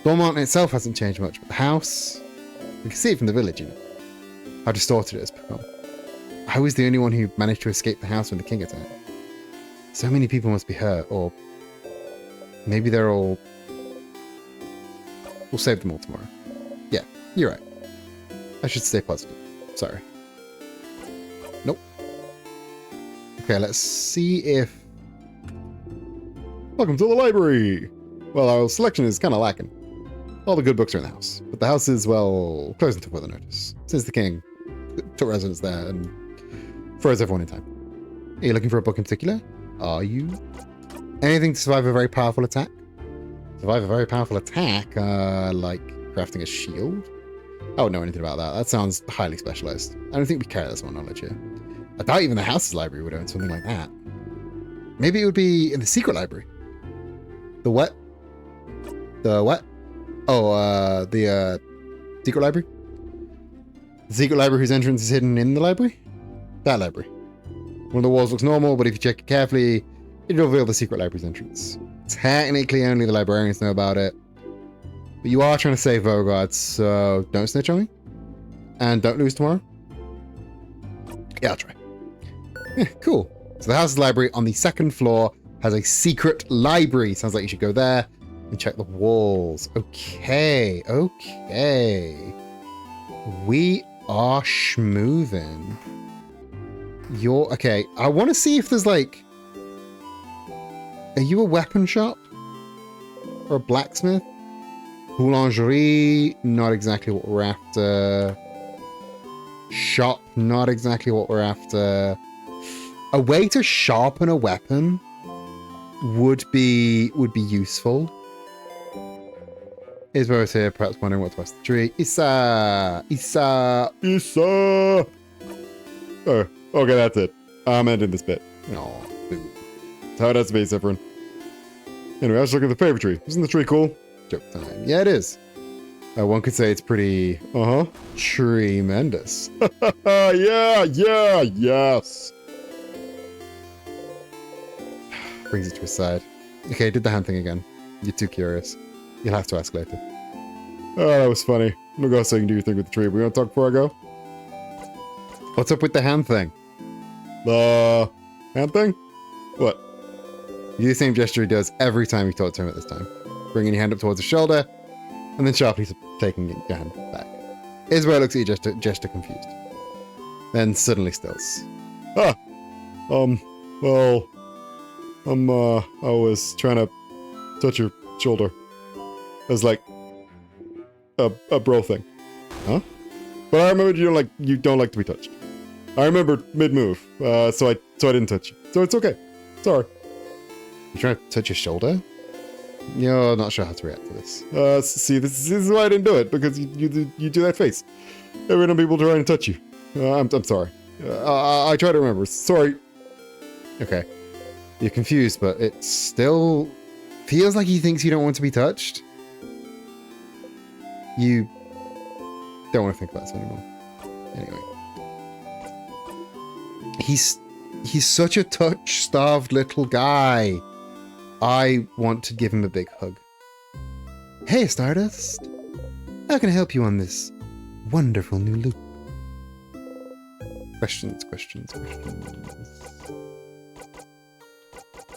Dormont itself hasn't changed much, but the house... We can see it from the village, you know. How distorted it has become. I was the only one who managed to escape the house when the king attacked. So many people must be hurt, or... Maybe they're all... We'll save them all tomorrow. Yeah, you're right. I should stay positive. Sorry. Nope. Okay, let's see if... Welcome to the library! Well, our selection is kind of lacking. All the good books are in the house, but the house is, well, closing to further notice, since the king took residence there and froze everyone in time. Are you looking for a book in particular? Are you? Anything to survive a very powerful attack? Survive a very powerful attack, like crafting a shield? I wouldn't know anything about that. That sounds highly specialized. I don't think we carry that sort of knowledge here. I doubt even the house's library would own something like that. Maybe it would be in the secret library. The what? The what? Oh, the secret library? The secret library whose entrance is hidden in the library? That library. One of the walls looks normal, but if you check it carefully, it'll reveal the secret library's entrance. Technically, only the librarians know about it. But you are trying to save Vogard, so don't snitch on me. And don't lose tomorrow. Yeah, I'll try. Yeah, cool. So the house's library on the second floor has a secret library. Sounds like you should go there and check the walls. Okay, okay. We are schmoovin'. You're... Okay, I want to see if there's like... Are you a weapon shop? Or a blacksmith? Boulangerie, not exactly what we're after. Shop, not exactly what we're after. A way to sharpen a weapon would be useful. Isbo's here, perhaps wondering what's past the tree. Issa! Issa! Issa! Oh, okay, that's it. I'm ending this bit. Oh, That's how it has to be, Zephyrin. Anyway, I was looking at the paper tree. Isn't the tree cool? joke time. Yeah, it is. One could say it's pretty... tremendous. Yeah, yes. Brings it to his side. Okay, did the hand thing again. You're too curious. You'll have to ask later. Oh, that was funny. I'm gonna go so you can do your thing with the tree. We want to talk before I go? What's up with the hand thing? The hand thing? What? You do the same gesture he does every time you talk to him at this time. Bringing your hand up towards his shoulder, and then sharply taking your hand back. Isabel looks at you gesture confused. Then suddenly stills. Well, I was trying to touch your shoulder. As like a bro thing. Huh? But I remember you don't like to be touched. I remember mid-move, so I didn't touch you. So it's okay. Sorry. You trying to touch his shoulder? You're not sure how to react to this. See, this is why I didn't do it, because you do that face. Every time people try and touch you. I'm sorry. I try to remember. Sorry. Okay. You're confused, but it still feels like he thinks you don't want to be touched. You don't want to think about this anymore. Anyway. He's such a touch-starved little guy. I want to give him a big hug. Hey, Stardust. How can I help you on this wonderful new loop? Questions.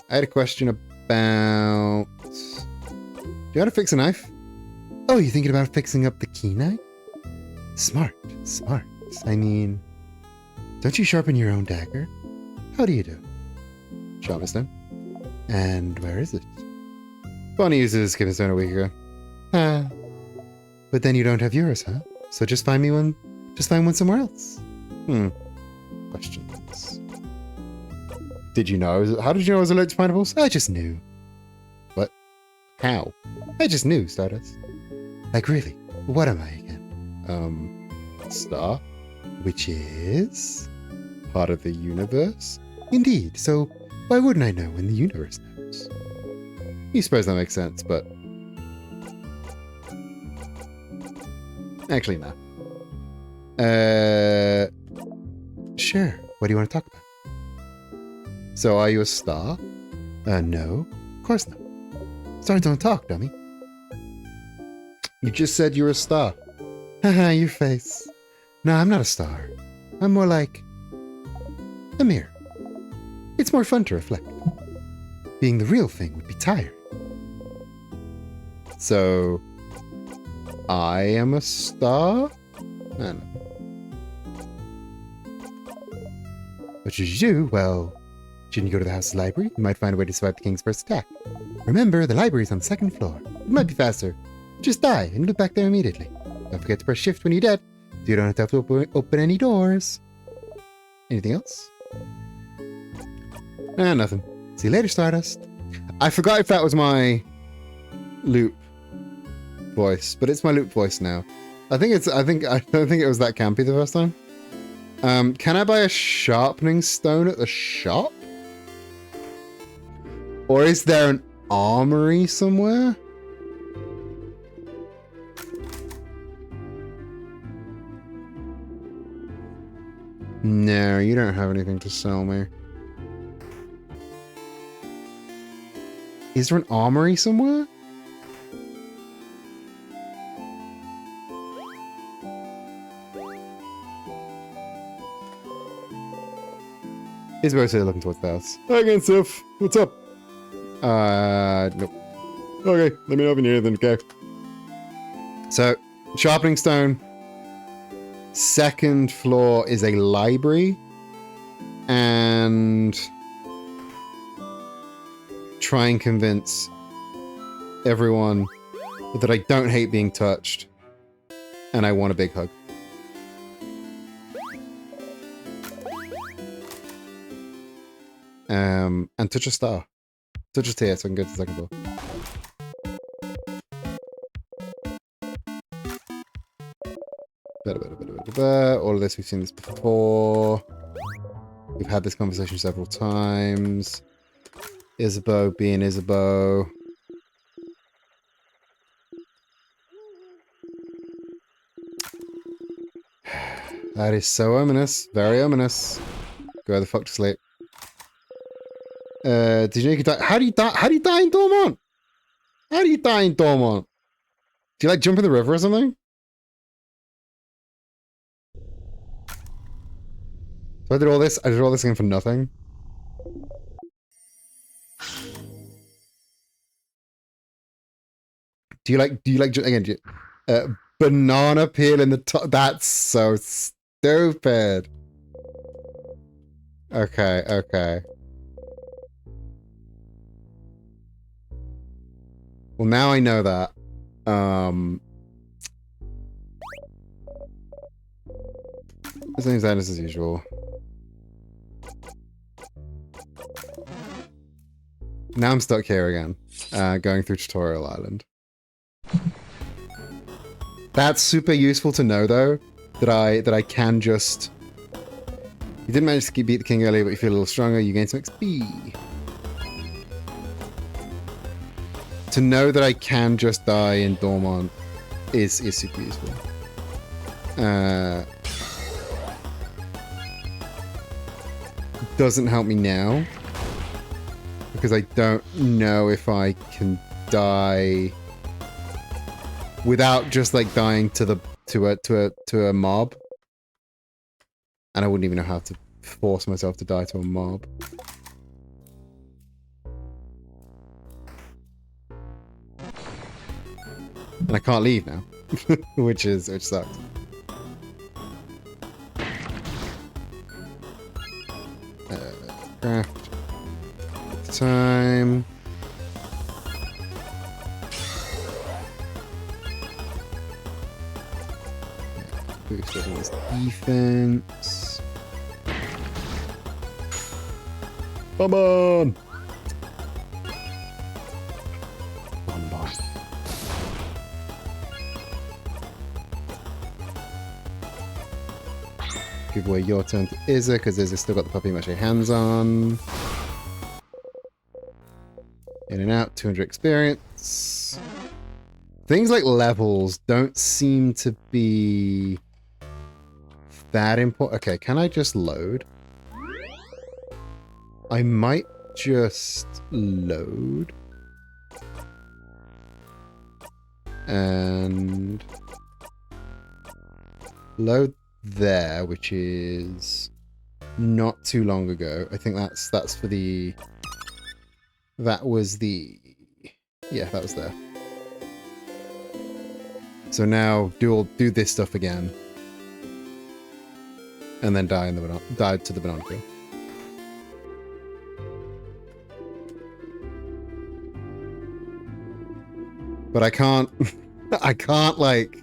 I had a question about... Do you know how to fix a knife? Oh, you thinking about fixing up the key knife? Smart. I mean, don't you sharpen your own dagger? How do you do? Sharpen stone. And where is it? Bonnie used his given stone a week ago. Ah. But then you don't have yours, huh? So just find me one. Just find one somewhere else. Questions. Did you know? How did you know I was allergic to pineapples? I just knew. What? How? I just knew, Stardust. Like, really? What am I again? Star? Which is part of the universe? Indeed. So why wouldn't I know when the universe knows? You suppose that makes sense, but... Actually, no. Sure. What do you want to talk about? So, are you a star? No. Of course not. Stars don't talk, dummy. You just said you were a star. Haha, your face. No, I'm not a star. I'm more like... a mirror. It's more fun to reflect. Being the real thing would be tiring. So... I am a star? No. What should you do? Well, shouldn't you go to the house's library? You might find a way to survive the king's first attack. Remember, the library's on the second floor. It might be faster. Just die and look back there immediately. Don't forget to press shift when you're dead, so you don't have to open any doors. Anything else? Nothing. See you later, Stardust. I forgot if that was my loop voice, but it's my loop voice now. I don't think it was that campy the first time. Can I buy a sharpening stone at the shop? Or is there an armory somewhere? No, you don't have anything to sell me. Is there an armory somewhere? Isabel's still looking towards the house. Hi again, Sif. What's up? Nope. Okay, let me know if you need anything, okay? So, sharpening stone. Second floor is a library. And... try and convince everyone that I don't hate being touched. And I want a big hug. And touch a star. Touch a tear so I can go to the second floor. All of this, we've seen this before. We've had this conversation several times. Isabeau being Isabeau. That is so ominous. Very ominous. Go the fuck to sleep. Did you know you could die? How do you die? How do you die in Dormont? How do you die in Dormont? Do you like jump in the river or something? So I did all this again for nothing. Do you like again? Banana peel in the top. That's so stupid. Okay. Well, now I know that. Same status as usual. Now I'm stuck here again, going through Tutorial Island. That's super useful to know, though, that I can just... You didn't manage to beat the king earlier, but you feel a little stronger. You gain some XP. To know that I can just die in Dormont is super useful. Doesn't help me now because I don't know if I can die without just like dying to a mob, and I wouldn't even know how to force myself to die to a mob. And I can't leave now, which sucks. Craft time. Boost everyone's defense. Come on! Bonbon. Give away your turn to Izza, because Izza's still got the puppy mache hands on. In and out, 200 experience. Things like levels don't seem to be that important. Okay, can I just load? I might just load. And load there, which is not too long ago. I think that's for the... That was the... Yeah, that was there. So now do this stuff again. And then die to the banana peel. But I can't... I can't, like...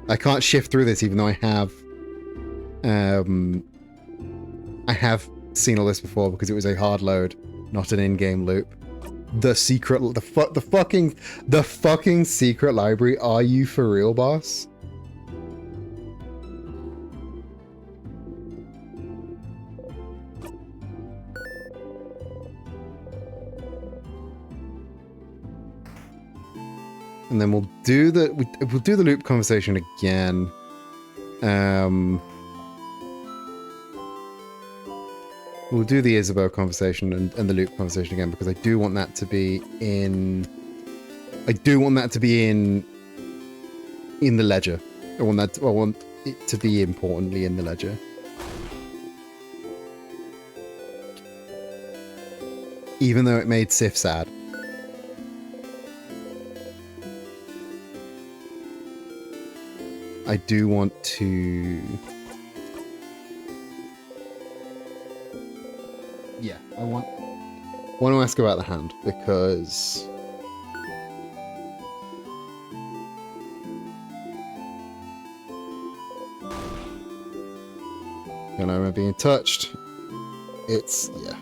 I can't shift through this, even though I have seen all this before, because it was a hard load, not an in-game loop. The fucking secret library. Are you for real, boss? And then we'll do the loop conversation again. We'll do the Isabeau conversation and the loop conversation again, because I do want that to be in... I do want that to be in the ledger. I want it to be importantly in the ledger. Even though it made Sif sad. I do want to... Yeah, I want to ask about the hand, because... And I remember being touched. It's... yeah.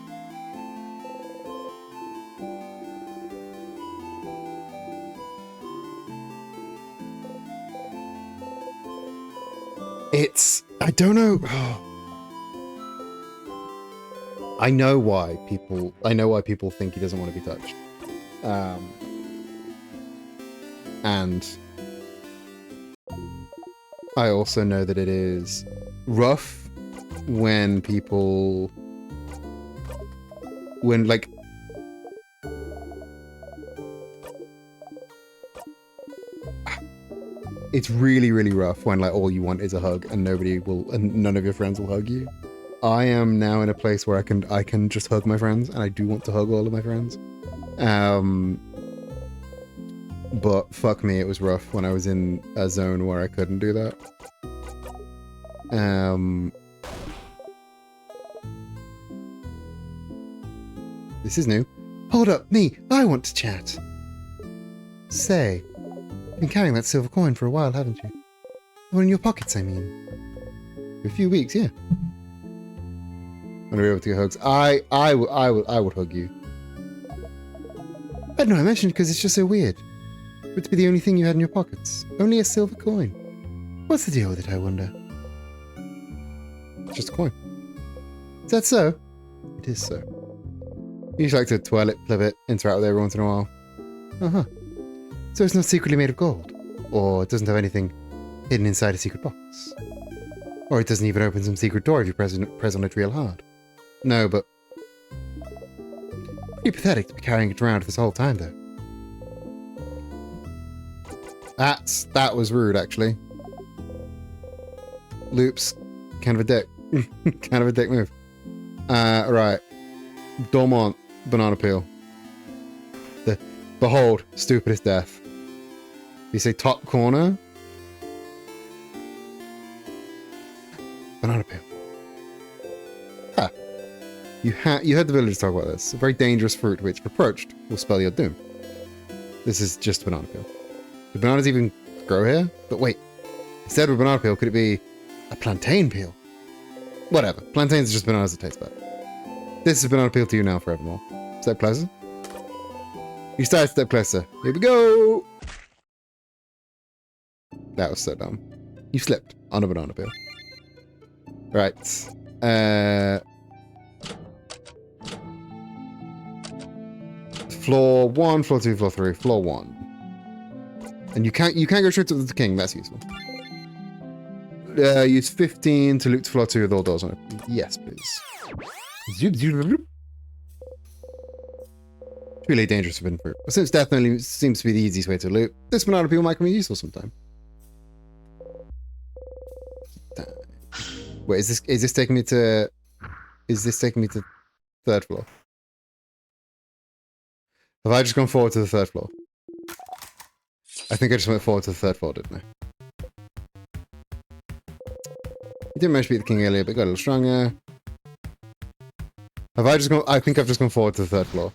It's... I don't know... I know why people think he doesn't want to be touched. And I also know that it is rough when people... When, like... It's really, really rough when, like, all you want is a hug and none of your friends will hug you. I am now in a place where I can just hug my friends, and I do want to hug all of my friends. But fuck me, it was rough when I was in a zone where I couldn't do that. This is new. Hold up, me! I want to chat! Say, you've been carrying that silver coin for a while, haven't you? The one in your pockets, I mean. For a few weeks, yeah. when we're able to get hugs. I would hug you. I don't know, I mentioned it because it's just so weird. For it to be the only thing you had in your pockets. Only a silver coin. What's the deal with it, I wonder? It's just a coin. Is that so? It is so. You just like to twirl it, flip it, interact with it every once in a while. Uh-huh. So it's not secretly made of gold? Or it doesn't have anything hidden inside a secret box? Or it doesn't even open some secret door if you press on it real hard? No, but... Pretty pathetic to be carrying it around this whole time, though. That was rude, actually. Loop's kind of a dick. Kind of a dick move. Right. Dormont, banana peel. Behold, stupidest death. You say top corner? Banana peel. Ah. You heard the villagers talk about this. A very dangerous fruit which, if approached, will spell your doom. This is just a banana peel. Do bananas even grow here? But wait, instead of a banana peel, could it be a plantain peel? Whatever. Plantains are just bananas that taste better. This is banana peel to you now forevermore. Step closer. You start step closer. Here we go! That was so dumb. You slipped on a banana peel. Right. Floor 1, floor 2, floor 3, floor 1. And you can't go straight to the king, that's useful. Use 15 to loot to floor 2 with all doors on it. Yes, please. Zoop, zoop, zoop. It's really dangerous forbidden fruit. But since definitely seems to be the easiest way to loot, this banana peel might come in useful sometime. Wait, is this taking me to third floor? Have I just gone forward to the third floor? I think I just went forward to the third floor, didn't I? You didn't manage to beat the king earlier, but got a little stronger. Have I just gone... I think I've just gone forward to the third floor.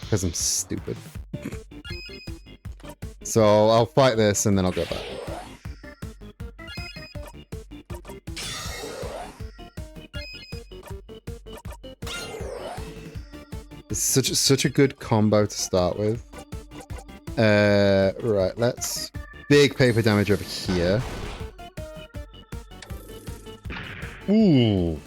Because I'm stupid. So I'll fight this and then I'll go back. It's such a good combo to start with. Right, let's... Big paper damage over here. Ooh.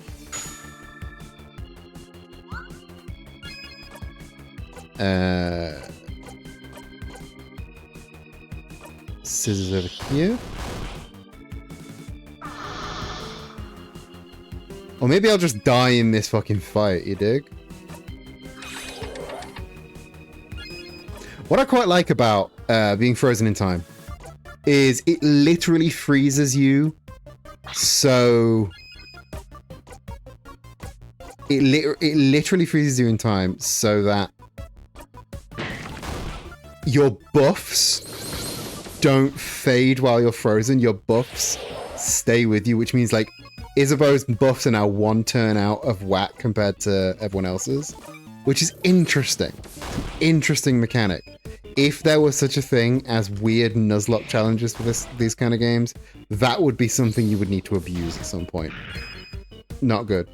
Scissors over here. Or maybe I'll just die in this fucking fight, you dig? What I quite like about being frozen in time is it literally freezes you, so it literally freezes you in time so that your buffs don't fade while you're frozen. Your buffs stay with you, which means like Isabeau's buffs are now one turn out of whack compared to everyone else's, which is interesting. Interesting mechanic. If there was such a thing as weird Nuzlocke challenges for these kind of games, that would be something you would need to abuse at some point. Not good.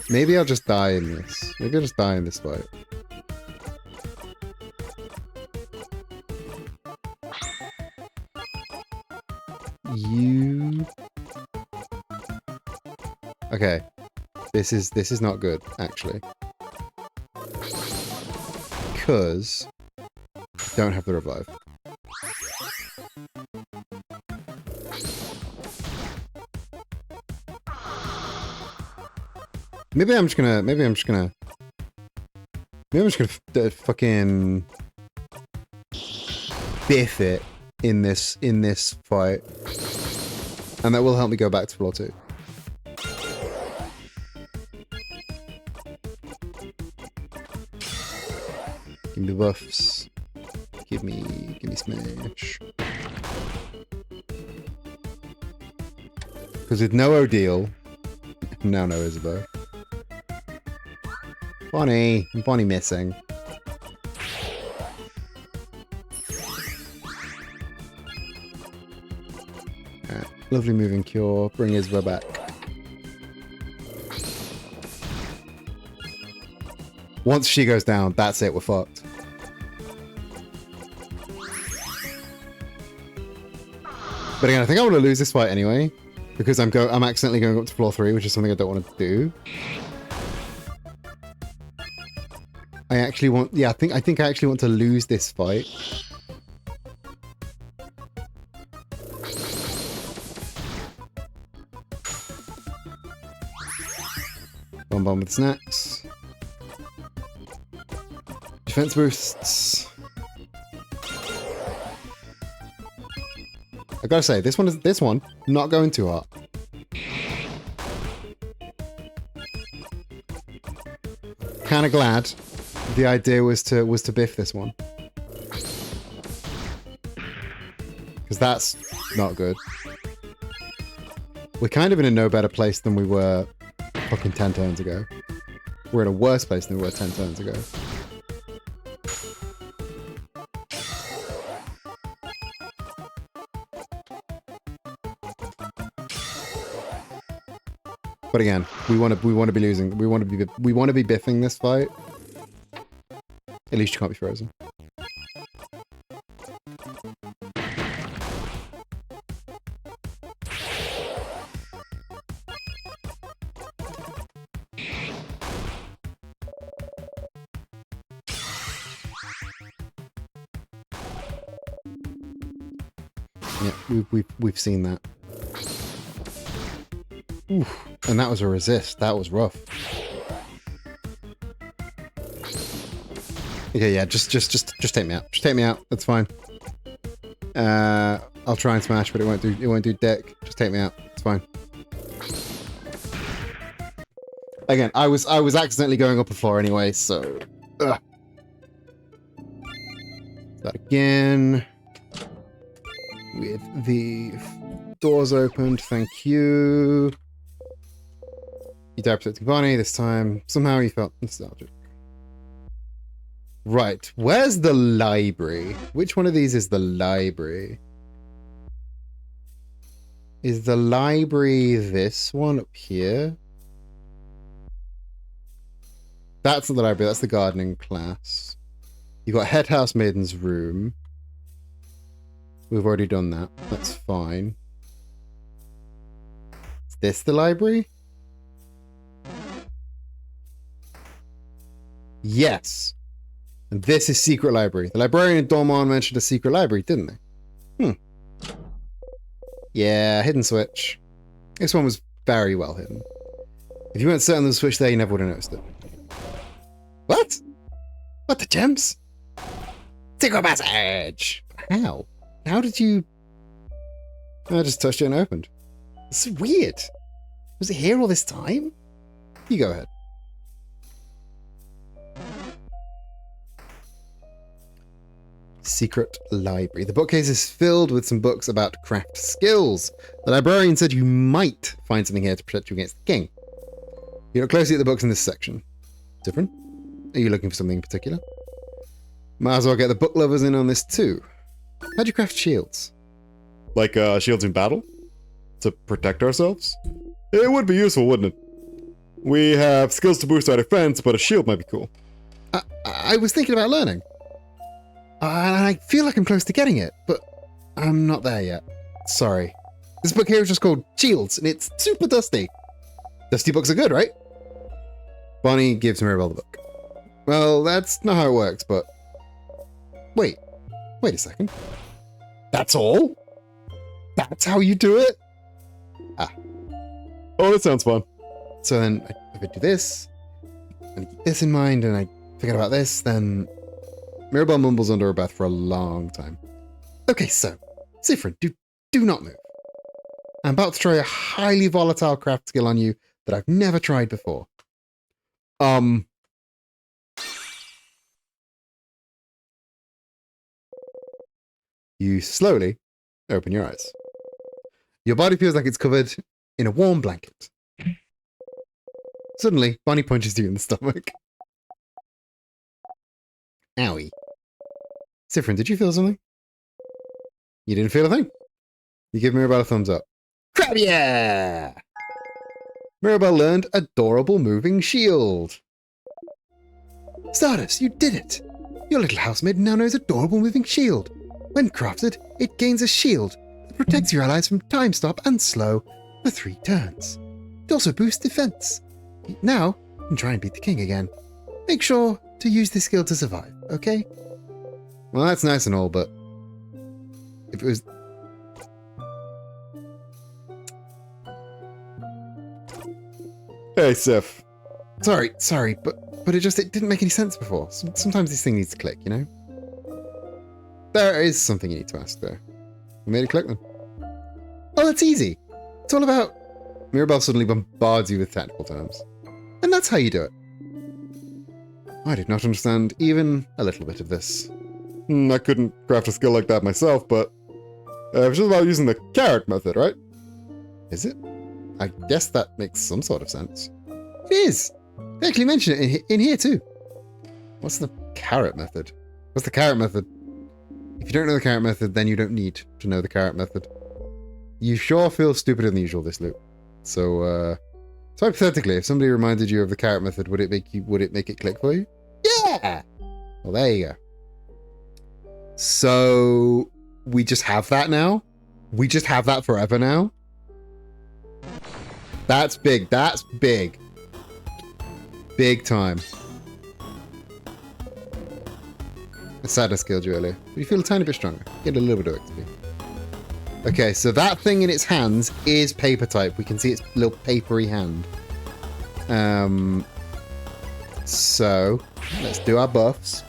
Maybe I'll just die in this. Maybe I'll just die in this fight. You... Okay. This is not good, actually. Because I don't have the revive. Maybe I'm just gonna fucking biff it in this fight. And that will help me go back to floor 2. Give me buffs. Give me smash. Because with no Odile, now no Isabeau. Bonnie missing. Alright, lovely moving cure. Bring Isra back. Once she goes down, that's it, we're fucked. But again, I think I want to lose this fight anyway, because I'm accidentally going up to floor 3, which is something I don't want to do. I actually want, yeah, I think I actually want to lose this fight. Bomb with snacks. Defense boosts. I gotta say, this one not going too hard. Kind of glad the idea was to biff this one, because that's not good. We're kind of in a no better place than we were fucking 10 turns ago. We're in a worse place than we were 10 turns ago. But again, we want to be losing. We want to be biffing this fight. At least you can't be frozen. Yeah, we've seen that. Oof. And that was a resist. That was rough. Okay, yeah, just take me out. Just take me out. That's fine. I'll try and smash, but it won't do dick. Just take me out. It's fine. Again, I was accidentally going up a floor anyway, so that again. With the doors opened, thank you. You died protecting Bonnie this time. Somehow you felt nostalgic. Right, where's the library? Which one of these is the library? Is the library this one up here? That's not the library, that's the gardening class. You've got Head House Maiden's room. We've already done that. That's fine. Is this the library? Yes. And this is Secret Library. The librarian in Dormon mentioned a secret library, didn't they? Yeah, hidden switch. This one was very well hidden. If you weren't certain there was a switch there, you never would have noticed it. What? What, the gems? Secret passage! How? How did you... I just touched it and opened. This is weird. Was it here all this time? You go ahead. Secret library. The bookcase is filled with some books about craft skills. The librarian said you might find something here to protect you against the king. You look closely at the books in this section. Different? Are you looking for something in particular? Might as well get the book lovers in on this too. How'd you craft shields? Like shields in battle? To protect ourselves? It would be useful, wouldn't it? We have skills to boost our defense, but a shield might be cool. I was thinking about learning. I feel like I'm close to getting it, but I'm not there yet. Sorry. This book here is just called Shields, and it's super dusty. Dusty books are good, right? Bonnie gives Mirabelle the book. Well, that's not how it works, but... Wait a second. That's all? That's how you do it? Oh, that sounds fun. So then, if I do this, and keep this in mind, and I forget about this, then... Mirabelle mumbles under her breath for a long time. Okay, so, Siffrin, do not move. I'm about to try a highly volatile craft skill on you that I've never tried before. You slowly open your eyes. Your body feels like it's covered in a warm blanket. Suddenly, Bonnie punches you in the stomach. Owie. Siffrin, did you feel something? You didn't feel a thing. You give Mirabelle a thumbs up. Crap yeah! Mirabelle learned Adorable Moving Shield. Stardust, you did it! Your little housemaid now knows Adorable Moving Shield. When crafted, it gains a shield that protects your allies from time stop and slow for 3 turns. It also boosts defense. Now, you can try and beat the king again. Make sure to use this skill to survive, okay? Well, that's nice and all, but if it was... Hey, Sif. Sorry, but it didn't make any sense before. Sometimes this thing needs to click, you know? There is something you need to ask, though. You made it click then. Oh, that's easy. It's all about... Mirabelle suddenly bombards you with technical terms. And that's how you do it. I did not understand even a little bit of this. I couldn't craft a skill like that myself, but it's just about using the carrot method, right? Is it? I guess that makes some sort of sense. It is. They actually mention it in here too. What's the carrot method? What's the carrot method? If you don't know the carrot method, then you don't need to know the carrot method. You sure feel stupider than usual this loop. So hypothetically, if somebody reminded you of the carrot method, would it make it click for you? Yeah! Well, there you go. So we just have that now? We just have that forever now? That's big. That's big. Big time. The sadness killed you earlier. But you feel a tiny bit stronger. Get a little bit of XP. Okay, so that thing in its hands is paper type. We can see its little papery hand. So let's do our buffs.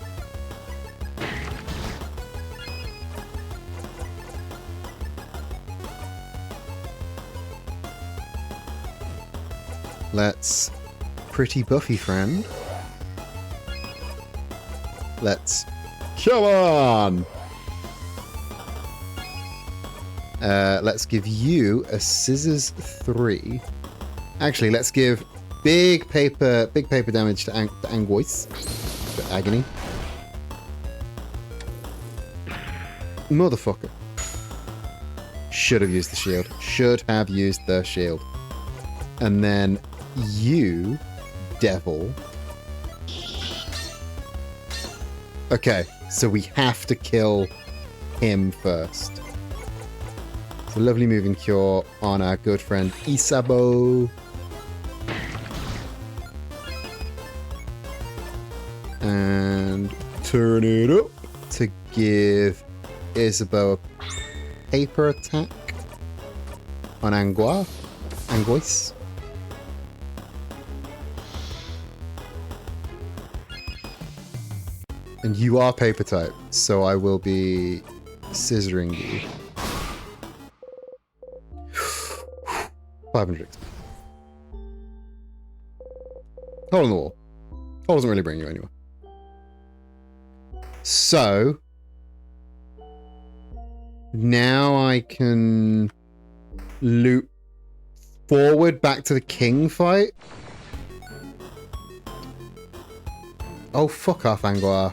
Let's pretty Buffy friend. Let's come on. Let's give you a scissors 3. Actually, let's give big paper damage to Angois. To Agony. Motherfucker. Should have used the shield. Should have used the shield. And then you, devil. Okay, so we have to kill him first. It's a lovely moving cure on our good friend Isabeau. And turn it up to give Isabeau a paper attack on Angois. And you are paper type, so I will be scissoring you. 500 XP. Hole in the wall. Hole doesn't really bring you anywhere. So now I can loop forward back to the king fight. Oh, fuck off, Angois.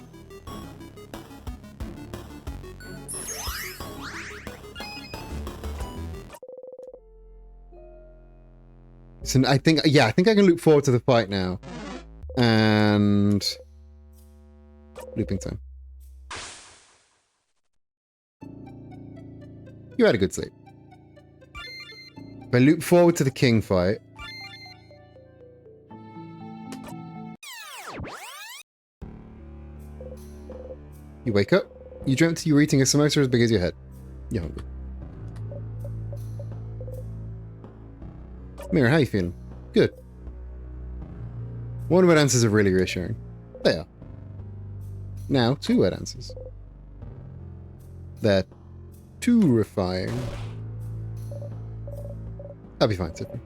So I think I can loop forward to the fight now. And looping time. You had a good sleep. If I loop forward to the king fight. You wake up. You dreamt you were eating a samosa as big as your head. You're hungry. Mira, how you feeling? Good. One word answers are really reassuring. They are. Now, 2 word answers. They're terrifying. I'll be fine, Tiffany.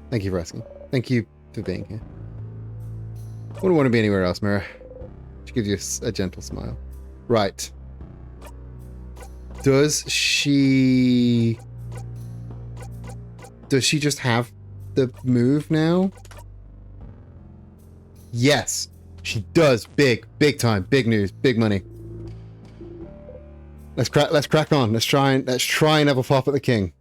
Thank you for asking. Thank you for being here. Wouldn't want to be anywhere else, Mira. She gives you a gentle smile. Right. Does she just have the move now? Yes, she does. Big time. Big news. Big money. Let's crack on. Let's try and have a pop at the king.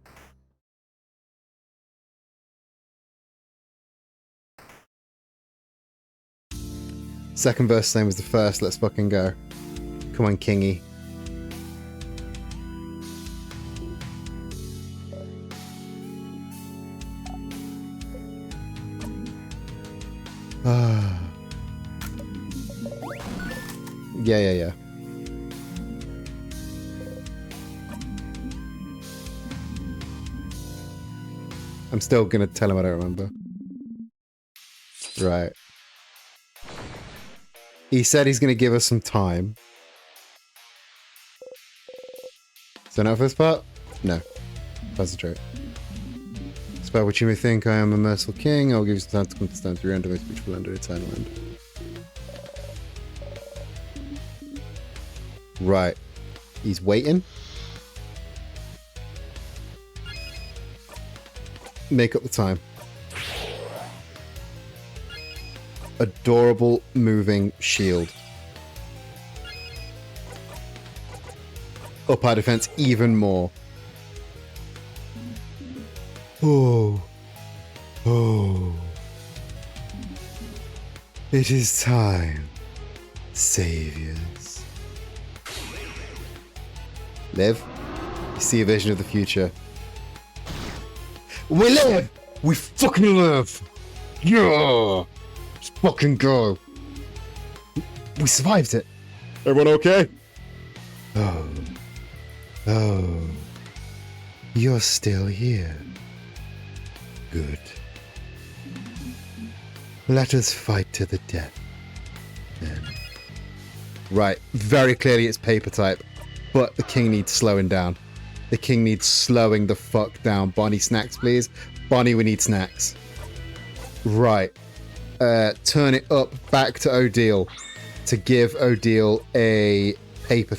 Second verse, same as the first. Let's fucking go. Come on, kingy. Yeah. I'm still gonna tell him I don't remember. Right. He said he's gonna give us some time. So now first part? No. Concentrate. Despite what you may think, I am a merciful king. I will give you some time to come to stand through your end of this which will end in eternal end. Right. He's waiting. Make up the time. Adorable moving shield. Up our defense even more. Oh. It is time, saviors. Live. You see a vision of the future. We live! We fucking live! Yeah! Let's fucking go! We survived it! Everyone okay? Oh. You're still here. Good. Let us fight to the death, then. Right, very clearly it's paper type, but the king needs slowing down. The king needs slowing the fuck down. Bonnie, snacks, please. Bonnie, we need snacks. Right. Turn it up back to Odile to give Odile a paper,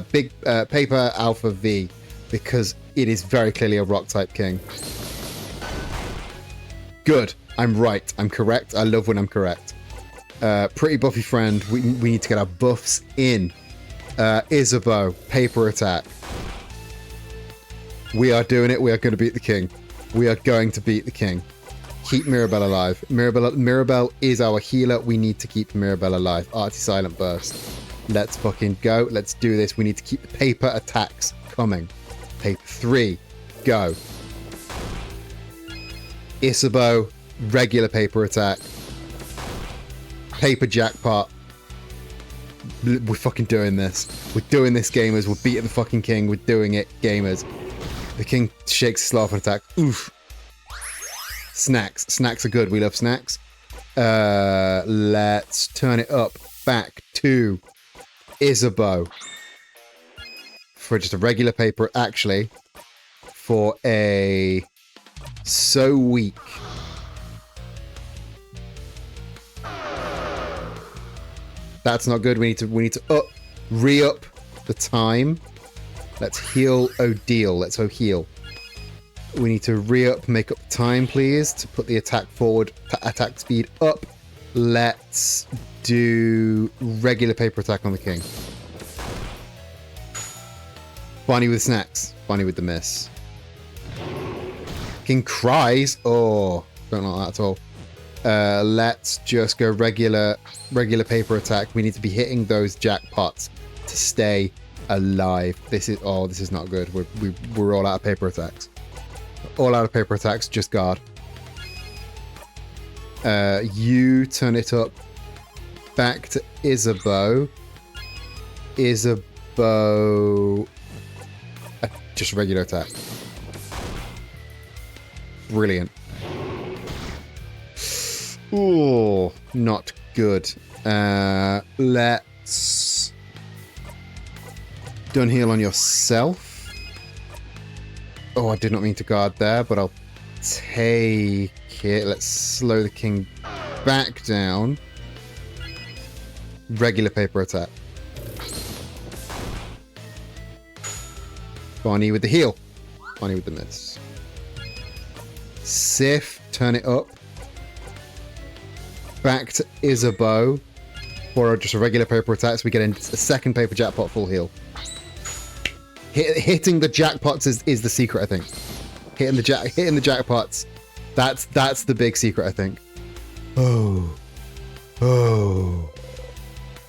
paper alpha V, because it is very clearly a rock type king. Good. I'm right. I'm correct. I love when I'm correct. Pretty buffy friend. We need to get our buffs in. Isabeau, paper attack. We are doing it. We are going to beat the king. We are going to beat the king. Keep Mirabelle alive. Mirabelle is our healer. We need to keep Mirabelle alive. Artie Silent Burst. Let's fucking go. Let's do this. We need to keep the paper attacks coming. Paper 3. Go. Isabeau, regular paper attack. Paper jackpot. We're fucking doing this. We're doing this, gamers. We're beating the fucking king. We're doing it, gamers. The king shakes his laughing attack. Oof. Snacks. Snacks are good. We love snacks. Let's turn it up back to Isabeau. For just a regular paper, actually. For a so weak. That's not good. We need to re-up the time. Let's heal Odile. Let's heal. We need to re-up, make up time, please, to put the attack forward, attack speed up. Let's do regular paper attack on the king. Bonnie with snacks. Bonnie with the miss. King cries. Oh, don't like that at all. Let's just go regular paper attack. We need to be hitting those jackpots to stay alive. This is not good. We're all out of paper attacks. All out of paper attacks. Just guard. You turn it up back to Isabeau. Isabeau. Just regular attack. Brilliant. Oh, not good. Let's done heal on yourself. Oh, I did not mean to guard there, but I'll take it. Let's slow the king back down. Regular paper attack. Bonnie with the heal. Bonnie with the miss. Sif, turn it up. Back to Isabeau. For just a regular paper attack, so we get in a second paper jackpot full heal. Hitting the jackpots is the secret, I think. Hitting the jackpots. That's the big secret, I think. Oh.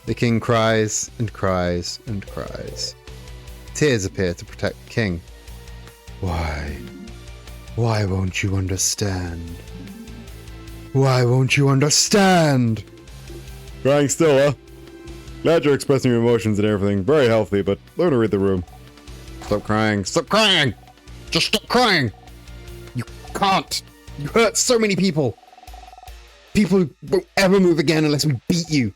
The king cries and cries and cries. Tears appear to protect the king. Why? Why won't you understand? Why won't you understand? Crying still, huh? Glad you're expressing your emotions and everything. Very healthy, but learn to read the room. Stop crying. Stop crying! Just stop crying! You can't! You hurt so many people! People won't ever move again unless we beat you.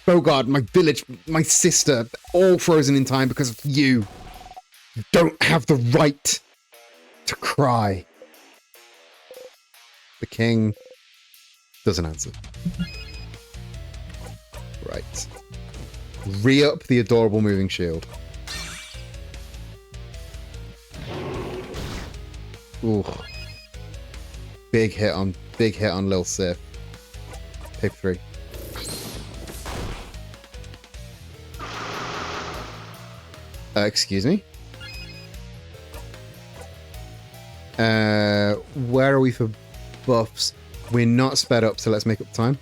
Bogard, my village, my sister, all frozen in time because of you. You don't have the right to cry. The king doesn't answer. Right. Re-up the adorable moving shield. Ooh. Big hit on Lil Sif. Paper 3. Excuse me? Where are we for buffs? We're not sped up, so let's make up time.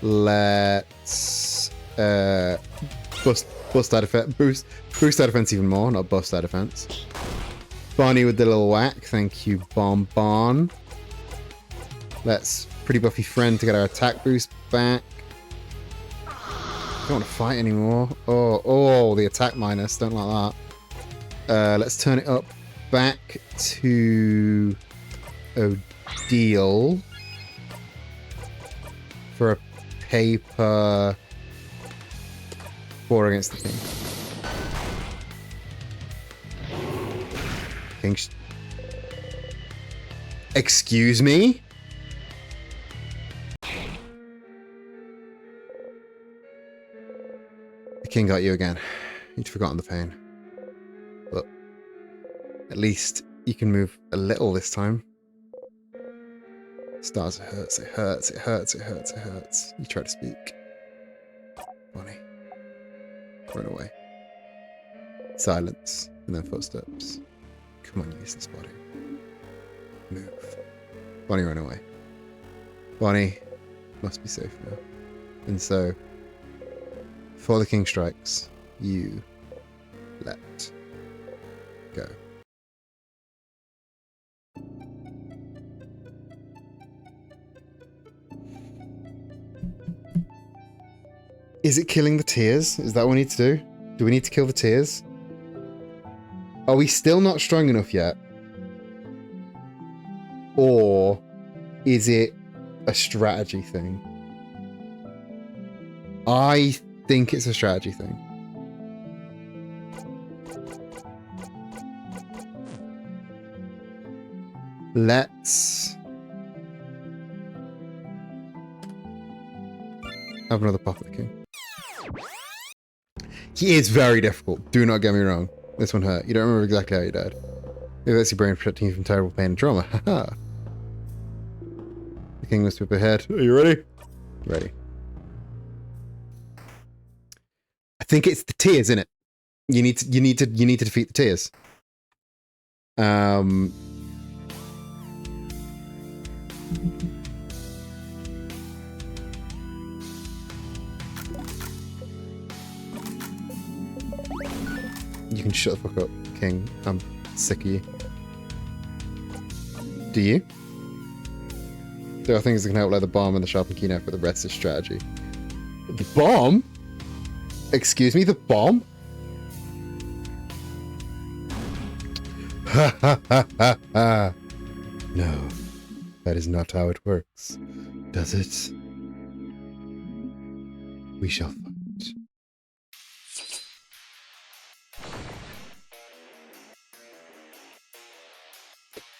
Let's boost that defense, boost that defense even more, not bust that defense. Bonnie with the little whack, thank you, Bon. Let's pretty buffy friend to get our attack boost back. Don't want to fight anymore. Oh, the attack minus, don't like that. Let's turn it up back to Odile for a paper 4 against the king. Excuse me? The king got you again. You'd forgotten the pain. But at least you can move a little this time. Stars, it hurts, it hurts, it hurts, it hurts, it hurts. You try to speak. Bonnie. Run away. Silence, and then footsteps. Come on, use this body. Move. Bonnie, run away. Bonnie must be safe now. And so, before the king strikes, you let go. Is it killing the tears? Is that what we need to do? Do we need to kill the tears? Are we still not strong enough yet? Or is it a strategy thing? I think it's a strategy thing. Let's have another pop at the king. He is very difficult. Do not get me wrong. This one hurt. You don't remember exactly how you died. Maybe that's your brain protecting you from terrible pain and trauma. Haha. The king must whip ahead. Are you ready? Ready. I think it's the tears, isn't it? You need to defeat the tears. You can shut the fuck up, king. I'm sick of you. Do you? There are things that can help, like the bomb and the sharpened key knife, but the rest is strategy. The bomb? Excuse me, the bomb? Ha ha ha ha ha. No, that is not how it works, does it? We shall fight.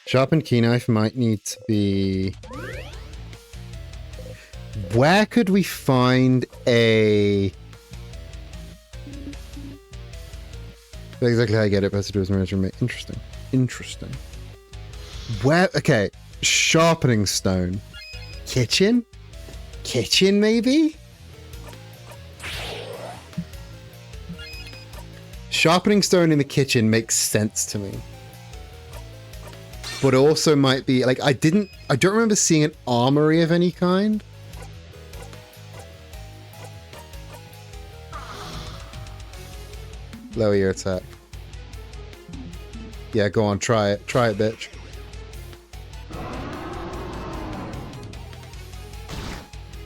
Sharpened key knife might need to be... Where could we find a... That's exactly how I get it. Best to do is measurement. Interesting. Interesting. Where... Okay. Sharpening stone. Kitchen? Kitchen, maybe? sharpening stone in the kitchen makes sense to me. But also might be like I don't remember seeing an armory of any kind. Lower your attack. Yeah, go on, try it. Try it, bitch.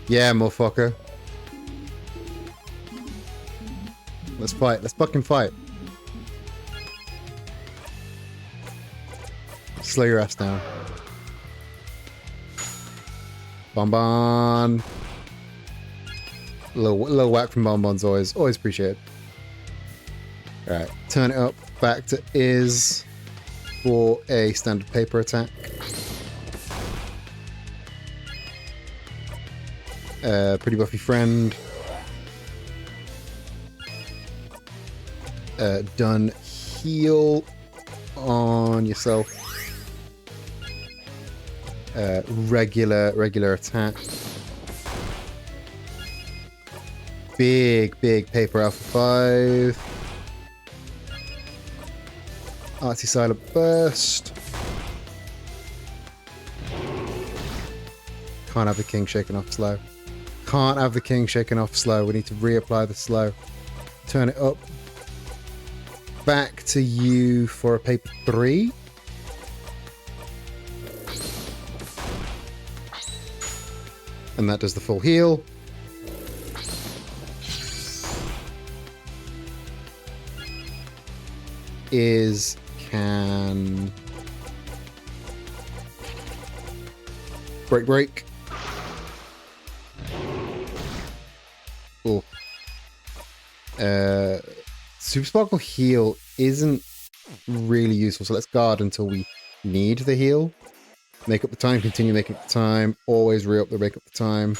Yeah, motherfucker. Let's fight. Let's fucking fight. Slow your ass down. Bonbon. Little whack from Bonbon's always appreciated. Alright, turn it up back to is for a standard paper attack. Pretty buffy friend. Done heal on yourself. Regular attack. Big paper alpha 5. Artsy silent burst. Can't have the king shaken off slow. Can't have the king shaken off slow. We need to reapply the slow. Turn it up. Back to you for a paper 3. And that does the full heal. Is can break. Oh. Super Sparkle heal isn't really useful, so let's guard until we need the heal. Make up the time, continue making up the time, always re-up the make up the time.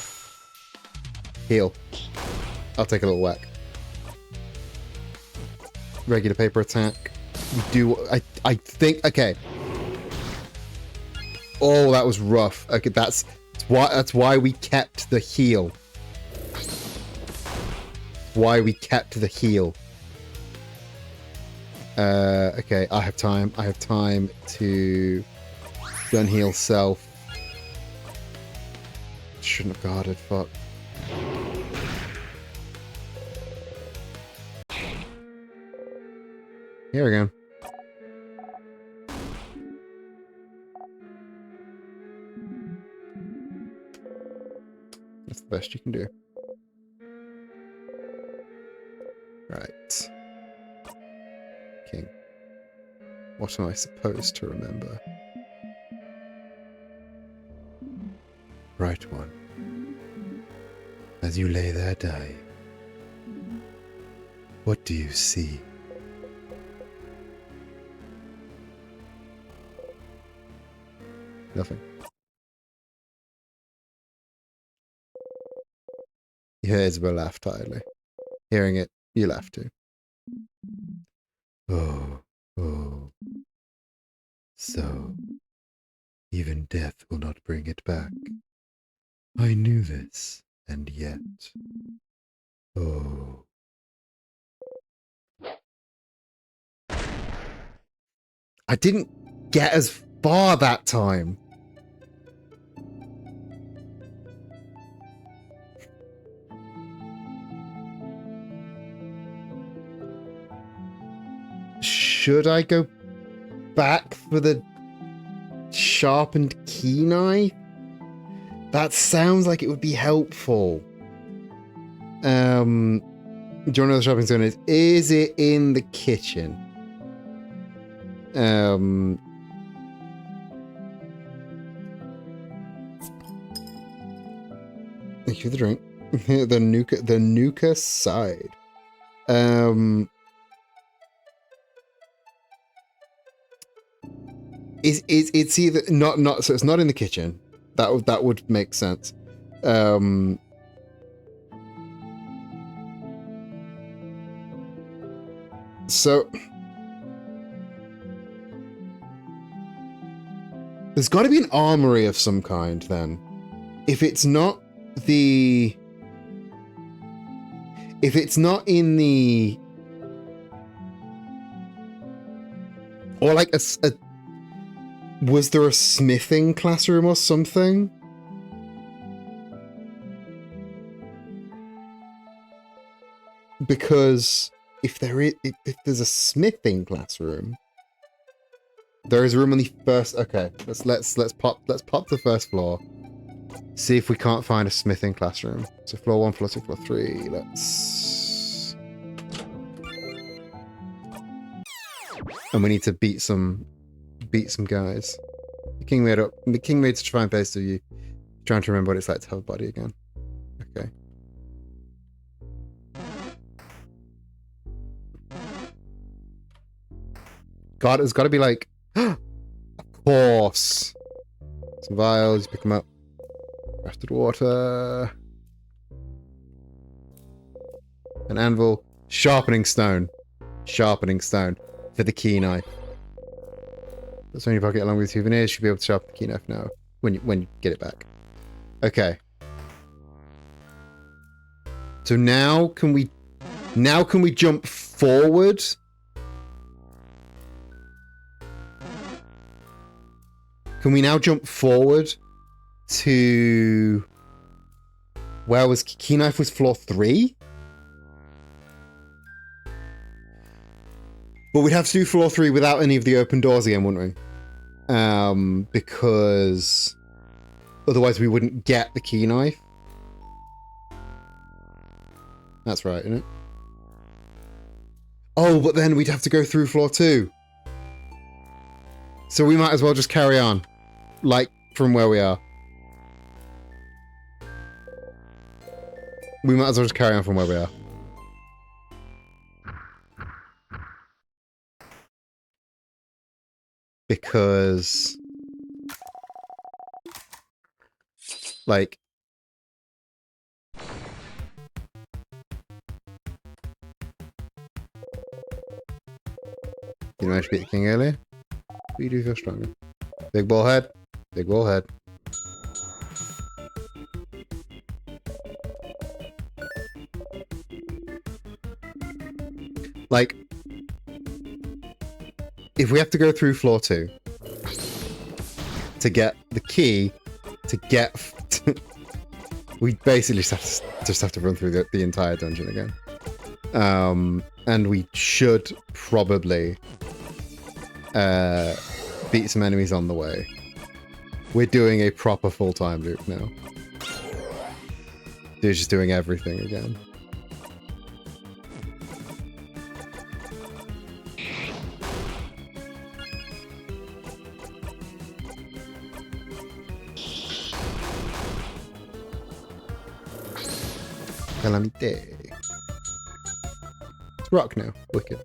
Heal. I'll take a little whack. Regular paper attack. We do I think okay. Oh, that was rough. Okay, that's why we kept the heal. Why we kept the heal. Okay, I have time. I have time to gun heal self. Shouldn't have guarded, fuck. Here we go. That's the best you can do. Right. King. What am I supposed to remember? Right one. As you lay there dying, what do you see? Nothing. You hear Isabel laugh tiredly. Hearing it, you laugh too. Oh. So, even death will not bring it back. I knew this, and yet... Oh. I didn't get as far that time. Should I go back for the sharpened key knife? That sounds like it would be helpful. Do you want to know the shopping zone is? Is it in the kitchen? Thank you for the drink. the Nuka side. It's either not so it's not in the kitchen. That would make sense. So there's got to be an armory of some kind then. If it's not in the Or like was there a smithing classroom or something? Because if there's a smithing classroom, there is room on the first. Okay, let's pop the first floor. See if we can't find a smithing classroom. So floor 1, floor 2, floor 3. Let's. And we need to beat some guys. The king made such a fine face of you. Trying to remember what it's like to have a body again. Okay. God, it's got to be like, of course. Some vials, pick them up. Rested water. An anvil. Sharpening stone. Sharpening stone. For the key knife. That's when you pocket along with souvenirs. Should be able to sharpen the key knife now. When you get it back. Okay. So now can we jump forward? Can we now jump forward to where was key knife was floor 3? But we'd have to do floor 3 without any of the open doors again, wouldn't we? Because otherwise we wouldn't get the key knife. That's right, isn't it? Oh, but then we'd have to go through floor 2. So we might as well just carry on. Like, from where we are. We might as well just carry on from where we are. Because... like... You managed to beat the king earlier? But you do feel stronger. Big ball head. Big ball head. Like, if we have to go through floor 2 to get the key, to get... we basically just have to run through the entire dungeon again. And we should probably beat some enemies on the way. We're doing a proper full-time loop now. They're just doing everything again. Calamite. It's rock now. Wicked.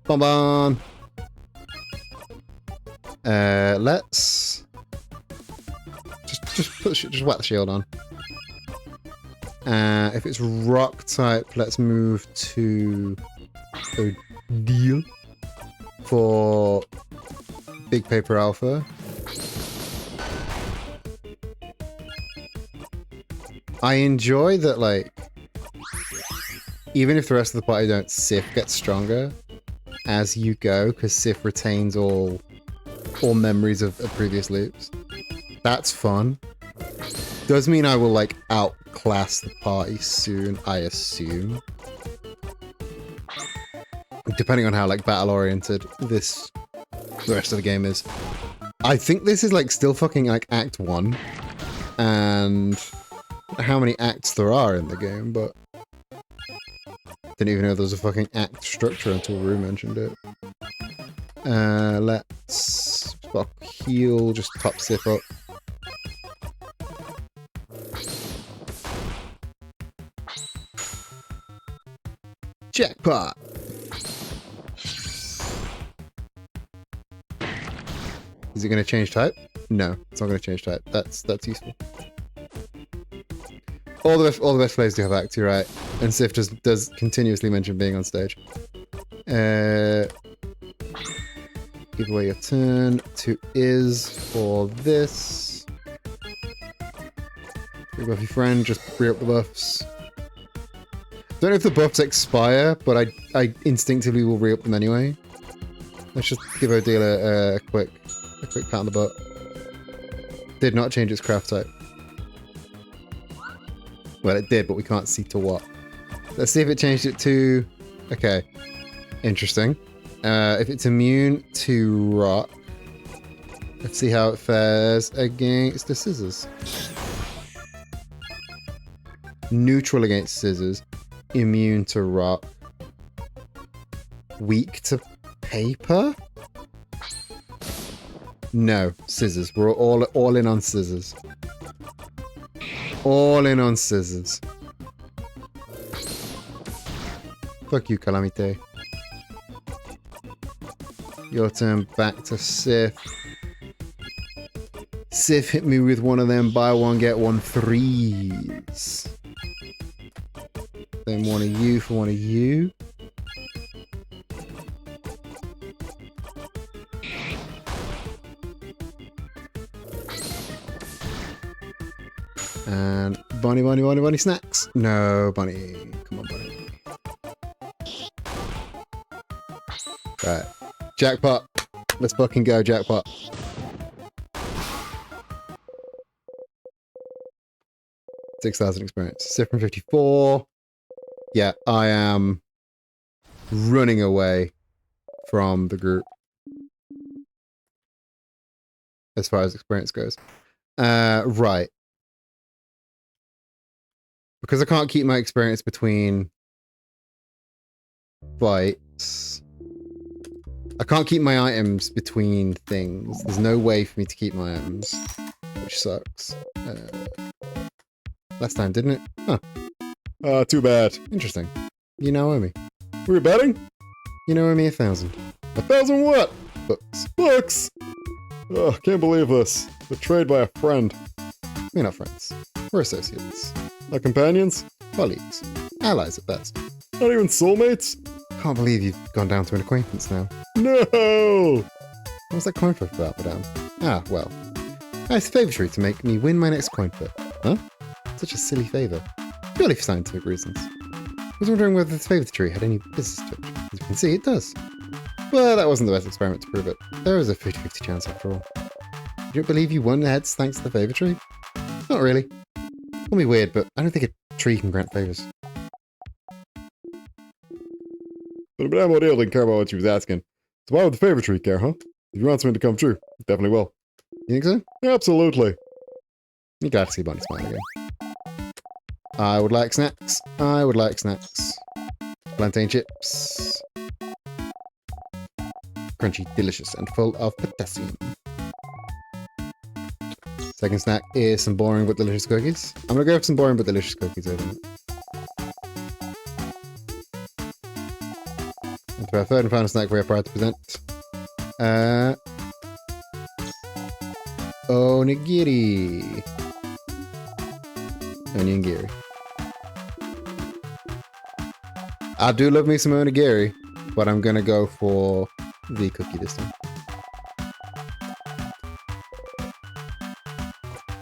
Bon bon. Let's just whack the shield on. If it's rock type, let's move to deal for Big Paper Alpha. I enjoy that, like, even if the rest of the party don't, Sif gets stronger as you go, because Sif retains all memories of previous loops. That's fun. Does mean I will, like, outclass the party soon, I assume. Depending on how, like, battle-oriented the rest of the game is. I think this is, like, still fucking, like, Act 1. And how many acts there are in the game, but didn't even know there was a fucking act structure until Rue mentioned it. Let's heal, just top Sif up. Jackpot! Is it going to change type? No, it's not going to change type. That's useful. All the best players do have acts, you're right. And Sif does continuously mention being on stage. Give away your turn to Iz for this. Rebuff your friend, just free up the buffs. Don't know if the buffs expire, but I instinctively will re-up them anyway. Let's just give Odile a quick pat on the butt. Did not change its craft type. Well, it did, but we can't see to what. Let's see if it changed it to... Okay. Interesting. If it's immune to rock, let's see how it fares against the scissors. Neutral against scissors. Immune to rock. Weak to paper? No, scissors. We're all in on scissors. All in on scissors. Fuck you, Calamite. Your turn back to Sif. Sif hit me with one of them buy one get one threes. Then one of you for one of you. And bunny snacks. No, bunny. Come on, bunny. Right. Jackpot. Let's fucking go, jackpot. $6,000 experience. 754. Yeah, I am running away from the group as far as experience goes. Right. Because I can't keep my experience between fights. I can't keep my items between things. There's no way for me to keep my items, which sucks. Last time, didn't it? Huh. Too bad. Interesting. You now owe me. Were you betting? You now owe me 1,000. 1,000 what? Books. Books! Oh, can't believe this. Betrayed by a friend. We're not friends. We're associates. Our companions? Colleagues. Allies at best. Not even soulmates? Can't believe you've gone down to an acquaintance now. No! What was that coin flip about, madame? Ah, well. It's a favour tree to make me win my next coin flip. Huh? Such a silly favour. Purely for scientific reasons. I was wondering whether this favour tree had any business to it. As you can see, it does. Well, that wasn't the best experiment to prove it. There was a 50-50 chance after all. You don't believe you won the heads thanks to the favour tree? Not really. Call me weird, but I don't think a tree can grant favours. But Madame O'Neill didn't care about what she was asking. So why would the favour tree care, huh? If you want something to come true, it definitely will. You think so? Absolutely. You're glad to see Bunny smile again. I would like snacks. I would like snacks. Plantain chips. Crunchy, delicious, and full of potassium. Second snack is some boring but delicious cookies. I'm gonna go for some boring but delicious cookies, I think. And for our third and final snack, we are proud to present onigiri. Onigiri. I do love me some onigiri, but I'm gonna go for the cookie this time.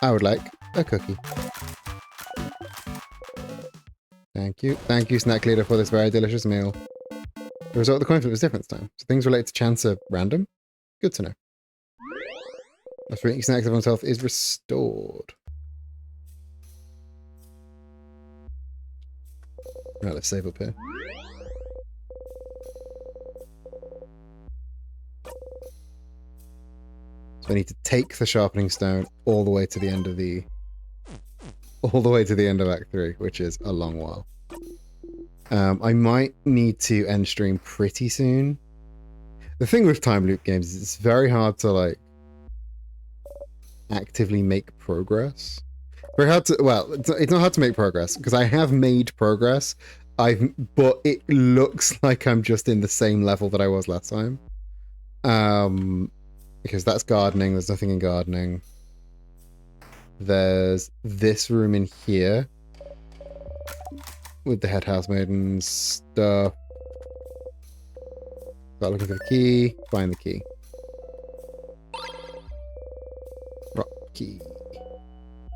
I would like a cookie. Thank you. Thank you, Snack Leader, for this very delicious meal. The result of the coin flip was different this time, so things related to chance are random. Good to know. After eating snacks, everyone's health is restored. Right, let's save up here. So I need to take the sharpening stone all the way to the end of Act 3, which is a long while. I might need to end stream pretty soon. The thing with time loop games is it's very hard to like actively make progress. Very hard to, well, it's not hard to make progress because I have made progress. But it looks like I'm just in the same level that I was last time. Because that's gardening. There's nothing in gardening. There's this room in here with the head housemaiden stuff. Start looking for the key. Find the key. Rock key.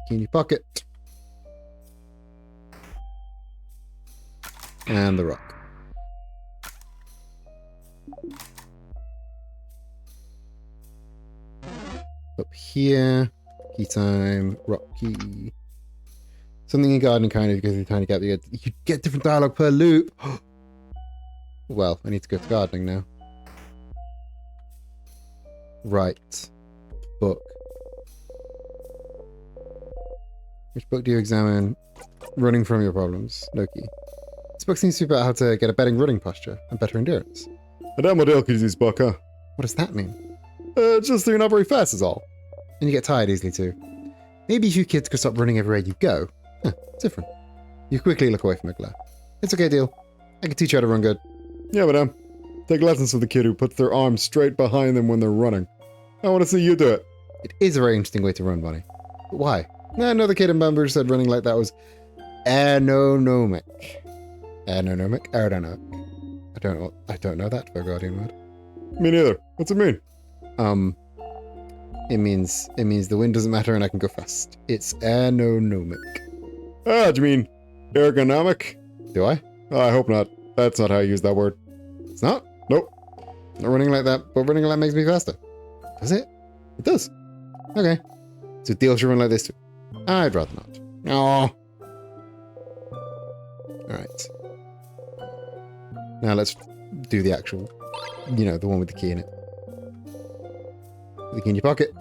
Key in your pocket. And the rock. Up here. Key time. Rock key. Something in gardening kind of, because you tiny gap. You get different dialogue per loop. Well, I need to go to gardening now. Right. Book. Which book do you examine? Running from your problems. Loki. This book seems to be about how to get a better running posture and better endurance. I doubt my deal could use this book, huh? What does that mean? Just so you're not very fast is all. And you get tired easily too. Maybe if you kids could stop running everywhere you go. Huh, different. You quickly look away from Nicola. It's okay, deal. I can teach you how to run good. Yeah, madame. Take lessons from the kid who puts their arms straight behind them when they're running. I want to see you do it. It is a very interesting way to run, Bonnie. But why? No, another kid in Bamboo said running like that was aeronomic. Aeronomic? Aerodynamic. I don't know that Guardian word. Me neither. What's it mean? It means the wind doesn't matter and I can go fast. It's aeronomic. Ah, do you mean ergonomic? Do I? Oh, I hope not. That's not how you use that word. It's not? Nope. Not running like that, but running like that makes me faster. Does it? It does. Okay. So deal should run like this too. I'd rather not. Oh. Alright. Now let's do the actual, the one with the key in it. The key in your pocket.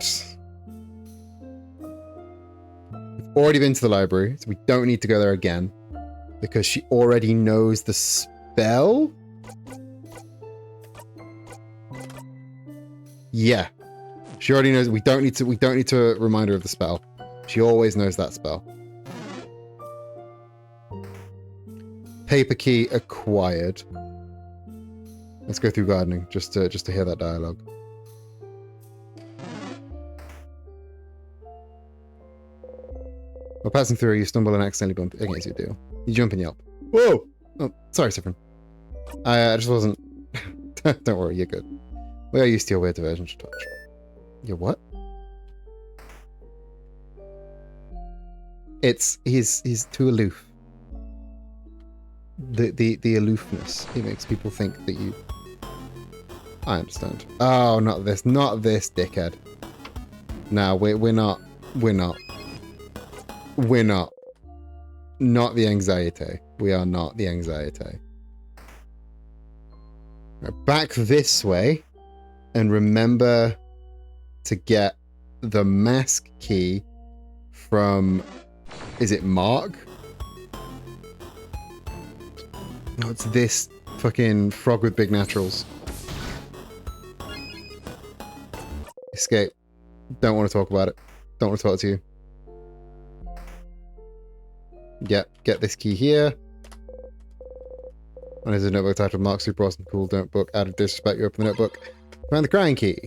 We've already been to the library, so we don't need to go there again. Because she already knows the spell? Yeah. She already knows. We don't need to remind her of the spell. She always knows that spell. Paper key acquired. Let's go through gardening just to hear that dialogue. While passing through, you stumble and accidentally bump against your deal. You jump and yelp. Whoa! Oh, sorry, Sifrin. I just wasn't... Don't worry, you're good. We are used to your weird diversion to touch. Your what? He's too aloof. The aloofness. It makes people think that you... I understand. Oh, not this, dickhead. No, we're not. Not the anxiety. We are not the anxiety. Right, back this way. And remember to get the mask key from... Is it Mark? No, it's this fucking frog with big naturals. Escape. Don't want to talk about it. Don't want to talk to you. Yep, get this key here. And there's a notebook titled Mark Super Awesome Cool Notebook. Out of disrespect, you open the notebook. Find the crying key.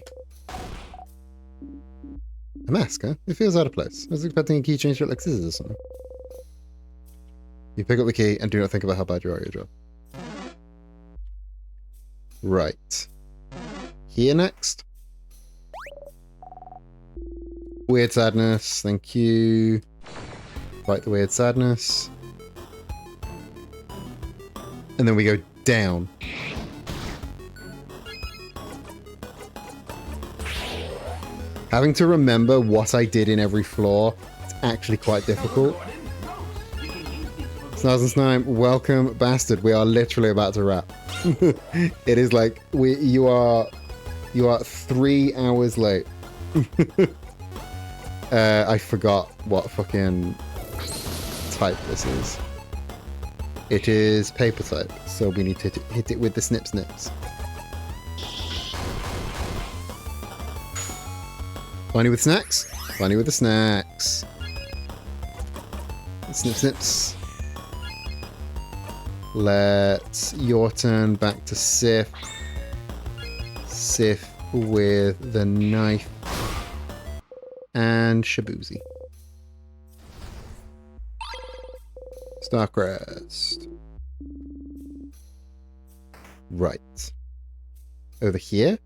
A mask, huh? It feels out of place. I was expecting a key change to look like scissors or something. You pick up the key and do not think about how bad you are at your job. Right. Here next. Weird sadness, thank you. Fight the weird sadness. And then we go down. Having to remember what I did in every floor, it's actually quite difficult. Snaz and Snime, welcome, bastard. We are literally about to wrap. It is like you are 3 hours late. I forgot what fucking type this is. It is paper type, so we need to hit it with the snip snips. Bunny with snacks? Bunny with the snacks. Snip snips. Let's your turn back to Sif. Sif with the knife. And Shabuzi. Starcrest. Right. Over here.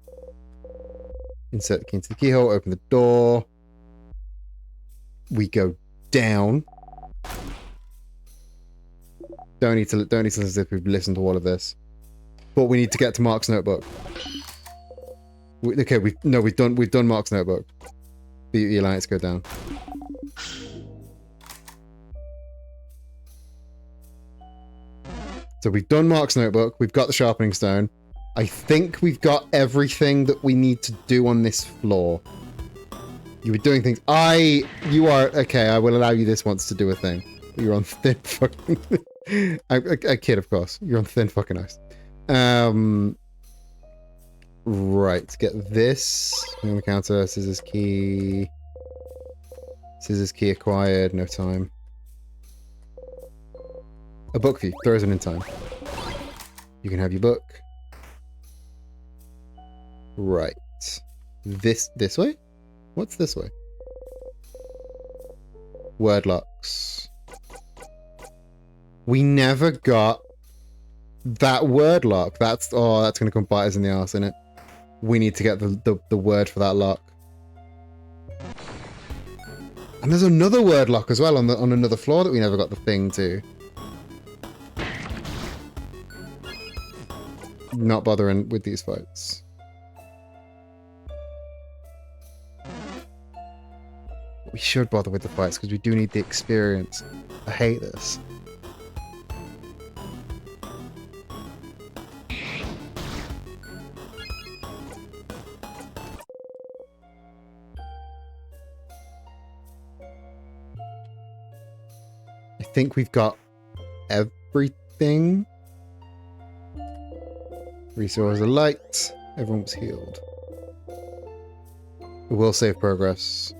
Insert the key into the keyhole, open the door. We go down. Don't need to listen as if we've listened to all of this. But we need to get to Mark's notebook. We've done Mark's notebook. BE lights go down. So we've done Mark's notebook. We've got the sharpening stone. I think we've got everything that we need to do on this floor. You were doing things. You are okay. I will allow you this once to do a thing. You're on thin fucking. A kid, of course. You're on thin fucking ice. Right. Get this on the counter. Scissors key. Scissors key acquired. No time. A book for you. Throws it in time. You can have your book. Right. This way? What's this way? Word locks. We never got that word lock. That's going to come bite us in the arse, isn't it? We need to get the word for that lock. And there's another word lock as well on another floor that we never got the thing to. Not bothering with these fights. We should bother with the fights because we do need the experience. I hate this. I think we've got everything. Resources are light. Everyone was healed. We will save progress.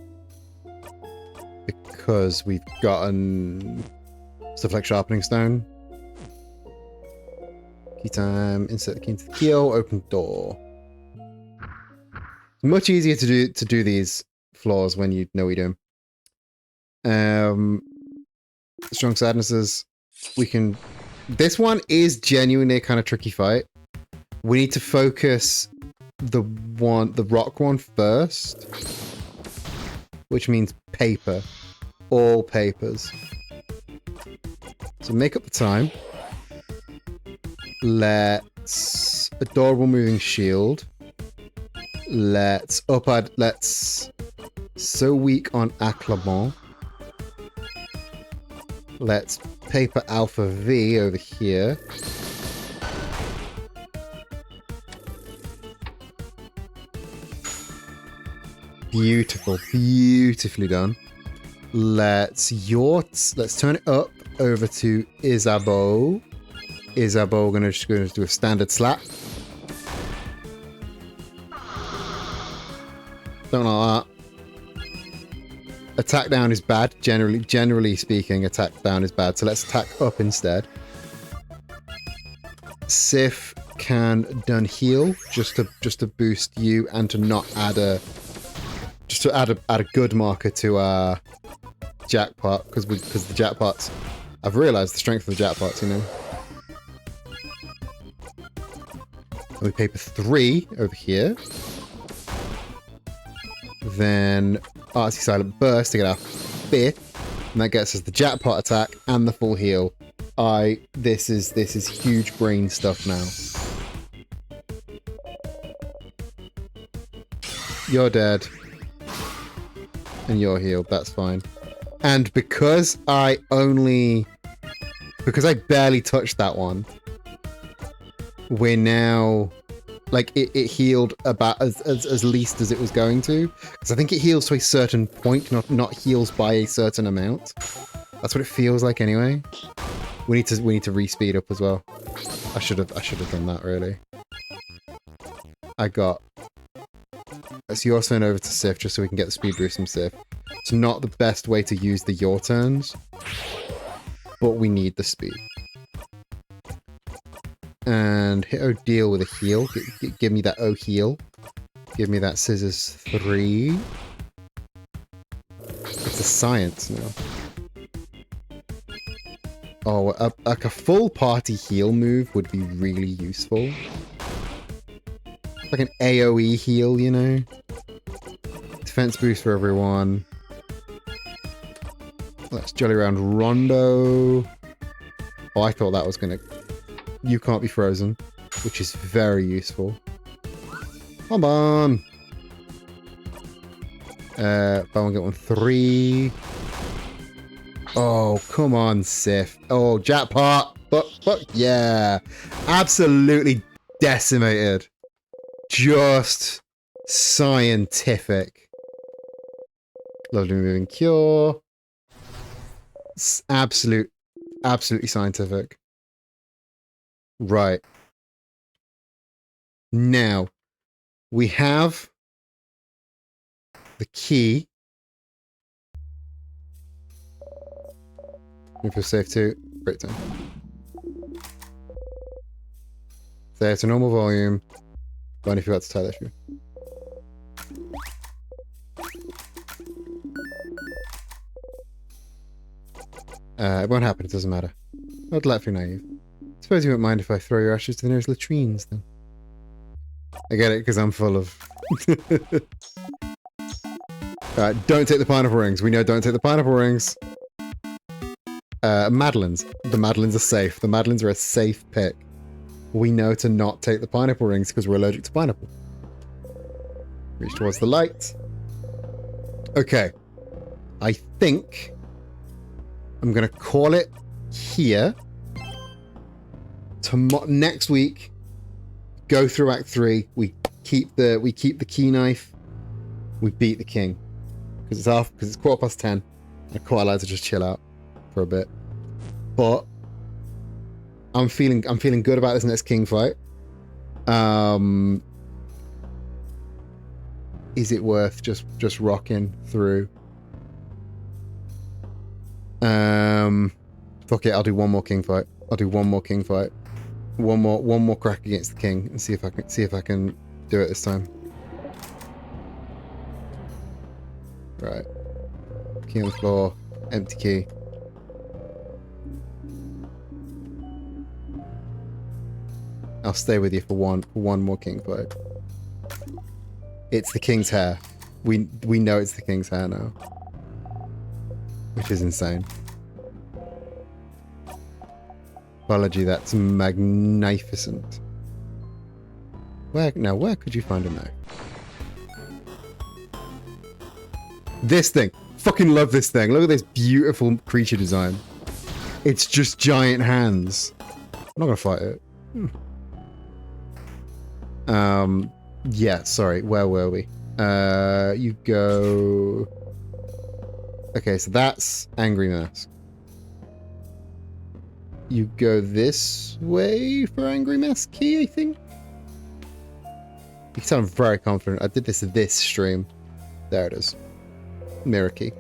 Because we've gotten stuff like sharpening stone. Key time, insert the key into the keel, open door. It's much easier to do these floors when you know what you're doing. Strong sadnesses. We can. This one is genuinely a kind of tricky fight. We need to focus the rock one first, which means paper. All papers. So make up the time. Let's adorable moving shield. Let's so weak on acclamant. Let's paper alpha V over here. Beautiful, beautifully done. Let's turn it up over to Isabeau. Isabeau, we're just gonna do a standard slap. Don't like that. Attack down is bad. Generally speaking, attack down is bad. So let's attack up instead. Sif can done heal just to boost you and to not add a good marker to our jackpot because the jackpots. I've realised the strength of the jackpots, you know. And we paper 3 over here. Then Artsy Silent Burst to get our 5th, and that gets us the jackpot attack and the full heal. This is huge brain stuff now. You're dead. And you're healed, that's fine. And because I barely touched that one, we're now like it healed about as least as it was going to. Because I think it heals to a certain point, not heals by a certain amount. That's what it feels like anyway. We need to re-speed up as well. I should have done that really. Let's your turn over to Sif just so we can get the speed boost from Sif. It's not the best way to use the your turns, but we need the speed. And hit O deal with a heal. Give me that O heal. Give me that scissors 3. It's a science now. Oh, like a full party heal move would be really useful. Like an AoE heal, you know? Defense boost for everyone. Let's jolly around Rondo. Oh, I thought that was gonna... You can't be frozen, which is very useful. Come on! Buy one, get one 3. Oh, come on, Sif. Oh, jackpot. Fuck, yeah. Absolutely decimated. Just scientific. Lovely moving cure. Absolutely scientific. Right. Now, we have the key. If you're safe too, great time. There to normal volume. But if you got to tie that shoe. It won't happen, it doesn't matter. Not delightfully naive. Suppose you won't mind if I throw your ashes to the nearest latrines, then. I get it, because I'm full of... Alright, don't take the pineapple rings. We know don't take the pineapple rings. Madeleines. The Madeleines are safe. The Madeleines are a safe pick. We know to not take the pineapple rings because we're allergic to pineapple. Reach towards the light. Okay. I think I'm going to call it here. Next week, go through Act 3. We keep the key knife. We beat the king. Because it's 10:15. I quite like to just chill out for a bit. But I'm feeling good about this next king fight. Is it worth just rocking through? Fuck it, I'll do one more king fight. One more crack against the king and see if I can do it this time. Right. Key on the floor, empty key. I'll stay with you for one more king fight. It's the king's hair. We know it's the king's hair now. Which is insane. Apology, that's magnificent. Where could you find a knife? This thing. Fucking love this thing. Look at this beautiful creature design. It's just giant hands. I'm not gonna fight it. Yeah, sorry, where were we? You go... Okay, so that's Angry Mask. You go this way for Angry Mask key, I think? You can tell I'm very confident. I did this stream. There it is. Mirror key.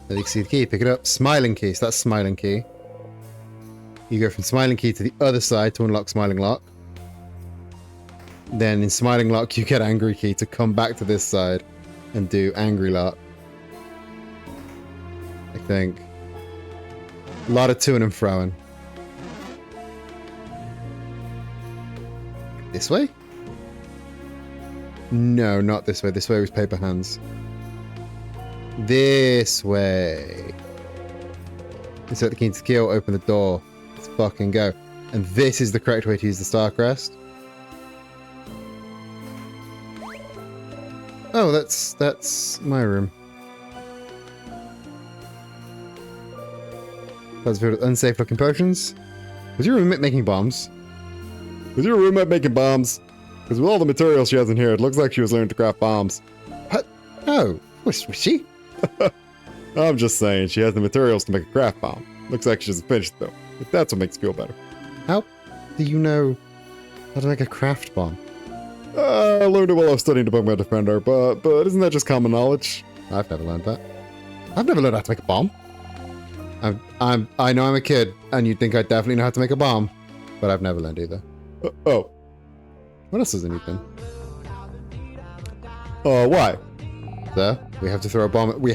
There you can see the key, pick it up. Smiling key, so that's Smiling key. You go from Smiling key to the other side to unlock Smiling lock. Then in Smiling lock you get Angry key to come back to this side and do Angry lock. I think. A lot of to-ing and fro-ing. This way? No, not this way. This way was paper hands. This way. Insert the key into the key, open the door. Let's fucking go. And this is the correct way to use the star crest. Oh, that's my room. That's filled with unsafe looking potions. Was your roommate making bombs? Was your roommate making bombs? Because with all the materials she has in here, it looks like she was learning to craft bombs. What? Oh, was she? I'm just saying, she has the materials to make a craft bomb. Looks like she hasn't finished though. If that's what makes you feel better. How do you know how to make a craft bomb? I learned it while I was studying to become a defender, but isn't that just common knowledge? I've never learned that. I've never learned how to make a bomb. I know I'm a kid, and you'd think I definitely know how to make a bomb, but I've never learned either. Oh. What else is in then? Why? Sir, we have to throw a bomb at, we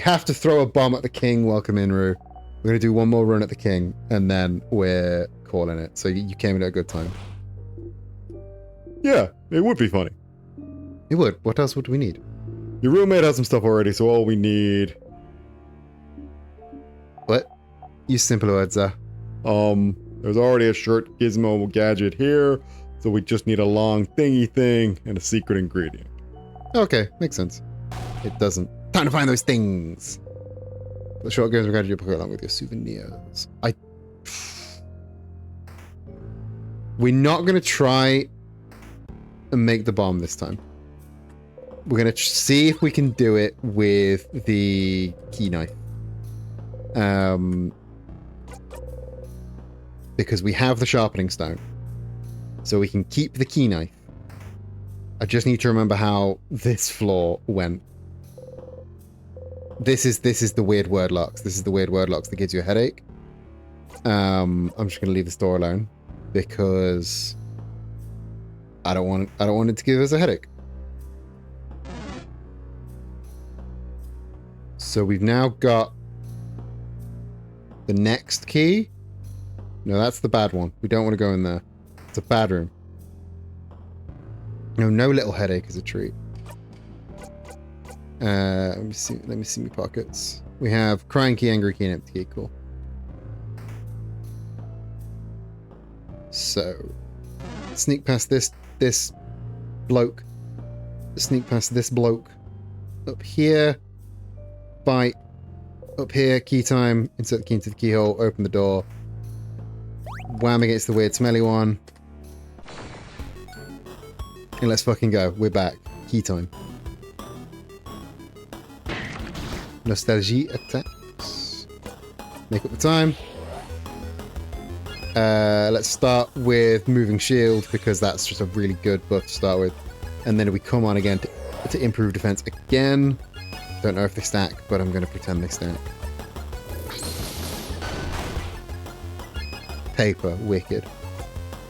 have to throw a bomb at the king. Welcome in, Rue. We're gonna do one more run at the king, and then we're calling it. So you came in at a good time. Yeah, it would be funny. It would. What else would we need? Your roommate has some stuff already, so all we need... What? Use simple words, sir. There's already a shirt gizmo gadget here, so we just need a long thingy thing and a secret ingredient. Okay, makes sense. It doesn't. Time to find those things. The short goes regarding your pocket along with your souvenirs. We're not going to try and make the bomb this time. We're going to see if we can do it with the key knife. Because we have the sharpening stone. So we can keep the key knife. I just need to remember how this floor went. This is the weird word locks. This is the weird word locks that gives you a headache. I'm just gonna leave this door alone because I don't want it to give us a headache. So we've now got the next key. No, that's the bad one. We don't want to go in there. It's a bad room. No little headache is a treat. Let me see my pockets. We have crying key, angry key, and empty key. Cool. So, sneak past this bloke. Sneak past this bloke. Up here. Bite. Up here. Key time. Insert the key into the keyhole. Open the door. Wham against the weird smelly one. And let's fucking go. We're back. Key time. Nostalgie attacks. Make up the time. Let's start with moving shield because that's just a really good buff to start with. And then we come on again to improve defense again. Don't know if they stack, but I'm going to pretend they stack. Paper. Wicked.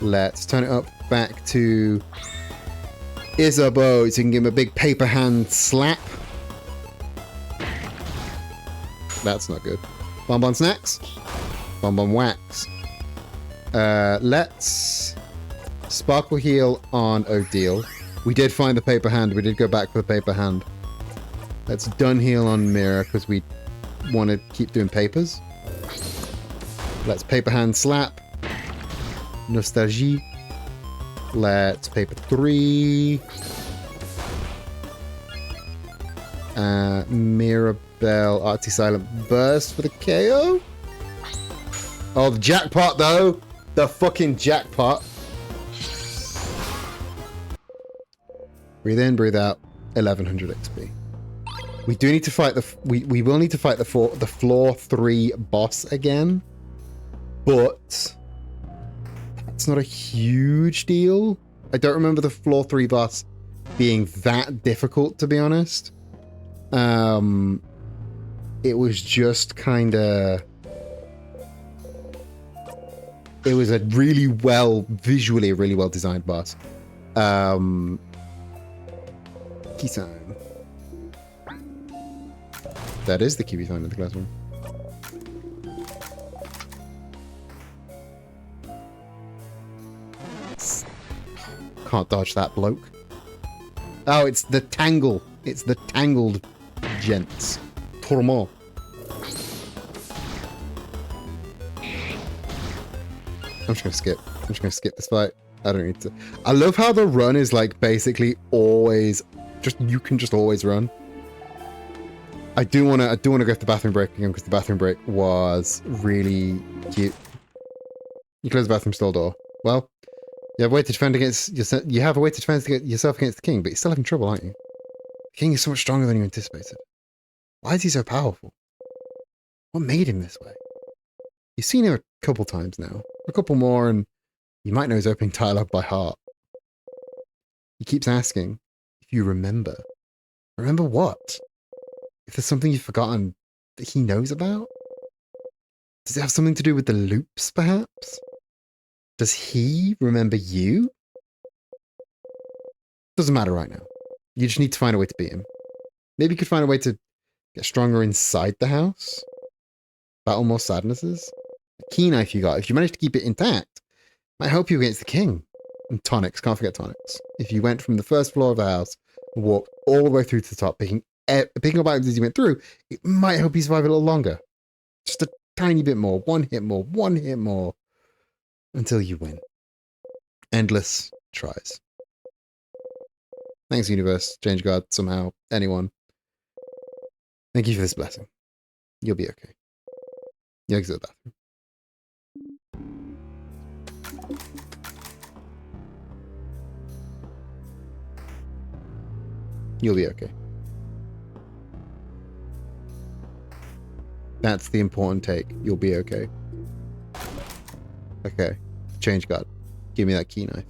Let's turn it up back to Isabeau so you can give him a big paper hand slap. That's not good. Bonbon snacks. Bonbon wax. Let's sparkle heal on Odile. We did find the paper hand. We did go back for the paper hand. Let's done heal on Mira because we want to keep doing papers. Let's paper hand slap. Nostalgie. Let's paper 3. Mirabelle, Artsy Silent Burst for the KO. Oh, the jackpot though. The fucking jackpot. Breathe in, breathe out. 1100 XP. We do need to fight we will need to fight the floor 3 boss again. But it's not a huge deal. I don't remember the floor 3 boss being that difficult, to be honest. It was just kind of... It was a visually really well designed boss. Key time. That is the key we found in the glass one. Can't dodge that bloke. Oh, it's the tangle. It's the tangled gents. Tourment. I'm just gonna skip. I'm just gonna skip this fight. I don't need to. I love how the run is like basically always you can just always run. I do wanna go to the bathroom break again because the bathroom break was really cute. You close the bathroom stall door. Well, you have a way to defend against yourself. You have a way to defend yourself against the king, but you're still having trouble, aren't you? The king is so much stronger than you anticipated. Why is he so powerful? What made him this way? You've seen him a couple times now. A couple more, and you might know his opening dialogue by heart. He keeps asking if you remember. Remember what? If there's something you've forgotten that he knows about? Does it have something to do with the loops, perhaps? Does he remember you? Doesn't matter right now. You just need to find a way to beat him. Maybe you could find a way to get stronger inside the house. Battle more sadnesses. The key knife you got, if you manage to keep it intact, might help you against the king. And tonics, can't forget tonics. If you went from the first floor of the house and walked all the way through to the top, picking up items as you went through, it might help you survive a little longer. Just a tiny bit more. One hit more. until you win. Endless tries. Thanks, universe, change God, somehow, anyone. Thank you for this blessing. You'll be okay. You exit the bathroom. You'll be okay. That's the important take. You'll be okay. Okay. Change God. Give me that key knife.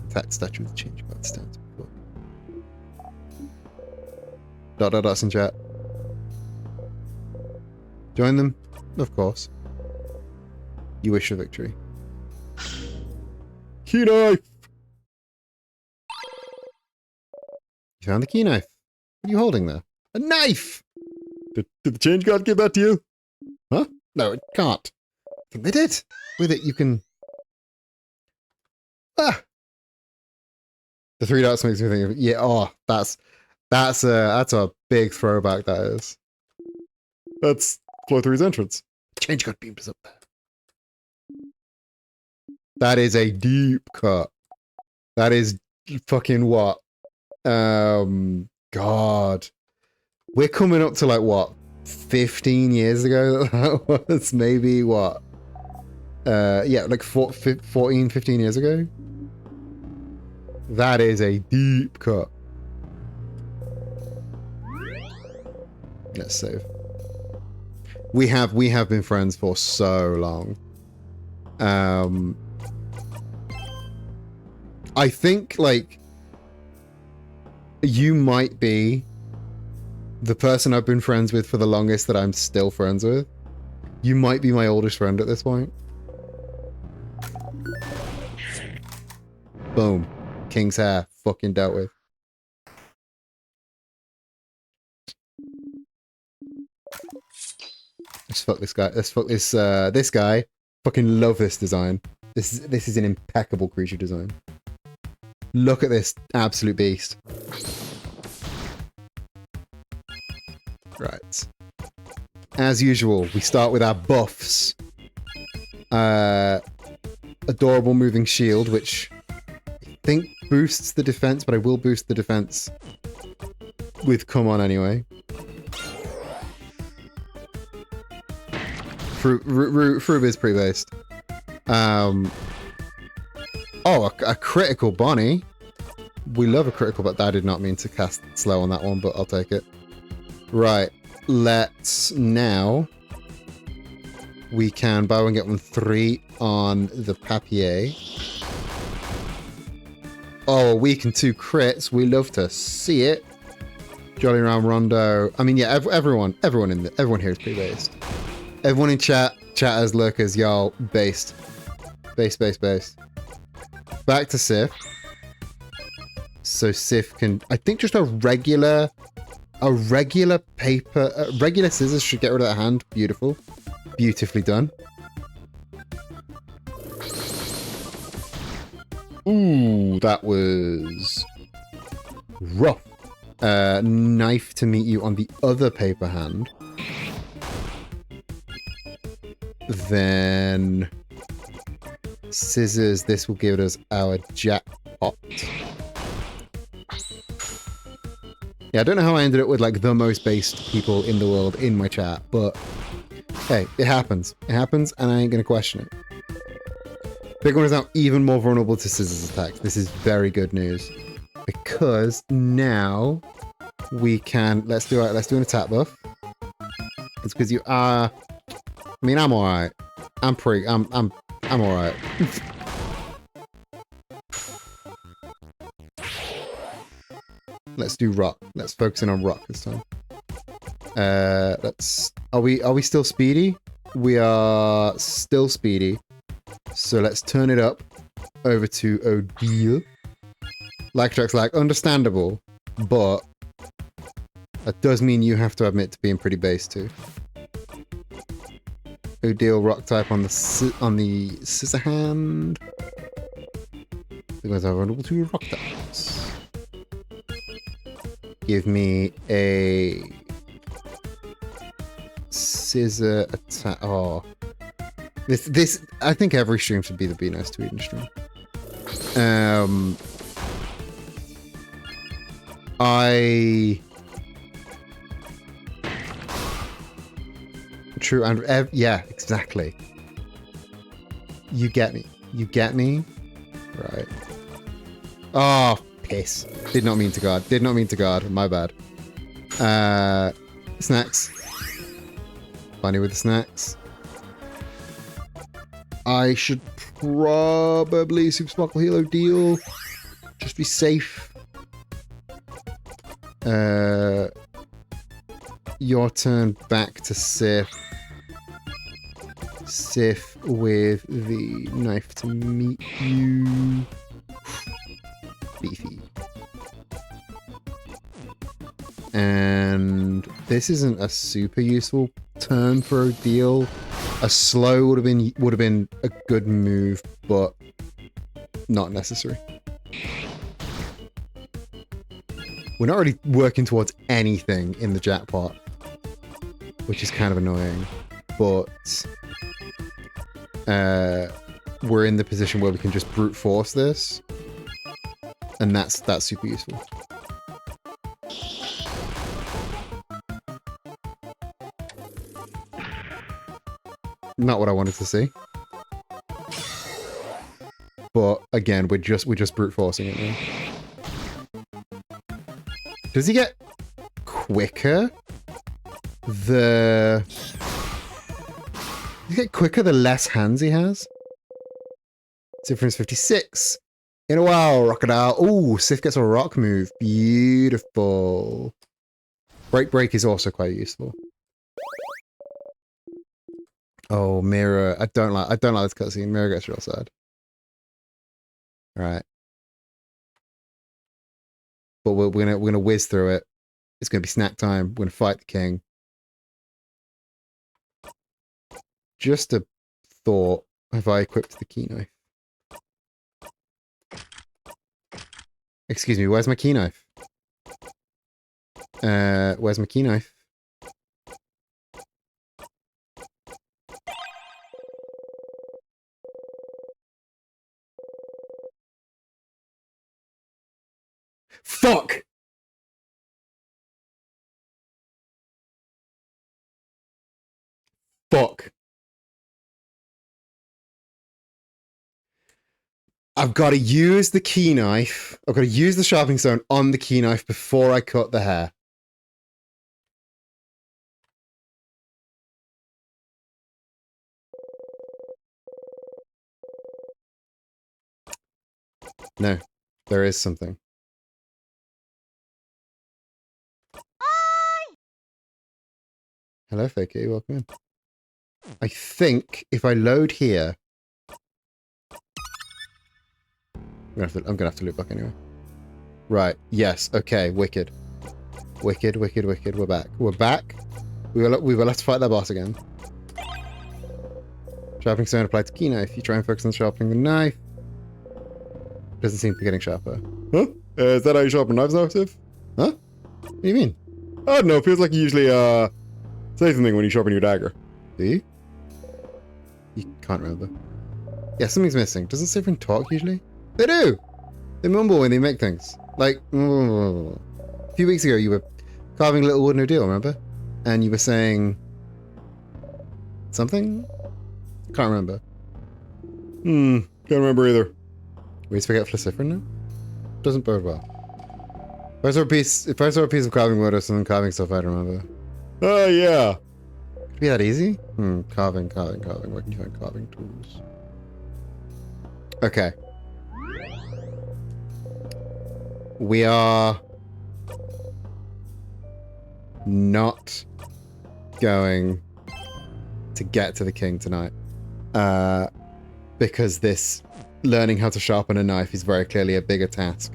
That statue with change God stands before. Dots in chat. Join them? Of course. You wish for victory. Key knife! You found the key knife. What are you holding there? A knife! Did the change God give that to you? Huh? No, it can't. I think they did. With it, you can... Ah! The 3 dots makes me think of... Yeah, oh, that's a big throwback, that is. That's Floor 3's entrance. Change God beamed us up there. That is a deep cut. That is fucking what? God. We're coming up to like what? 15 years ago that was? Maybe what? Yeah, like 14, 15 years ago? That is a deep cut. Let's save. We have been friends for so long. I think like you might be the person I've been friends with for the longest that I'm still friends with. You might be my oldest friend at this point. Boom. King's hair. Fucking dealt with. Let's fuck this guy. Let's fuck this guy. Fucking love this design. This is an impeccable creature design. Look at this absolute beast. Right. As usual, we start with our buffs. Adorable moving shield, which I think boosts the defense, but I will boost the defense with come on anyway. Fruit is pre-based. Oh, a critical Bonnie. We love a critical, but I did not mean to cast slow on that one, but I'll take it. Right, let's now... We can buy one, get one 3 on the Papier. Oh, a weak and 2 crits. We love to see it. Jolly Round Rondo. I mean, yeah, everyone here is pre-based. Everyone in chat, chatters, lurkers, y'all, based. Base. Back to Sif. So Sif can, I think just a regular paper, regular scissors should get rid of that hand. Beautiful. Beautifully done. Ooh, that was rough. Knife to meet you on the other paper hand. Then scissors, this will give us our jackpot. Yeah, I don't know how I ended up with like the most based people in the world in my chat, but hey, it happens. It happens, and I ain't gonna question it. Big one is now even more vulnerable to scissors attacks. This is very good news. Because now we can let's do an attack buff. It's because you are I mean I'm alright. I'm alright. Let's do rock. Let's focus in on rock this time. Are we still speedy? We are still speedy. So let's turn it up over to Odile. Like Jack's like, understandable, but that does mean you have to admit to being pretty base too. Odile rock type on the scissor hand. Because I'm vulnerable to rock types. Give me a scissor attack. Oh, this. I think every stream should be the Be Nice to Eden stream. True, and yeah, exactly. You get me. You get me. Right. Oh, piss. Did not mean to guard. Did not mean to guard. My bad. Snacks. Funny with the snacks. I should probably Super Sparkle Helo deal. Just be safe. Your turn back to Sif. Sif with the knife to meet you. Beefy. And this isn't a super useful turn for a deal. A slow would have been a good move, but not necessary. We're not really working towards anything in the jackpot, which is kind of annoying. But we're in the position where we can just brute force this, and that's super useful. Not what I wanted to see. But again, we're just brute forcing it now. Does he get quicker? Does he get quicker the less hands he has? Difference 56. In a while, Crocodile. Ooh, Sif gets a rock move. Beautiful. Break is also quite useful. Oh, Mirror. I don't like this cutscene. Mirror gets real sad. Alright. But we're gonna whiz through it. It's gonna be snack time. We're gonna fight the king. Just a thought. Have I equipped the key knife? Excuse me, where's my key knife? Where's my key knife? Fuck! Fuck. I've got to use the key knife. I've got to use the sharpening stone on the key knife before I cut the hair. No, there is something. Hello, Fakey. Welcome in. I think if I load here... I'm gonna have to loop back anyway. Right. Yes. Okay. Wicked. Wicked. We're back. We're back. We will have to fight that boss again. Sharpening stone applied to key knife. You try and focus on sharpening the knife. Doesn't seem to be getting sharper. Huh? Is that how you sharpen knives now, Sif? Huh? What do you mean? I don't know. It feels like you usually say something when you sharpen your dagger. Do you? You can't remember. Yeah, something's missing. Doesn't Sifrin talk usually? They do! They mumble when they make things. Like, a few weeks ago you were carving a little wooden deal, remember? And you were saying... something? Can't remember. Can't remember either. We just forget Sifrin now? Doesn't bode well. If I saw a piece of carving wood or something carving stuff, I'd remember. Oh, yeah. Could it be that easy? Carving. Where can you find carving tools? Okay. We are not going to get to the king tonight. Because this learning how to sharpen a knife is very clearly a bigger task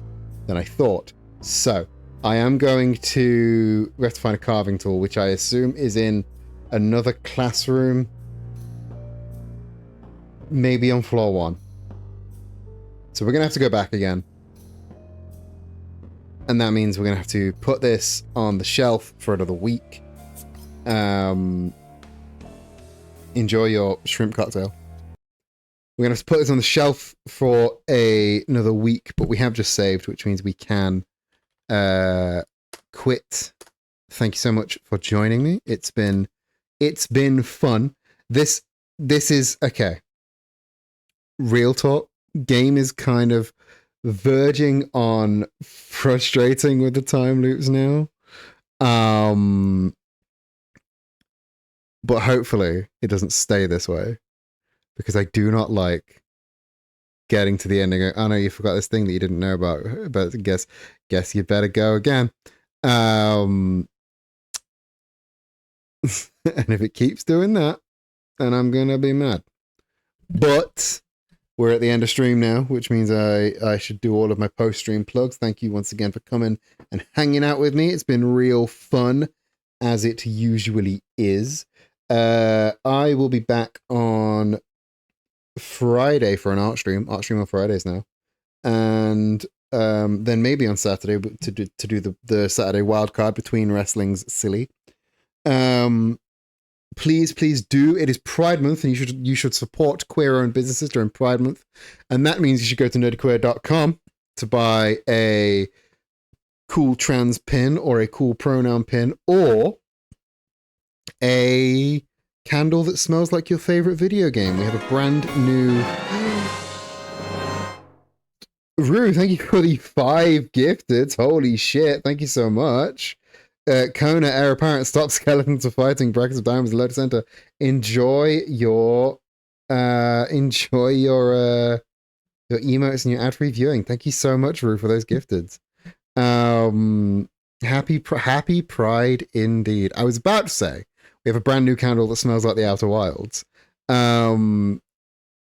than I thought. So, I am going to... we have to find a carving tool, which I assume is in another classroom. Maybe on floor 1. So we're going to have to go back again. And that means we're going to have to put this on the shelf for another week. enjoy your shrimp cocktail. We're going to put this on the shelf for another week, but we have just saved, which means we can quit. Thank you so much for joining me. It's been fun. This is okay. Real talk. Game is kind of verging on frustrating with the time loops now. But hopefully it doesn't stay this way, because I do not like getting to the end and going, oh no, you forgot this thing that you didn't know about, but guess you better go again. And if it keeps doing that, then I'm gonna be mad. But we're at the end of stream now, which means I should do all of my post-stream plugs. Thank you once again for coming and hanging out with me. It's been real fun, as it usually is. I will be back on Friday for an art stream on Fridays now, and then maybe on Saturday to do the Saturday wildcard between wrestling's silly. Please do. It is Pride Month, and you should support queer-owned businesses during Pride Month, and that means you should go to nerdyqueer.com to buy a cool trans pin or a cool pronoun pin or a candle that smells like your favorite video game. We have a brand new... Rue, thank you for the 5 gifted. Holy shit, thank you so much. Kona, heir apparent, stop skeletons for fighting, brackets of diamonds, load center. Enjoy your emotes and your ad-free viewing. Thank you so much, Rue, for those gifted. Happy Pride indeed. I was about to say we have a brand new candle that smells like the Outer Wilds.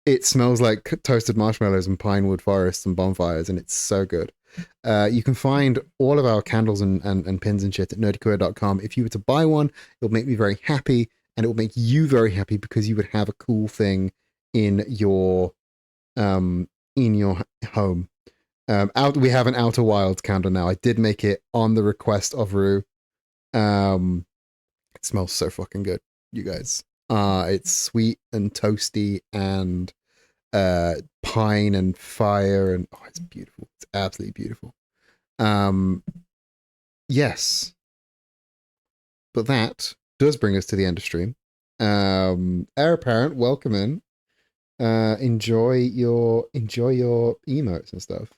It smells like toasted marshmallows and pine wood forests and bonfires, and it's so good. You can find all of our candles and pins and shit at nerdyqueer.com. If you were to buy one, it'll make me very happy, and it will make you very happy because you would have a cool thing in your home. We have an Outer Wilds candle now. I did make it on the request of Rue. It smells so fucking good, you guys. It's sweet and toasty and pine and fire, and oh, it's beautiful. It's absolutely beautiful. Yes, but that does bring us to the end of stream. Heir apparent, welcome in. Enjoy your emotes and stuff.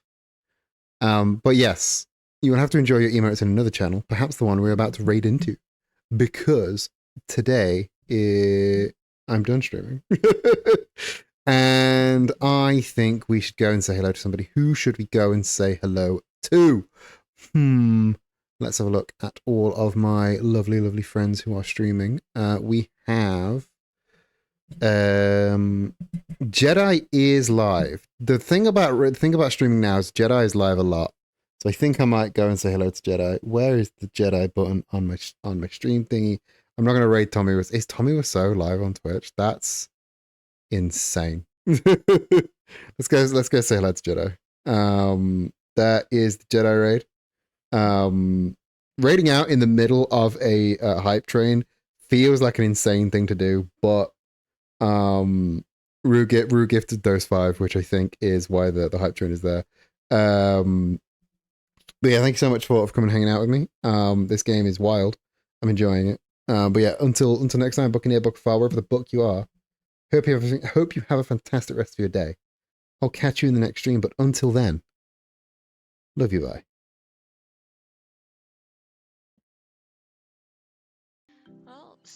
But yes, you will have to enjoy your emotes in another channel, perhaps the one we're about to raid into, because today I'm done streaming. And I think we should go and say hello to somebody. Who should we go and say hello to? Let's have a look at all of my lovely friends who are streaming. We have Jedi is live. The thing about streaming now is Jedi is live a lot. So I think I might go and say hello to Jedi. Where is the Jedi button on my stream thingy? I'm not going to raid Tommy. Is Tommy Wiseau live on Twitch? That's insane. let's go say hello to Jedi. That is the Jedi raid. Raiding out in the middle of a hype train feels like an insane thing to do, but Rue gifted those 5, which I think is why the hype train is there. But yeah, thank you so much for coming and hanging out with me. This game is wild. I'm enjoying it. But yeah, until next time, Buccaneer, Book Far, wherever the book you are. Hope you have a fantastic rest of your day. I'll catch you in the next stream, but until then, love you, bye.